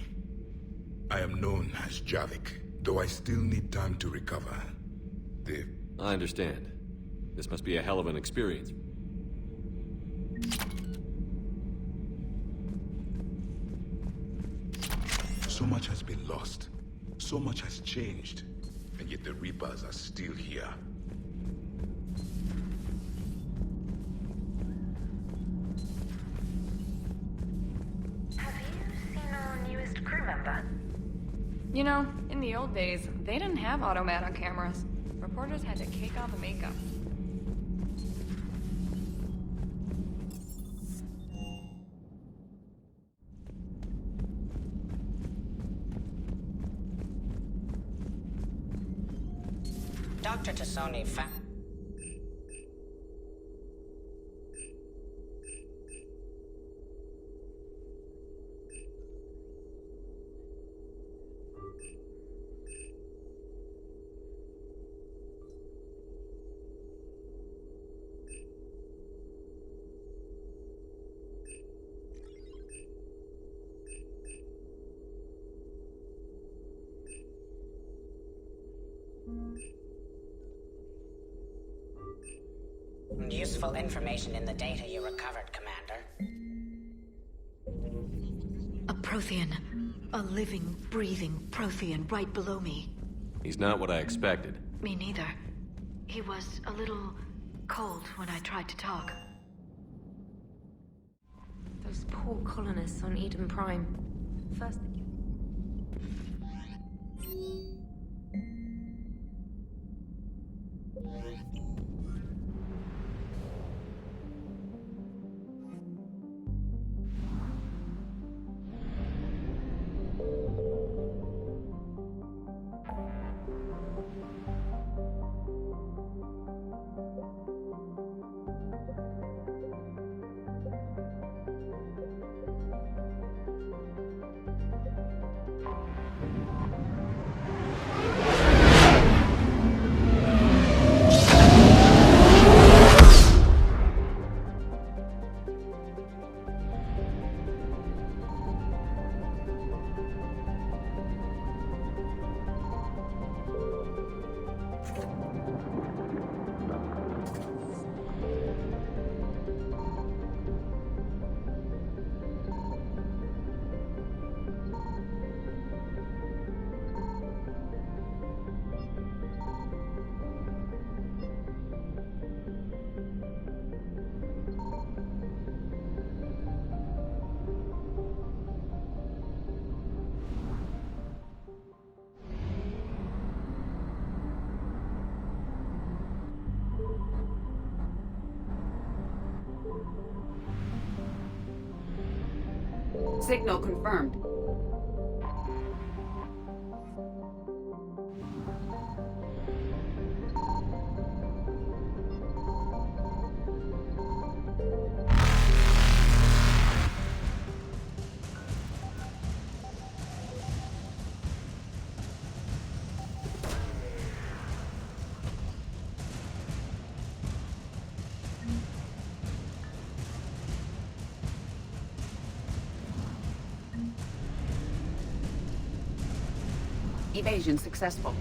I am known as Javik, though I still need time to recover. I understand. This must be a hell of an experience. So much has been lost. So much has changed. And yet the Reapers are still here. Have you seen our newest crew member? You know, in the old days, they didn't have automatic cameras. Reporters had to cake all the makeup. Dr. Tassoni found... and useful information in the data you recovered, Commander. A Prothean. A living, breathing Prothean right below me. He's not what I expected. Me neither. He was a little cold when I tried to talk. Those poor colonists on Eden Prime. First they Signal confirmed. Evasion successful.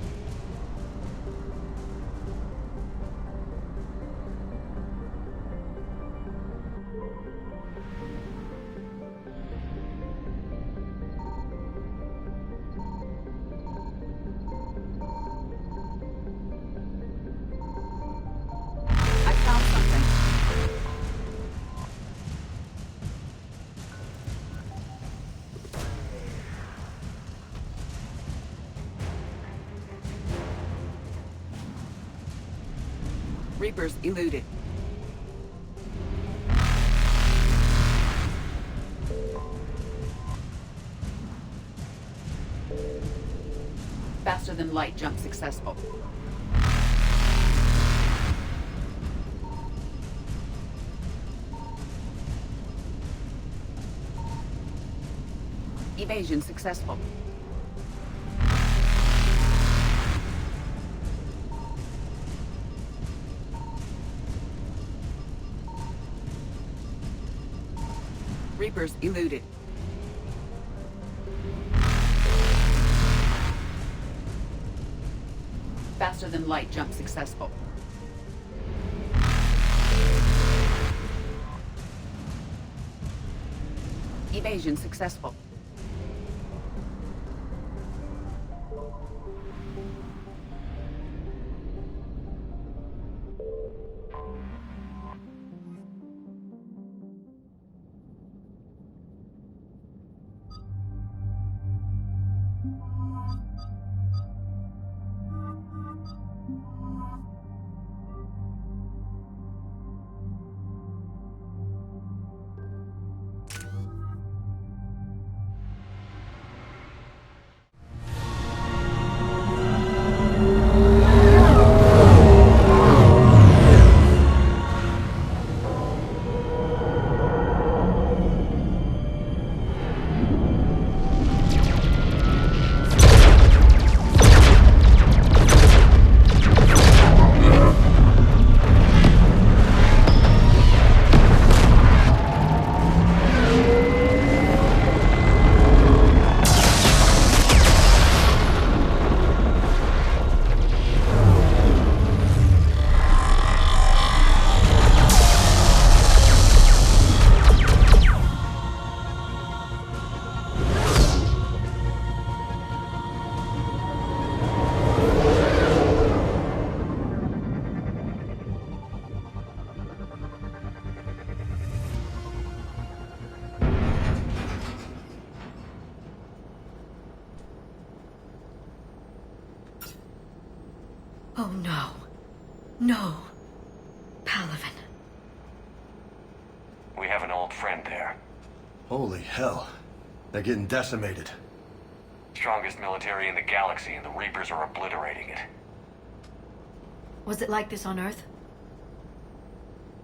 I found something. Reapers eluded. Faster than light jump successful. Evasion successful. Reapers eluded. Faster than light jump successful. Evasion successful. Oh no. No. Palaven. We have an old friend there. Holy hell. They're getting decimated. Strongest military in the galaxy, and the Reapers are obliterating it. Was it like this on Earth?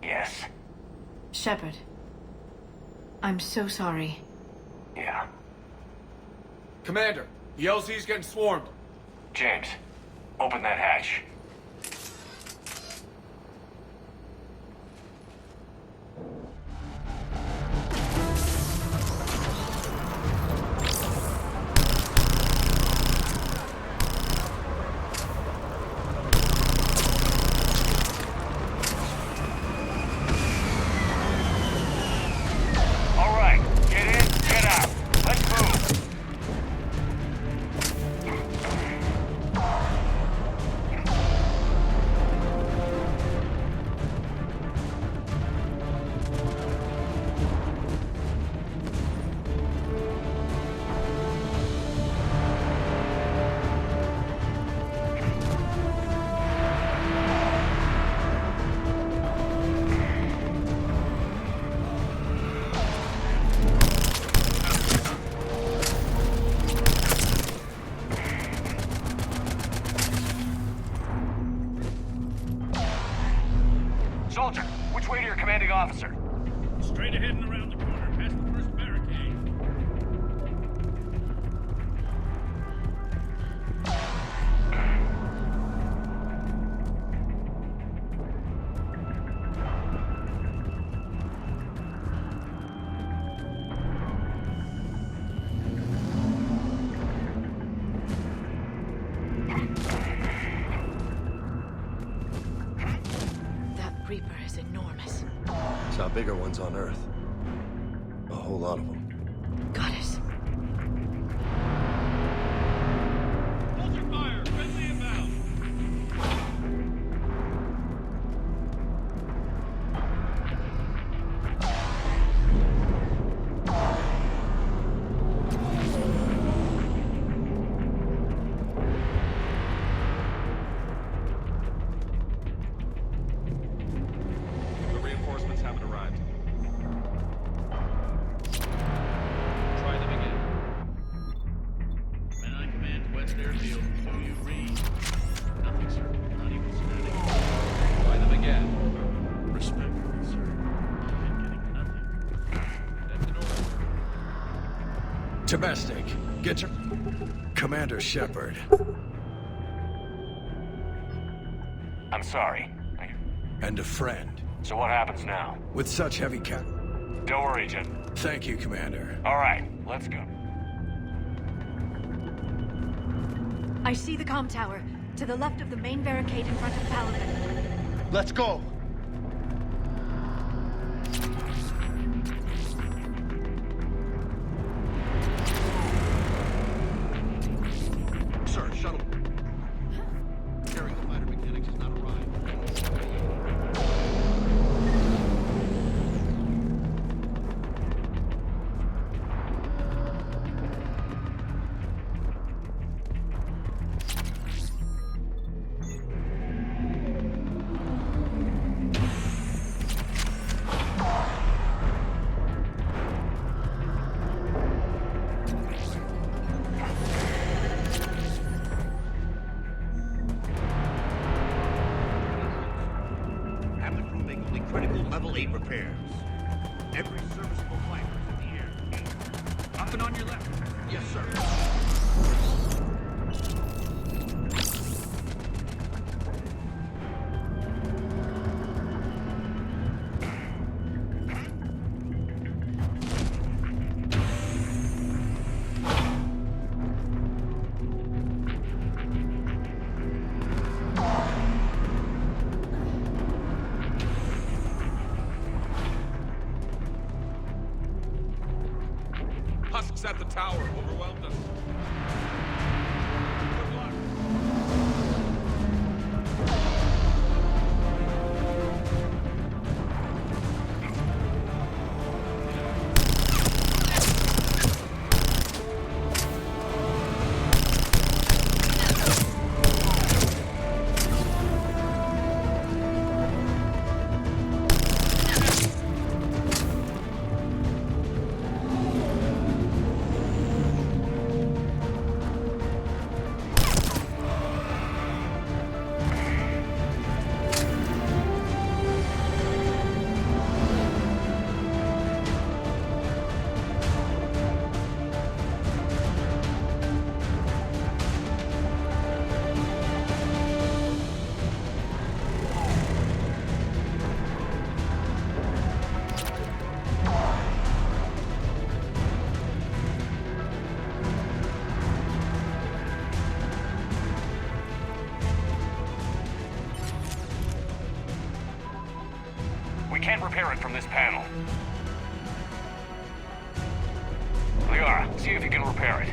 Yes. Shepard. I'm so sorry. Yeah. Commander, the LZ's getting swarmed. James, open that hatch. Soldier, which way to your commanding officer? Straight ahead and around the corner, past the first barricade. Reaper is enormous. Saw bigger ones on Earth. A whole lot of them. Goddess. Hold your fire! Friendly inbound! Domestic, get your... Commander Shepard. I'm sorry. And a friend. So what happens now? With such heavy Don't worry, Jen. Thank you, Commander. All right, let's go. I see the comm tower. To the left of the main barricade in front of Palaven. Let's go! Sir, shuttle. Carrying the fighter mechanics has not arrived. Level 8 repairs. Every serviceable fighter is in the air. Up and on your left. Yes, sir. Husks at the tower overwhelmed us. Good luck. repair it from this panel. Liara, see if you can repair it.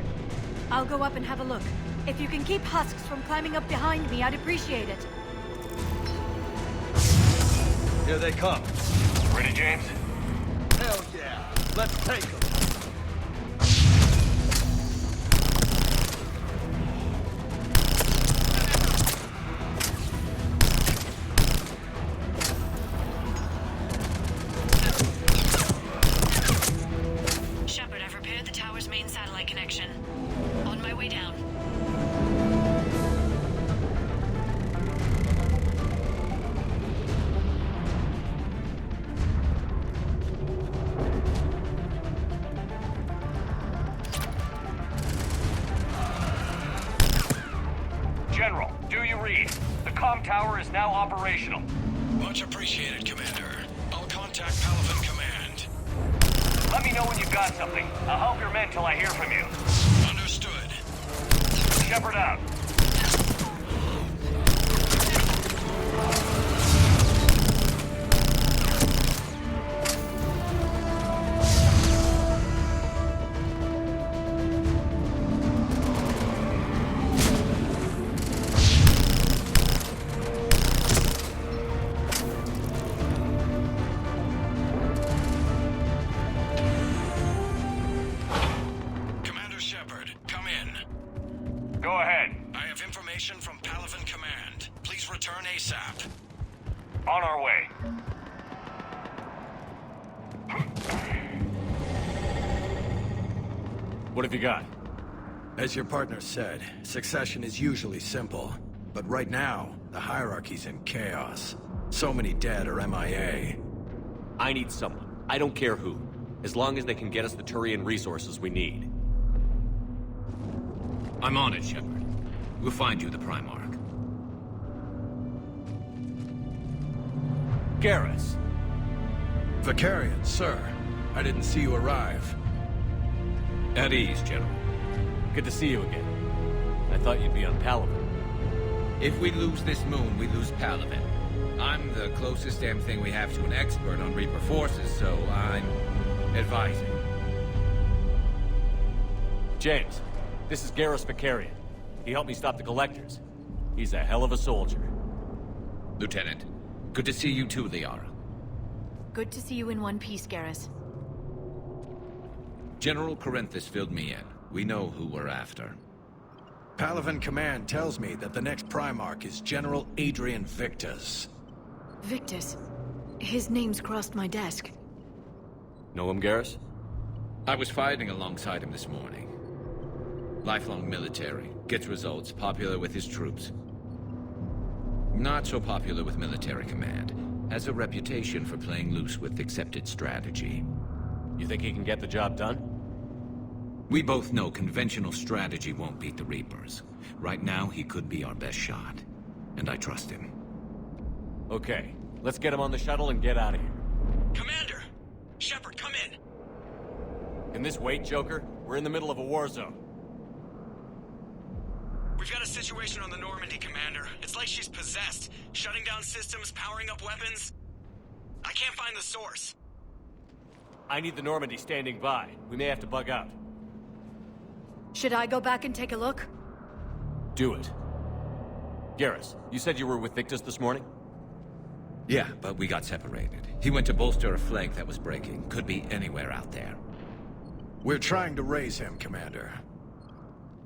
I'll go up and have a look. If you can keep husks from climbing up behind me, I'd appreciate it. Here they come. Ready, James? Hell yeah! Let's take them! Shepard, I've repaired the tower's main satellite connection. On my way down. General, do you read? The comm tower is now operational. Much appreciated, Commander. I'll contact Palaven Command. Let me know when you've got something. I'll help your men till I hear from you. Understood. Shepard out. Commander Shepard, come in. Go ahead. I have information from Palaven Command. Please return ASAP. On our way. What have you got? As your partner said, succession is usually simple. But right now, the hierarchy's in chaos. So many dead or MIA. I need someone. I don't care who. As long as they can get us the Turian resources we need. I'm on it, Shepard. We'll find you the Primarch. Garrus! Vicarian, sir. I didn't see you arrive. At ease, General. Good to see you again. I thought you'd be on Palaven. If we lose this moon, we lose Palaven. I'm the closest damn thing we have to an expert on Reaper forces, so I'm advising. James, this is Garrus Vicarian. He helped me stop the Collectors. He's a hell of a soldier. Lieutenant, good to see you too, Liara. Good to see you in one piece, Garrus. General Corinthus filled me in. We know who we're after. Palaven Command tells me that the next Primarch is General Adrian Victus. Victus? His name's crossed my desk. Know him, Garrus? I was fighting alongside him this morning. Lifelong military, gets results, popular with his troops. Not so popular with military command. Has a reputation for playing loose with accepted strategy. You think he can get the job done? We both know conventional strategy won't beat the Reapers. Right now, he could be our best shot. And I trust him. Okay, let's get him on the shuttle and get out of here. Commander! Shepard, come in! Can this wait, Joker? We're in the middle of a war zone. We've got a situation on the Normandy, Commander. It's like she's possessed. Shutting down systems, powering up weapons. I can't find the source. I need the Normandy standing by. We may have to bug out. Should I go back and take a look? Do it. Garrus, you said you were with Victus this morning? Yeah, but we got separated. He went to bolster a flank that was breaking. Could be anywhere out there. We're trying to raise him, Commander.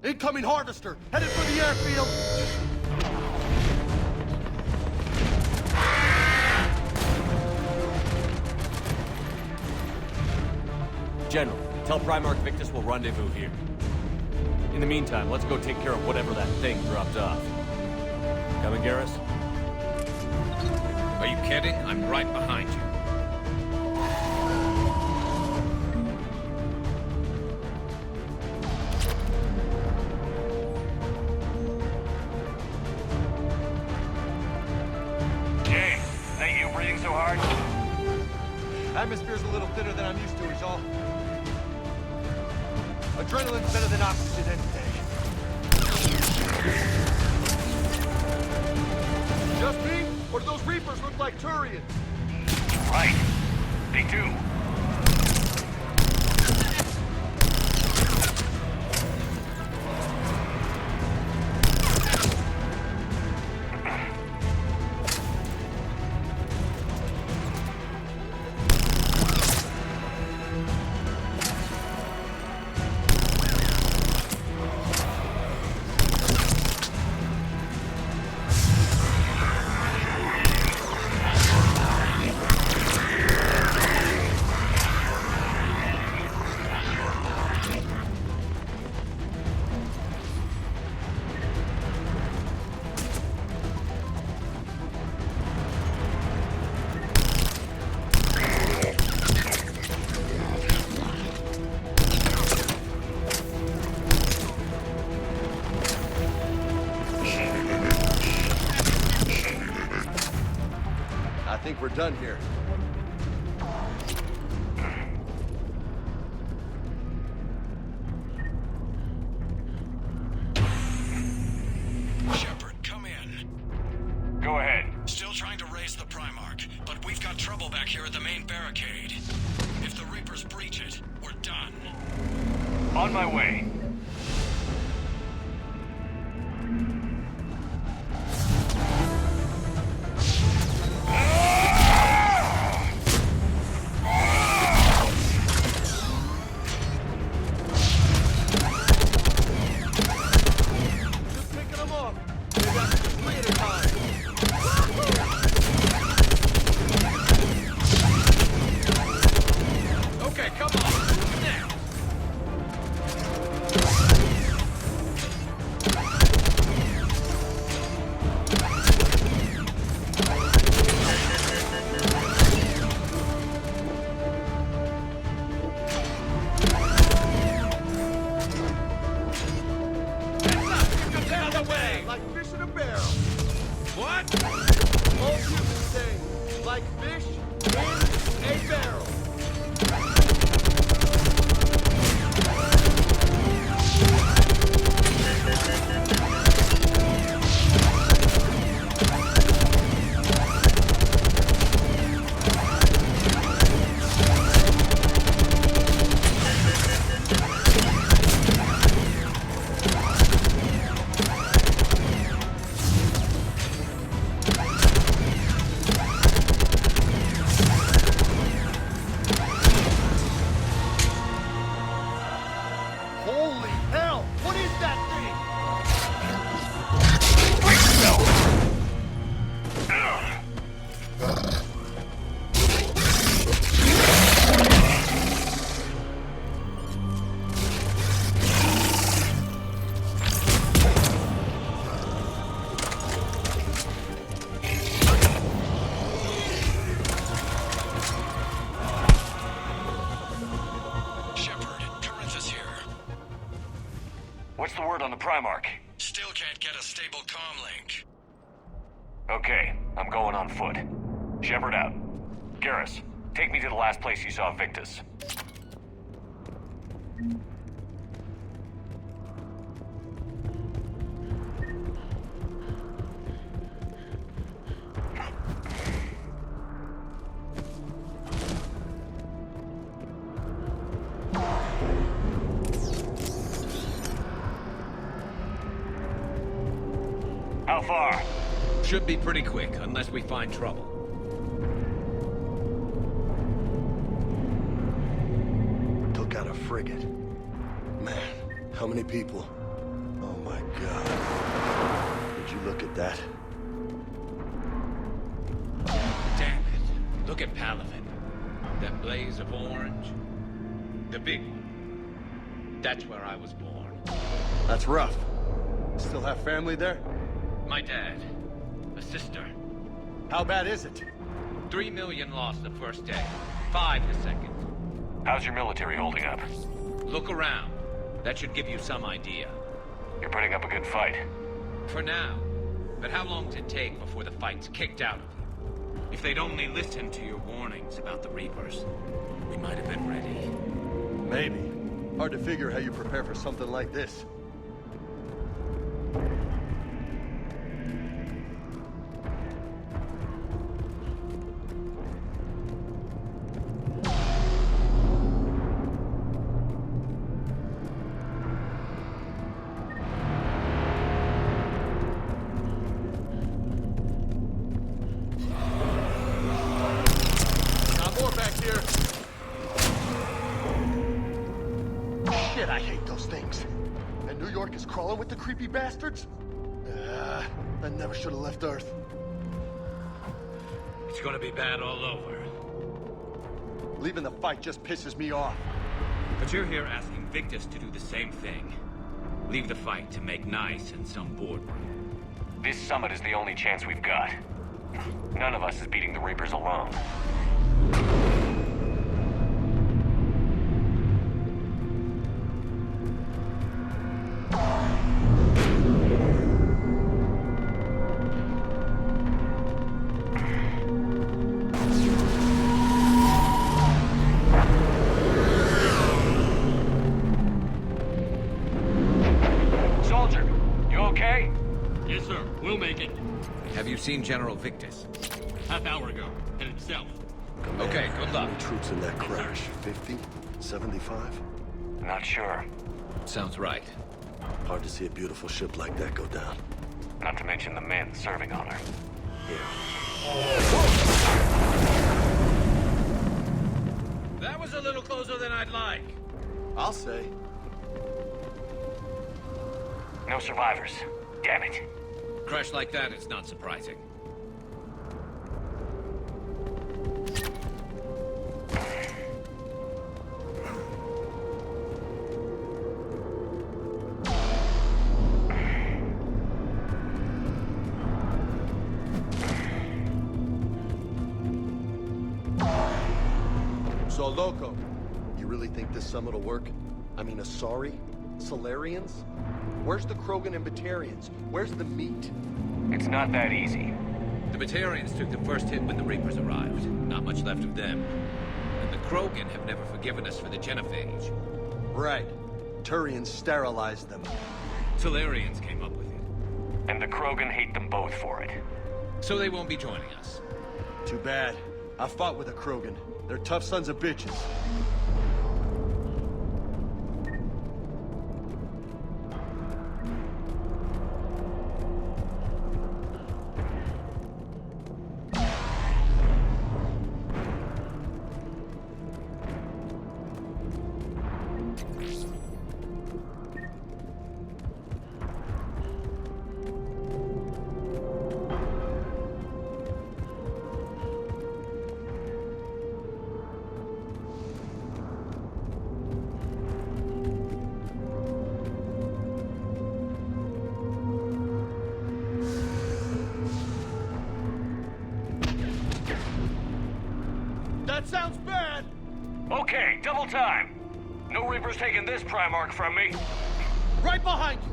Incoming harvester! Headed for the airfield! General, tell Primarch Victus we'll rendezvous here. In the meantime, let's go take care of whatever that thing dropped off. Coming, Garrus? Are you kidding? I'm right behind you. James, ain't you breathing so hard? Atmosphere's a little thinner than I'm used to, is all. Adrenaline's better than oxygen any day. Just me? Or do those Reapers look like Turians? Right. They do. I think we're done here. Shepard, come in. Go ahead. Still trying to raise the Primarch, but we've got trouble back here at the main barricade. If the Reapers breach it, we're done. On my way. Okay, come on. Now. What's the word on the Primarch? Still can't get a stable comm link. Okay, I'm going on foot. Shepard out. Garrus, take me to the last place you saw Victus. How far? Should be pretty quick, unless we find trouble. Took out a frigate. Man, how many people? Oh my god. Would you look at that? Damn it. Look at Palaven. That blaze of orange. The big one. That's where I was born. That's rough. Still have family there? My dad. A sister. How bad is it? 3 million lost the first day. 5 the second. How's your military holding up? Look around. That should give you some idea. You're putting up a good fight. For now. But how long does it take before the fight's kicked out of you? If they'd only listened to your warnings about the Reapers, we might have been ready. Maybe. Hard to figure how you prepare for something like this. Wrex. And New York is crawling with the creepy bastards? I never should have left Earth. It's gonna be bad all over. Leaving the fight just pisses me off. But you're here asking Victus to do the same thing. Leave the fight to make nice in some boardroom. This summit is the only chance we've got. None of us is beating the Reapers alone. Seen General Victus? Half-hour ago. Headed south. Okay, good luck. How many troops in that crash? 50? 75? Not sure. Sounds right. Hard to see a beautiful ship like that go down. Not to mention the men serving on her. That was a little closer than I'd like. I'll say. No survivors. Damn it. Crash like that, it's not surprising. So, Loco, you really think this summit will work? I mean, Asari? Salarians? Where's the Krogan and Batarians? Where's the meat? It's not that easy. The Batarians took the first hit when the Reapers arrived. Not much left of them. And the Krogan have never forgiven us for the genophage. Right. Turians sterilized them. Salarians came up with it. And the Krogan hate them both for it. So they won't be joining us. Too bad. I fought with a Krogan. They're tough sons of bitches. That sounds bad! Okay, double time! No Reaper's taking this primarch from me. Right behind you!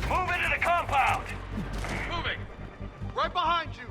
Move into the compound! Moving! Right behind you!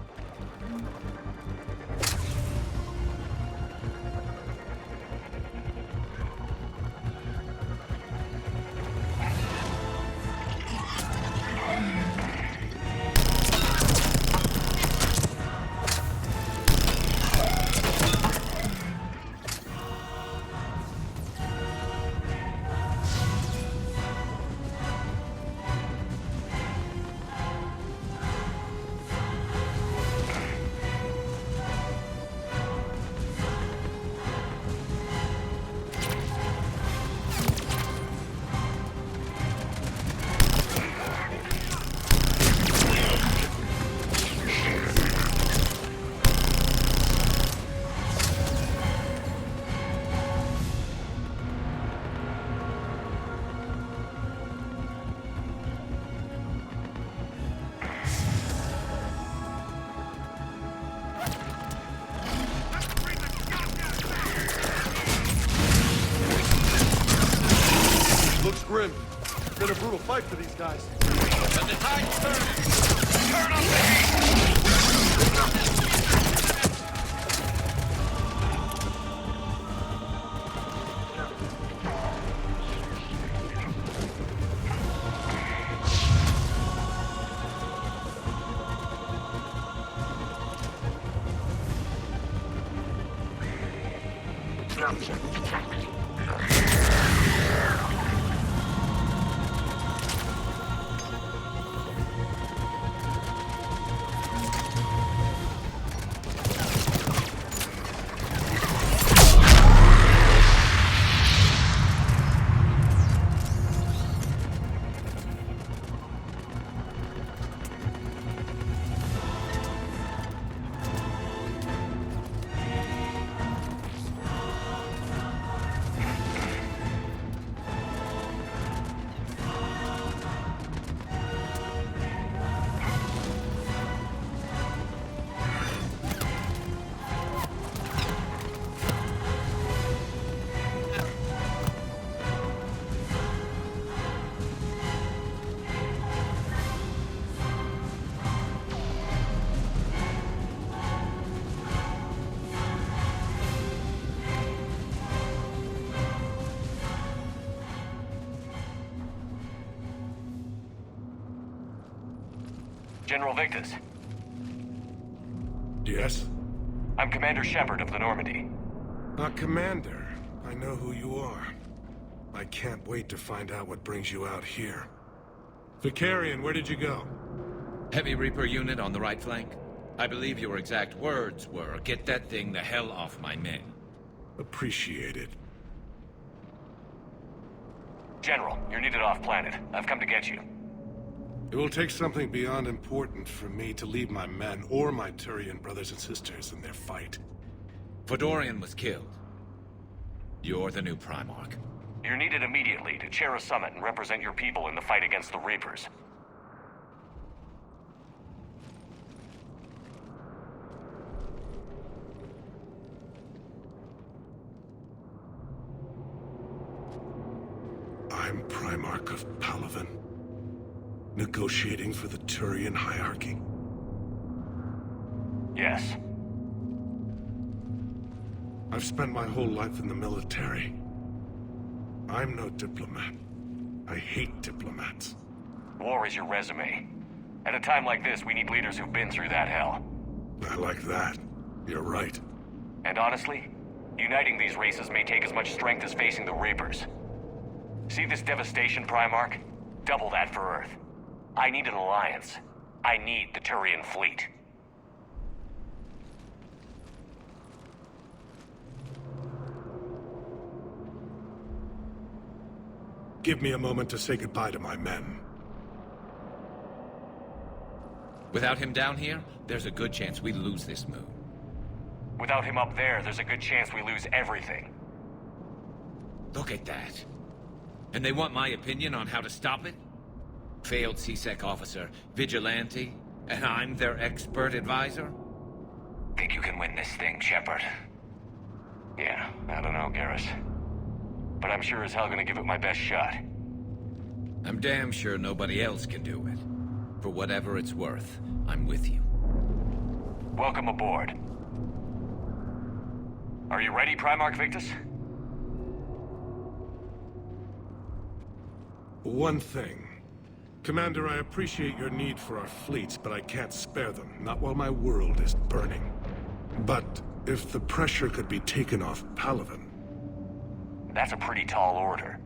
Looks grim. Been a brutal fight for these guys. But the tide's turning. Turn up the heat! Disruption detected. General Victus. Yes? I'm Commander Shepard of the Normandy. Commander. I know who you are. I can't wait to find out what brings you out here. Vicarian, where did you go? Heavy Reaper unit on the right flank. I believe your exact words were, "Get that thing the hell off my men." Appreciated. General, you're needed off-planet. I've come to get you. It will take something beyond important for me to leave my men or my Turian brothers and sisters in their fight. Fedorian was killed. You're the new Primarch. You're needed immediately to chair a summit and represent your people in the fight against the Reapers. I'm Primarch of Palaven. Negotiating for the Turian hierarchy? Yes. I've spent my whole life in the military. I'm no diplomat. I hate diplomats. War is your resume. At a time like this, we need leaders who've been through that hell. I like that. You're right. And honestly, uniting these races may take as much strength as facing the Reapers. See this devastation, Primarch? Double that for Earth. I need an alliance. I need the Turian fleet. Give me a moment to say goodbye to my men. Without him down here, there's a good chance we lose this moon. Without him up there, there's a good chance we lose everything. Look at that. And they want my opinion on how to stop it? Failed CSEC officer, vigilante, and I'm their expert advisor? Think you can win this thing, Shepard? Yeah, I don't know, Garrus. But I'm sure as hell gonna give it my best shot. I'm damn sure nobody else can do it. For whatever it's worth, I'm with you. Welcome aboard. Are you ready, Primarch Victus? One thing. Commander, I appreciate your need for our fleets, but I can't spare them. Not while my world is burning. But if the pressure could be taken off Palaven... That's a pretty tall order.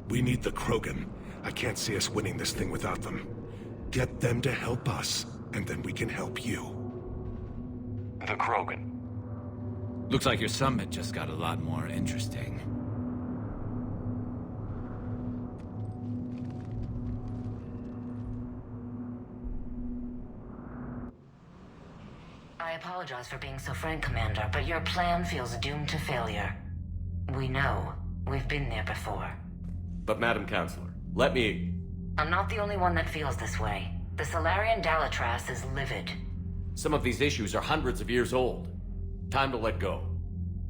We need the Krogan. I can't see us winning this thing without them. Get them to help us, and then we can help you. The Krogan. Looks like your summit just got a lot more interesting. I apologize for being so frank, Commander, but your plan feels doomed to failure. We know. We've been there before. But Madam Counselor, let me... I'm not the only one that feels this way. The Salarian Dalatras is livid. Some of these issues are hundreds of years old. Time to let go.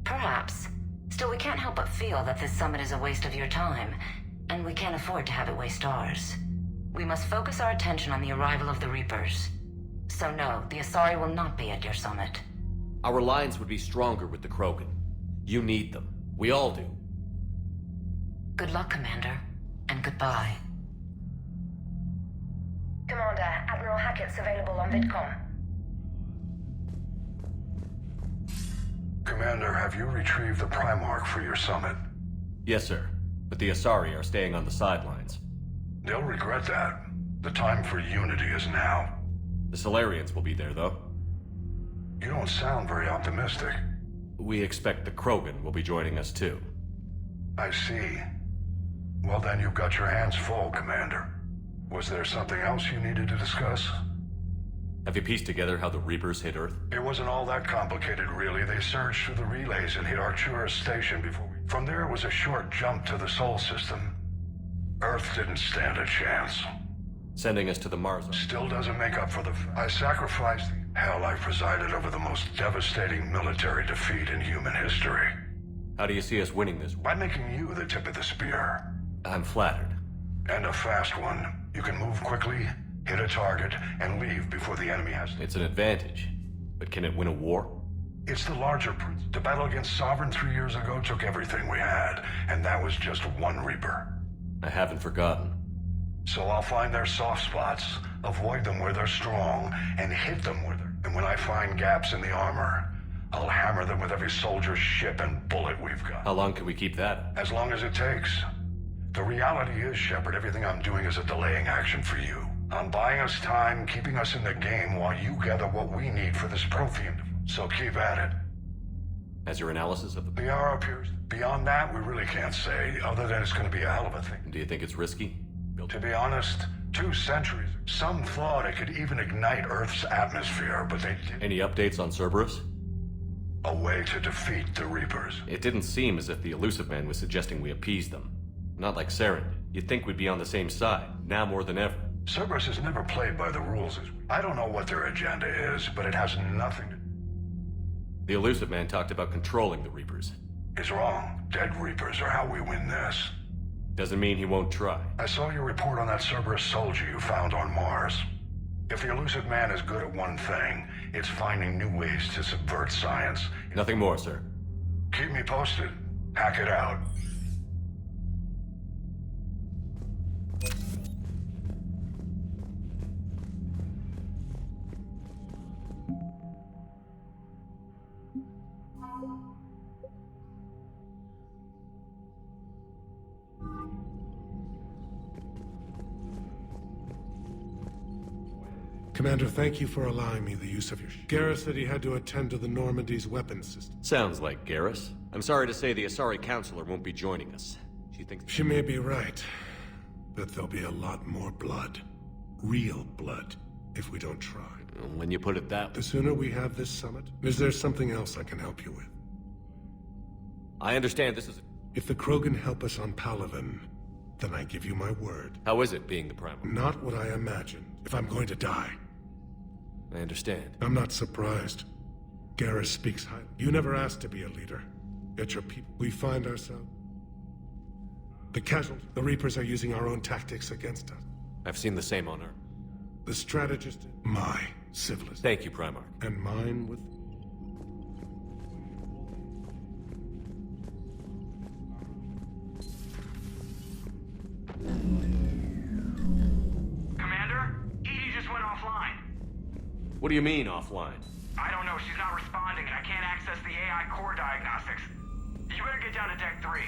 Perhaps. Still, we can't help but feel that this summit is a waste of your time, and we can't afford to have it waste ours. We must focus our attention on the arrival of the Reapers. So no, the Asari will not be at your summit. Our alliance would be stronger with the Krogan. You need them. We all do. Good luck, Commander, and goodbye. Commander, Admiral Hackett's available on VidCom. Commander, have you retrieved the Primarch for your summit? Yes, sir. But the Asari are staying on the sidelines. They'll regret that. The time for unity is now. The Salarians will be there, though. You don't sound very optimistic. We expect the Krogan will be joining us, too. I see. Well, then you've got your hands full, Commander. Was there something else you needed to discuss? Have you pieced together how the Reapers hit Earth? It wasn't all that complicated, really. They surged through the relays and hit Artura's station before we... From there was a short jump to the Sol system. Earth didn't stand a chance. Sending us to the Mars... Still doesn't make up for the... I sacrificed... Hell, I presided over the most devastating military defeat in human history. How do you see us winning this? By making you the tip of the spear. I'm flattered. And a fast one. You can move quickly, hit a target, and leave before the enemy has... It's an advantage. But can it win a war? It's the larger principle. The battle against Sovereign 3 years ago took everything we had, and that was just one Reaper. I haven't forgotten. So I'll find their soft spots, avoid them where they're strong, and hit them where they're... And when I find gaps in the armor, I'll hammer them with every soldier, ship, and bullet we've got. How long can we keep that? As long as it takes. The reality is, Shepard, everything I'm doing is a delaying action for you. I'm buying us time, keeping us in the game while you gather what we need for this Prothean. So keep at it. As your analysis of the... Liara appears. Beyond that, we really can't say, other than it's going to be a hell of a thing. Do you think it's risky? To be honest, 2 centuries. Some thought it could even ignite Earth's atmosphere, but they didn't. Any updates on Cerberus? A way to defeat the Reapers. It didn't seem as if the Illusive Man was suggesting we appease them. Not like Saren did. You'd think we'd be on the same side, now more than ever. Cerberus has never played by the rules. I don't know what their agenda is, but it has nothing to... The Illusive Man talked about controlling the Reapers. He's wrong. Dead Reapers are how we win this. Doesn't mean he won't try. I saw your report on that Cerberus soldier you found on Mars. If the Illusive Man is good at one thing, it's finding new ways to subvert science. Nothing more, sir. Keep me posted. Hackett out. Commander, thank you for allowing me the use of your... Garrus said he had to attend to the Normandy's weapons system. Sounds like Garrus. I'm sorry to say the Asari Counselor won't be joining us. She thinks... She may be right, but there'll be a lot more blood. Real blood, if we don't try. When you put it that way... The sooner we have this summit, is there something else I can help you with? I understand this is... If the Krogan help us on Palaven, then I give you my word. How is it being the Primarch? Not what I imagined, if I'm going to die. I understand. I'm not surprised. Garrus speaks highly. You never asked to be a leader. Yet your people... We find ourselves... The casualties. The Reapers are using our own tactics against us. I've seen the same on Earth. The strategist... My civilization. Thank you, Primarch. And mine with... Commander? Edie just went offline. What do you mean, offline? I don't know. She's not responding, and I can't access the AI core diagnostics. You better get down to Deck 3.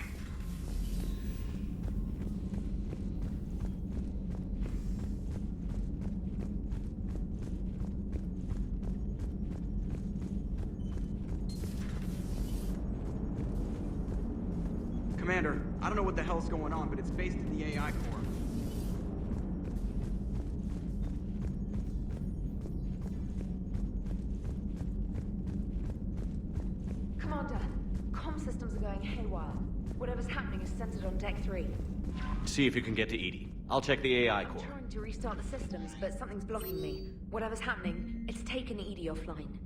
Commander, I don't know what the hell's going on, but it's based in the AI core. Commander, comm systems are going haywire. Whatever's happening is centered on Deck 3. See if you can get to Edie. I'll check the AI core. I'm trying to restart the systems, but something's blocking me. Whatever's happening, it's taken Edie offline.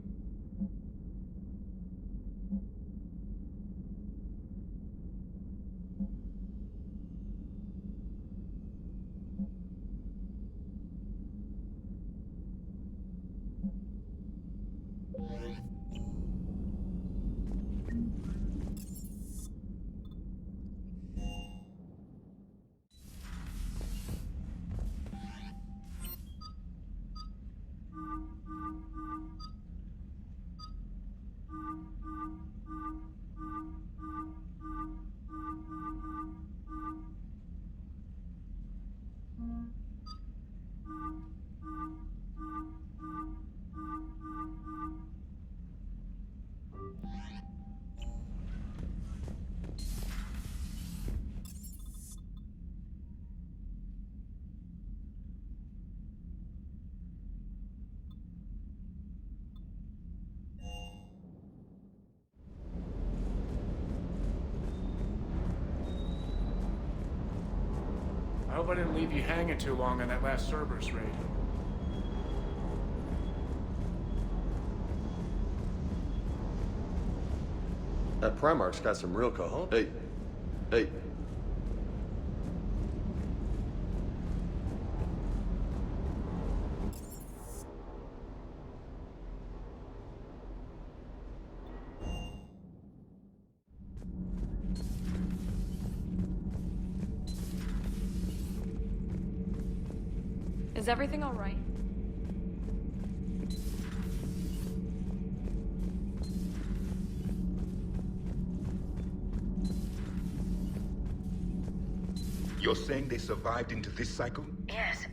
hope I didn't leave you hanging too long on that last Cerberus raid. That Primarch's got some real cojones. Hey. Hey. Is everything all right? You're saying they survived into this cycle? Yes.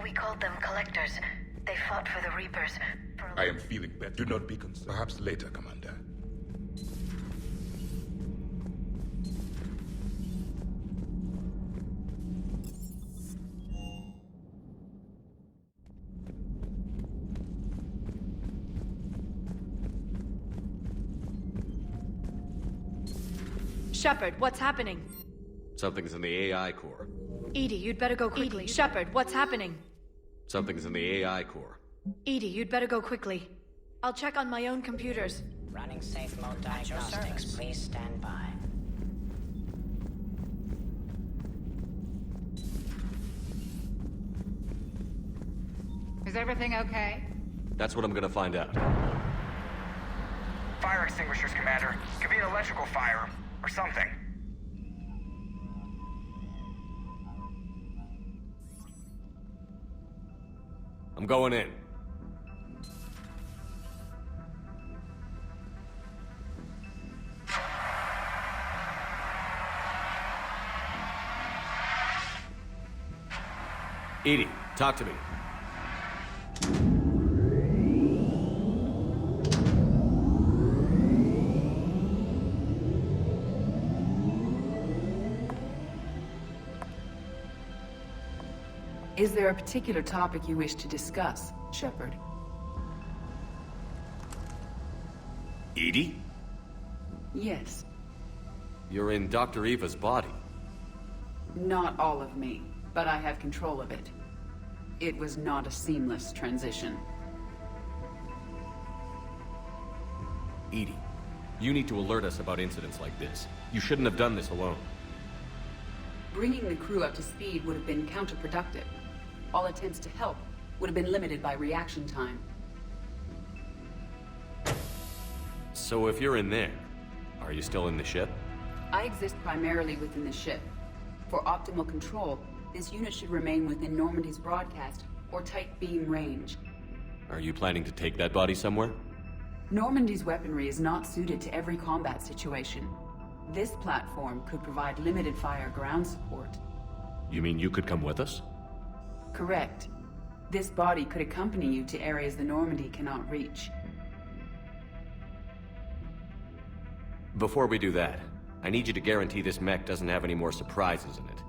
We called them collectors. They fought for the Reapers. I am feeling better. Do not be concerned. Perhaps later, Commander. Shepard, what's happening? Something's in the AI core. Edie, you'd better go quickly. Shepard, what's happening? Something's in the AI core. Edie, you'd better go quickly. I'll check on my own computers. Running safe mode diagnostics. Please stand by. Is everything okay? That's what I'm gonna find out. Fire extinguishers, Commander. Could be an electrical fire, or something. I'm going in. Edie, talk to me. Is there a particular topic you wish to discuss, Shepard? Edie? Yes. You're in Dr. Eva's body. Not all of me, but I have control of it. It was not a seamless transition. Edie, you need to alert us about incidents like this. You shouldn't have done this alone. Bringing the crew up to speed would have been counterproductive. All attempts to help would have been limited by reaction time. So if you're in there, are you still in the ship? I exist primarily within the ship. For optimal control, this unit should remain within Normandy's broadcast or tight beam range. Are you planning to take that body somewhere? Normandy's weaponry is not suited to every combat situation. This platform could provide limited fire ground support. You mean you could come with us? Correct. This body could accompany you to areas the Normandy cannot reach. Before we do that, I need you to guarantee this mech doesn't have any more surprises in it.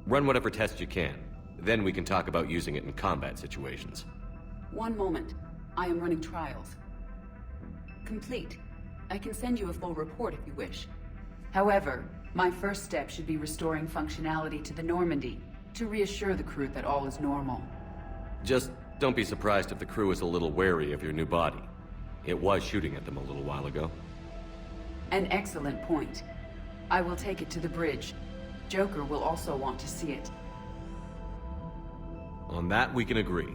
Run whatever tests you can. Then we can talk about using it in combat situations. One moment. I am running trials. Complete. I can send you a full report if you wish. However, my first step should be restoring functionality to the Normandy, to reassure the crew that all is normal. Just don't be surprised if the crew is a little wary of your new body. It was shooting at them a little while ago. An excellent point. I will take it to the bridge. Joker will also want to see it. On that, we can agree.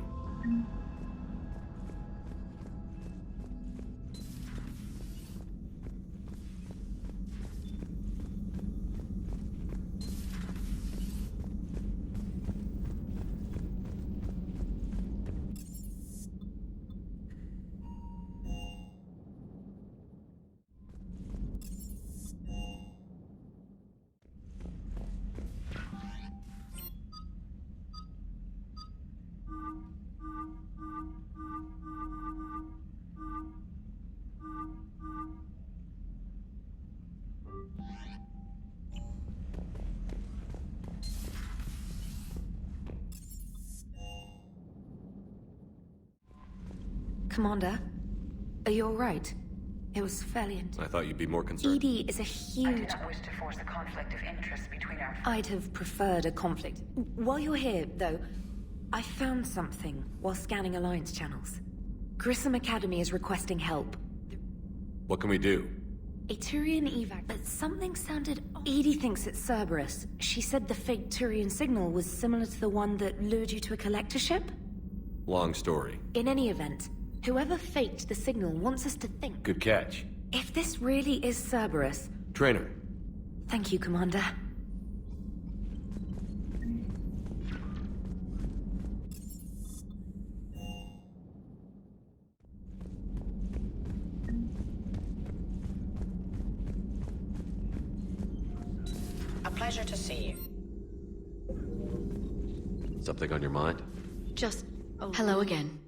Commander, are you all right? It was fairly I thought you'd be more concerned. ED is a I huge... do not wish to force a conflict of interest between our... I'd have preferred a conflict. While you're here, though, I found something while scanning Alliance channels. Grissom Academy is requesting help. What can we do? A Turian evac, but something sounded... Edie thinks it's Cerberus. She said the fake Turian signal was similar to the one that lured you to a collector ship? Long story. In any event, whoever faked the signal wants us to think. Good catch. If this really is Cerberus... Trainer. Thank you, Commander. A pleasure to see you. Something on your mind? Just... hello again.